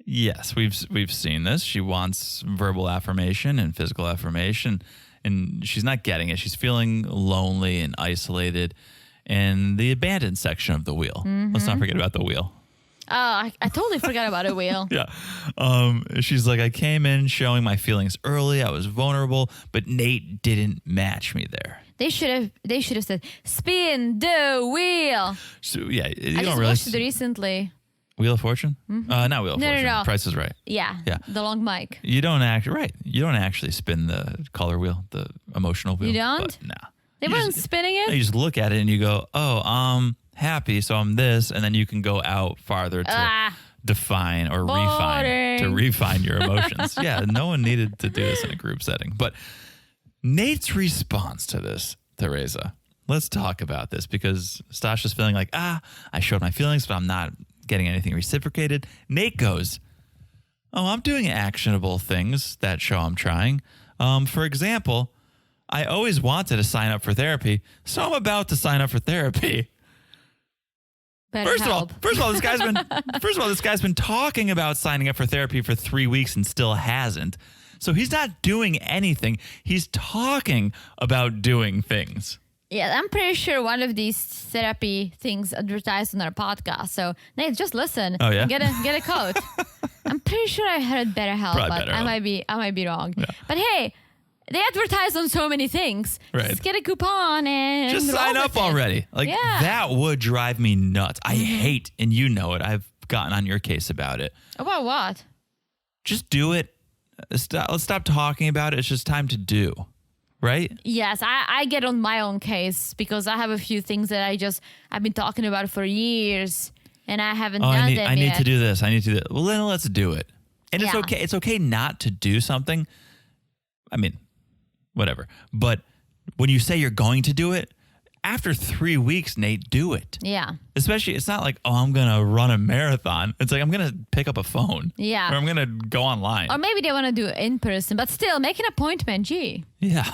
[SPEAKER 4] Yes, we've seen this. She wants verbal affirmation and physical affirmation, and she's not getting it. She's feeling lonely and isolated. And the abandoned section of the wheel. Let's not forget about the wheel.
[SPEAKER 5] Oh, I totally forgot about a wheel.
[SPEAKER 4] Yeah. She's like, I came in showing my feelings early. I was vulnerable, but Nate didn't match me there.
[SPEAKER 5] They should have said, spin the wheel.
[SPEAKER 4] So yeah, you
[SPEAKER 5] I
[SPEAKER 4] don't
[SPEAKER 5] just
[SPEAKER 4] really
[SPEAKER 5] watched it recently.
[SPEAKER 4] Wheel of Fortune? Not Wheel of Fortune.
[SPEAKER 5] No.
[SPEAKER 4] Price is Right.
[SPEAKER 5] Yeah. The long mic.
[SPEAKER 4] You don't actually spin the color wheel, the emotional wheel.
[SPEAKER 5] You don't?
[SPEAKER 4] But, nah.
[SPEAKER 5] They
[SPEAKER 4] You
[SPEAKER 5] weren't
[SPEAKER 4] just-
[SPEAKER 5] spinning
[SPEAKER 4] You
[SPEAKER 5] it?
[SPEAKER 4] just look at it and you go, oh, I'm happy, so I'm this, and then you can go out farther define or refine your emotions. Yeah, no one needed to do this in a group setting. But Nate's response to this, Teresa, let's talk about this because Stasha's feeling like, I showed my feelings, but I'm not getting anything reciprocated. Nate goes, I'm doing actionable things that show I'm trying. For example, I always wanted to sign up for therapy, so I'm about to sign up for therapy. First of all, this guy's been talking about signing up for therapy for 3 weeks and still hasn't. So he's not doing anything. He's talking about doing things.
[SPEAKER 5] Yeah, I'm pretty sure one of these therapy things advertised on our podcast. So Nate, just listen.
[SPEAKER 4] Oh yeah,
[SPEAKER 5] get a code. I'm pretty sure I heard BetterHelp, but I might be wrong. Yeah. But hey, they advertise on so many things.
[SPEAKER 4] Right.
[SPEAKER 5] Just get a coupon and
[SPEAKER 4] just sign up already. Like that would drive me nuts. I hate, and you know it. I've gotten on your case about it.
[SPEAKER 5] About what?
[SPEAKER 4] Just do it. Let's stop talking about it. It's just time to do. Right?
[SPEAKER 5] Yes, I get on my own case because I have a few things that I've been talking about for years and I haven't done them yet.
[SPEAKER 4] I need to do this. I need to do that. Well, then let's do it. And it's okay. It's okay not to do something. I mean, whatever. But when you say you're going to do it, after 3 weeks, Nate, do it.
[SPEAKER 5] Yeah.
[SPEAKER 4] Especially, it's not like, I'm going to run a marathon. It's like, I'm going to pick up a phone.
[SPEAKER 5] Yeah.
[SPEAKER 4] Or I'm going to go online.
[SPEAKER 5] Or maybe they want to do it in person, but still, make an appointment, gee.
[SPEAKER 4] Yeah.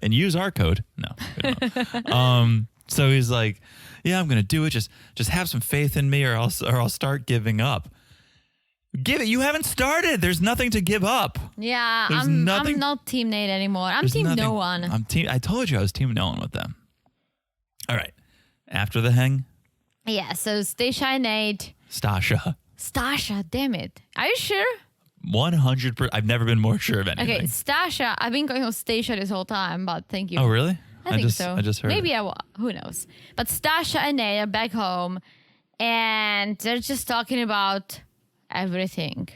[SPEAKER 4] And use our code. No. We don't. So he's like, yeah, I'm going to do it. Just have some faith in me or I'll start giving up. Give it. You haven't started. There's nothing to give up.
[SPEAKER 5] Yeah. I'm not Team Nate anymore. I'm Team No One.
[SPEAKER 4] I told you I was Team No One with them. All right. After the hang?
[SPEAKER 5] Yeah, so Stasha and Nate.
[SPEAKER 4] Stasha,
[SPEAKER 5] damn it. Are you sure?
[SPEAKER 4] 100%. I've never been more sure of anything.
[SPEAKER 5] Okay, Stasha. I've been going with Stasha this whole time, but thank you.
[SPEAKER 4] Oh, really?
[SPEAKER 5] I think so.
[SPEAKER 4] I just heard
[SPEAKER 5] Maybe
[SPEAKER 4] it.
[SPEAKER 5] Who knows? But Stasha and Nate are back home, and they're just talking about everything.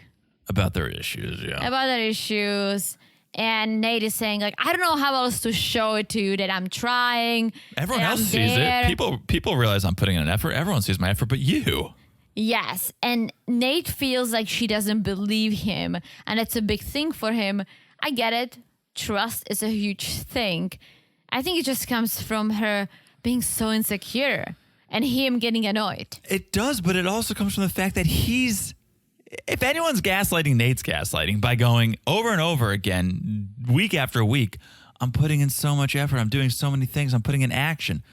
[SPEAKER 4] About their issues, yeah.
[SPEAKER 5] About their issues. And Nate is saying, like, I don't know how else to show it to you that I'm trying.
[SPEAKER 4] Everyone else sees it. People realize I'm putting in an effort. Everyone sees my effort, but you.
[SPEAKER 5] Yes. And Nate feels like she doesn't believe him. And it's a big thing for him. I get it. Trust is a huge thing. I think it just comes from her being so insecure and him getting annoyed.
[SPEAKER 4] It does, but it also comes from the fact that if anyone's gaslighting, Nate's gaslighting by going over and over again, week after week, I'm putting in so much effort. I'm doing so many things. I'm putting in action.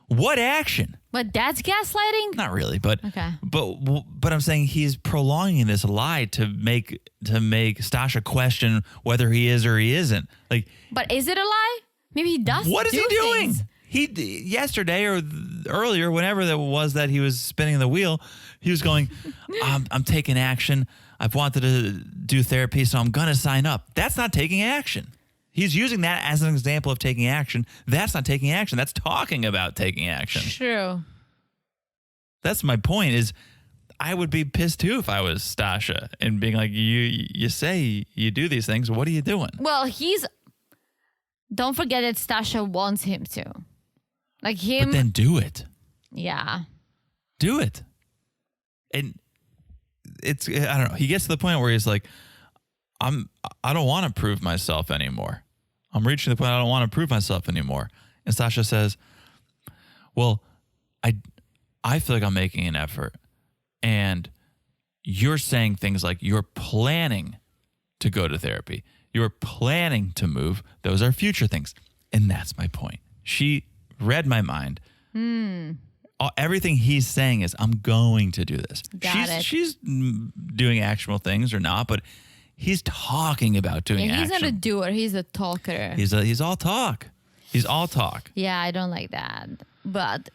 [SPEAKER 4] What action?
[SPEAKER 5] But that's gaslighting?
[SPEAKER 4] Not really, but
[SPEAKER 5] okay.
[SPEAKER 4] But I'm saying he's prolonging this lie to make Stasha question whether he is or he isn't. Like,
[SPEAKER 5] but is it a lie? Maybe he does.
[SPEAKER 4] What is he doing?
[SPEAKER 5] Things.
[SPEAKER 4] Yesterday or earlier, whenever that was that he was spinning the wheel, he was going, I'm taking action. I've wanted to do therapy, so I'm going to sign up. That's not taking action. He's using that as an example of taking action. That's not taking action. That's talking about taking action.
[SPEAKER 5] True.
[SPEAKER 4] That's my point is I would be pissed too if I was Stasha and being like, you say you do these things. What are you doing?
[SPEAKER 5] Well, don't forget that Stasha wants him to. Like him.
[SPEAKER 4] But then do it.
[SPEAKER 5] Yeah.
[SPEAKER 4] Do it. And I don't know. He gets to the point where he's like, I don't want to prove myself anymore. I'm reaching the point I don't want to prove myself anymore. And Stasha says, well, I feel like I'm making an effort. And you're saying things like you're planning to go to therapy. You're planning to move. Those are future things. And that's my point. She read my mind. Everything he's saying is, I'm going to do this. She's doing actionable things or not, but he's talking about doing action.
[SPEAKER 5] He's not a doer. He's a talker.
[SPEAKER 4] He's all talk. He's all talk.
[SPEAKER 5] Yeah, I don't like that. But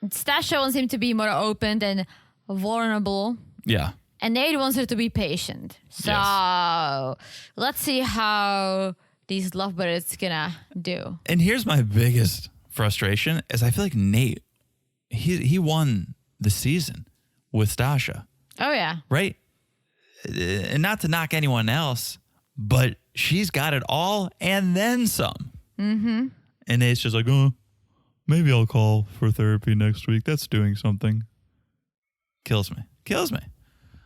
[SPEAKER 5] Stasha wants him to be more open and vulnerable.
[SPEAKER 4] Yeah.
[SPEAKER 5] And Nate wants her to be patient. So let's see how these lovebirds gonna do.
[SPEAKER 4] And here's my biggest frustration is I feel like Nate, he won the season with Stasha.
[SPEAKER 5] Oh, yeah.
[SPEAKER 4] Right? And not to knock anyone else, but she's got it all and then some. Mm-hmm. And Nate's just like, maybe I'll call for therapy next week. That's doing something. Kills me.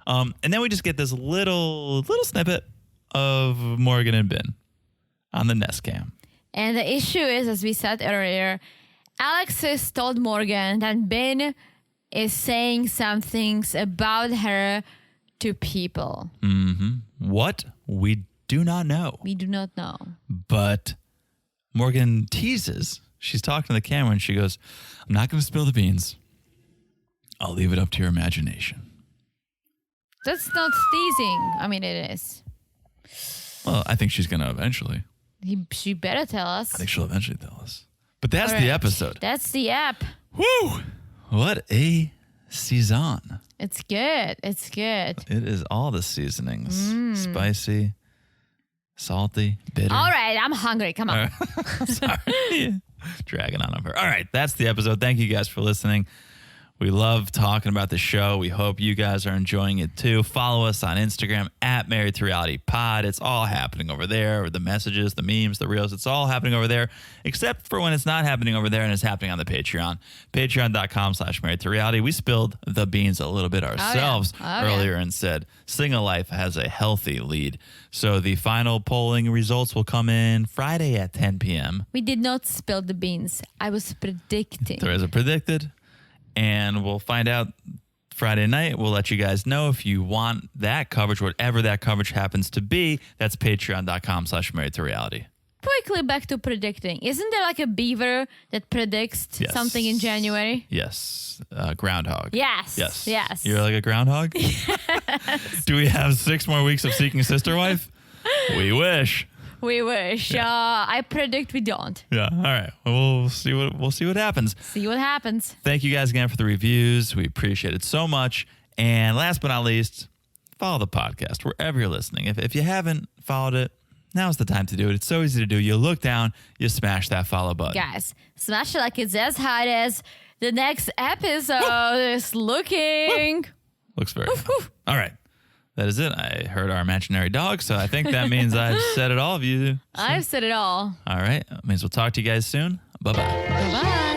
[SPEAKER 4] And then we just get this little snippet of Morgan and Ben on the Nest Cam.
[SPEAKER 5] And the issue is, as we said earlier, Alexis told Morgan that Ben is saying some things about her to people.
[SPEAKER 4] What? We do not know.
[SPEAKER 5] We do not know.
[SPEAKER 4] But Morgan teases. She's talking to the camera and she goes, I'm not going to spill the beans. I'll leave it up to your imagination.
[SPEAKER 5] That's not teasing. I mean, it is.
[SPEAKER 4] Well, I think she's going to eventually.
[SPEAKER 5] She better tell us.
[SPEAKER 4] I think she'll eventually tell us. But that's
[SPEAKER 5] All
[SPEAKER 4] the
[SPEAKER 5] right.
[SPEAKER 4] episode.
[SPEAKER 5] That's the app.
[SPEAKER 4] Woo! What a season.
[SPEAKER 5] It's good. It's good.
[SPEAKER 4] It is all the seasonings. Spicy, salty, bitter.
[SPEAKER 5] All right, I'm hungry. Come on.
[SPEAKER 4] Sorry. Dragging on over. All right, that's the episode. Thank you guys for listening. We love talking about the show. We hope you guys are enjoying it too. Follow us on Instagram at Married to Reality Pod. It's all happening over there. The messages, the memes, the reels. It's all happening over there, except for when it's not happening over there and it's happening on the Patreon. Patreon.com/Married to Reality. We spilled the beans a little bit ourselves earlier and said Single Life has a healthy lead. So the final polling results will come in Friday at 10 p.m.
[SPEAKER 5] We did not spill the beans. I was predicting.
[SPEAKER 4] There is a predicted. And we'll find out Friday night. We'll let you guys know if you want that coverage, whatever that coverage happens to be. That's patreon.com/Married to Reality.
[SPEAKER 5] Quickly back to predicting. Isn't there like a beaver that predicts something in January?
[SPEAKER 4] Yes. Groundhog.
[SPEAKER 5] Yes.
[SPEAKER 4] Yes.
[SPEAKER 5] Yes.
[SPEAKER 4] You're like a groundhog? Yes. Do we have 6 more weeks of Seeking Sister Wife? We wish.
[SPEAKER 5] We wish.
[SPEAKER 4] Yeah.
[SPEAKER 5] I predict we don't.
[SPEAKER 4] Yeah. All right. We'll see what happens.
[SPEAKER 5] See what happens.
[SPEAKER 4] Thank you guys again for the reviews. We appreciate it so much. And last but not least, follow the podcast wherever you're listening. If you haven't followed it, now's the time to do it. It's so easy to do. You look down, you smash that follow button.
[SPEAKER 5] Guys, smash it like it's as hot as the next episode is looking.
[SPEAKER 4] Looks very fun. All right. That is it. I heard our imaginary dog, so I think that means I've said it all of you.
[SPEAKER 5] I've said it all.
[SPEAKER 4] All right. That means we'll talk to you guys soon. Bye-bye.
[SPEAKER 5] Bye-bye.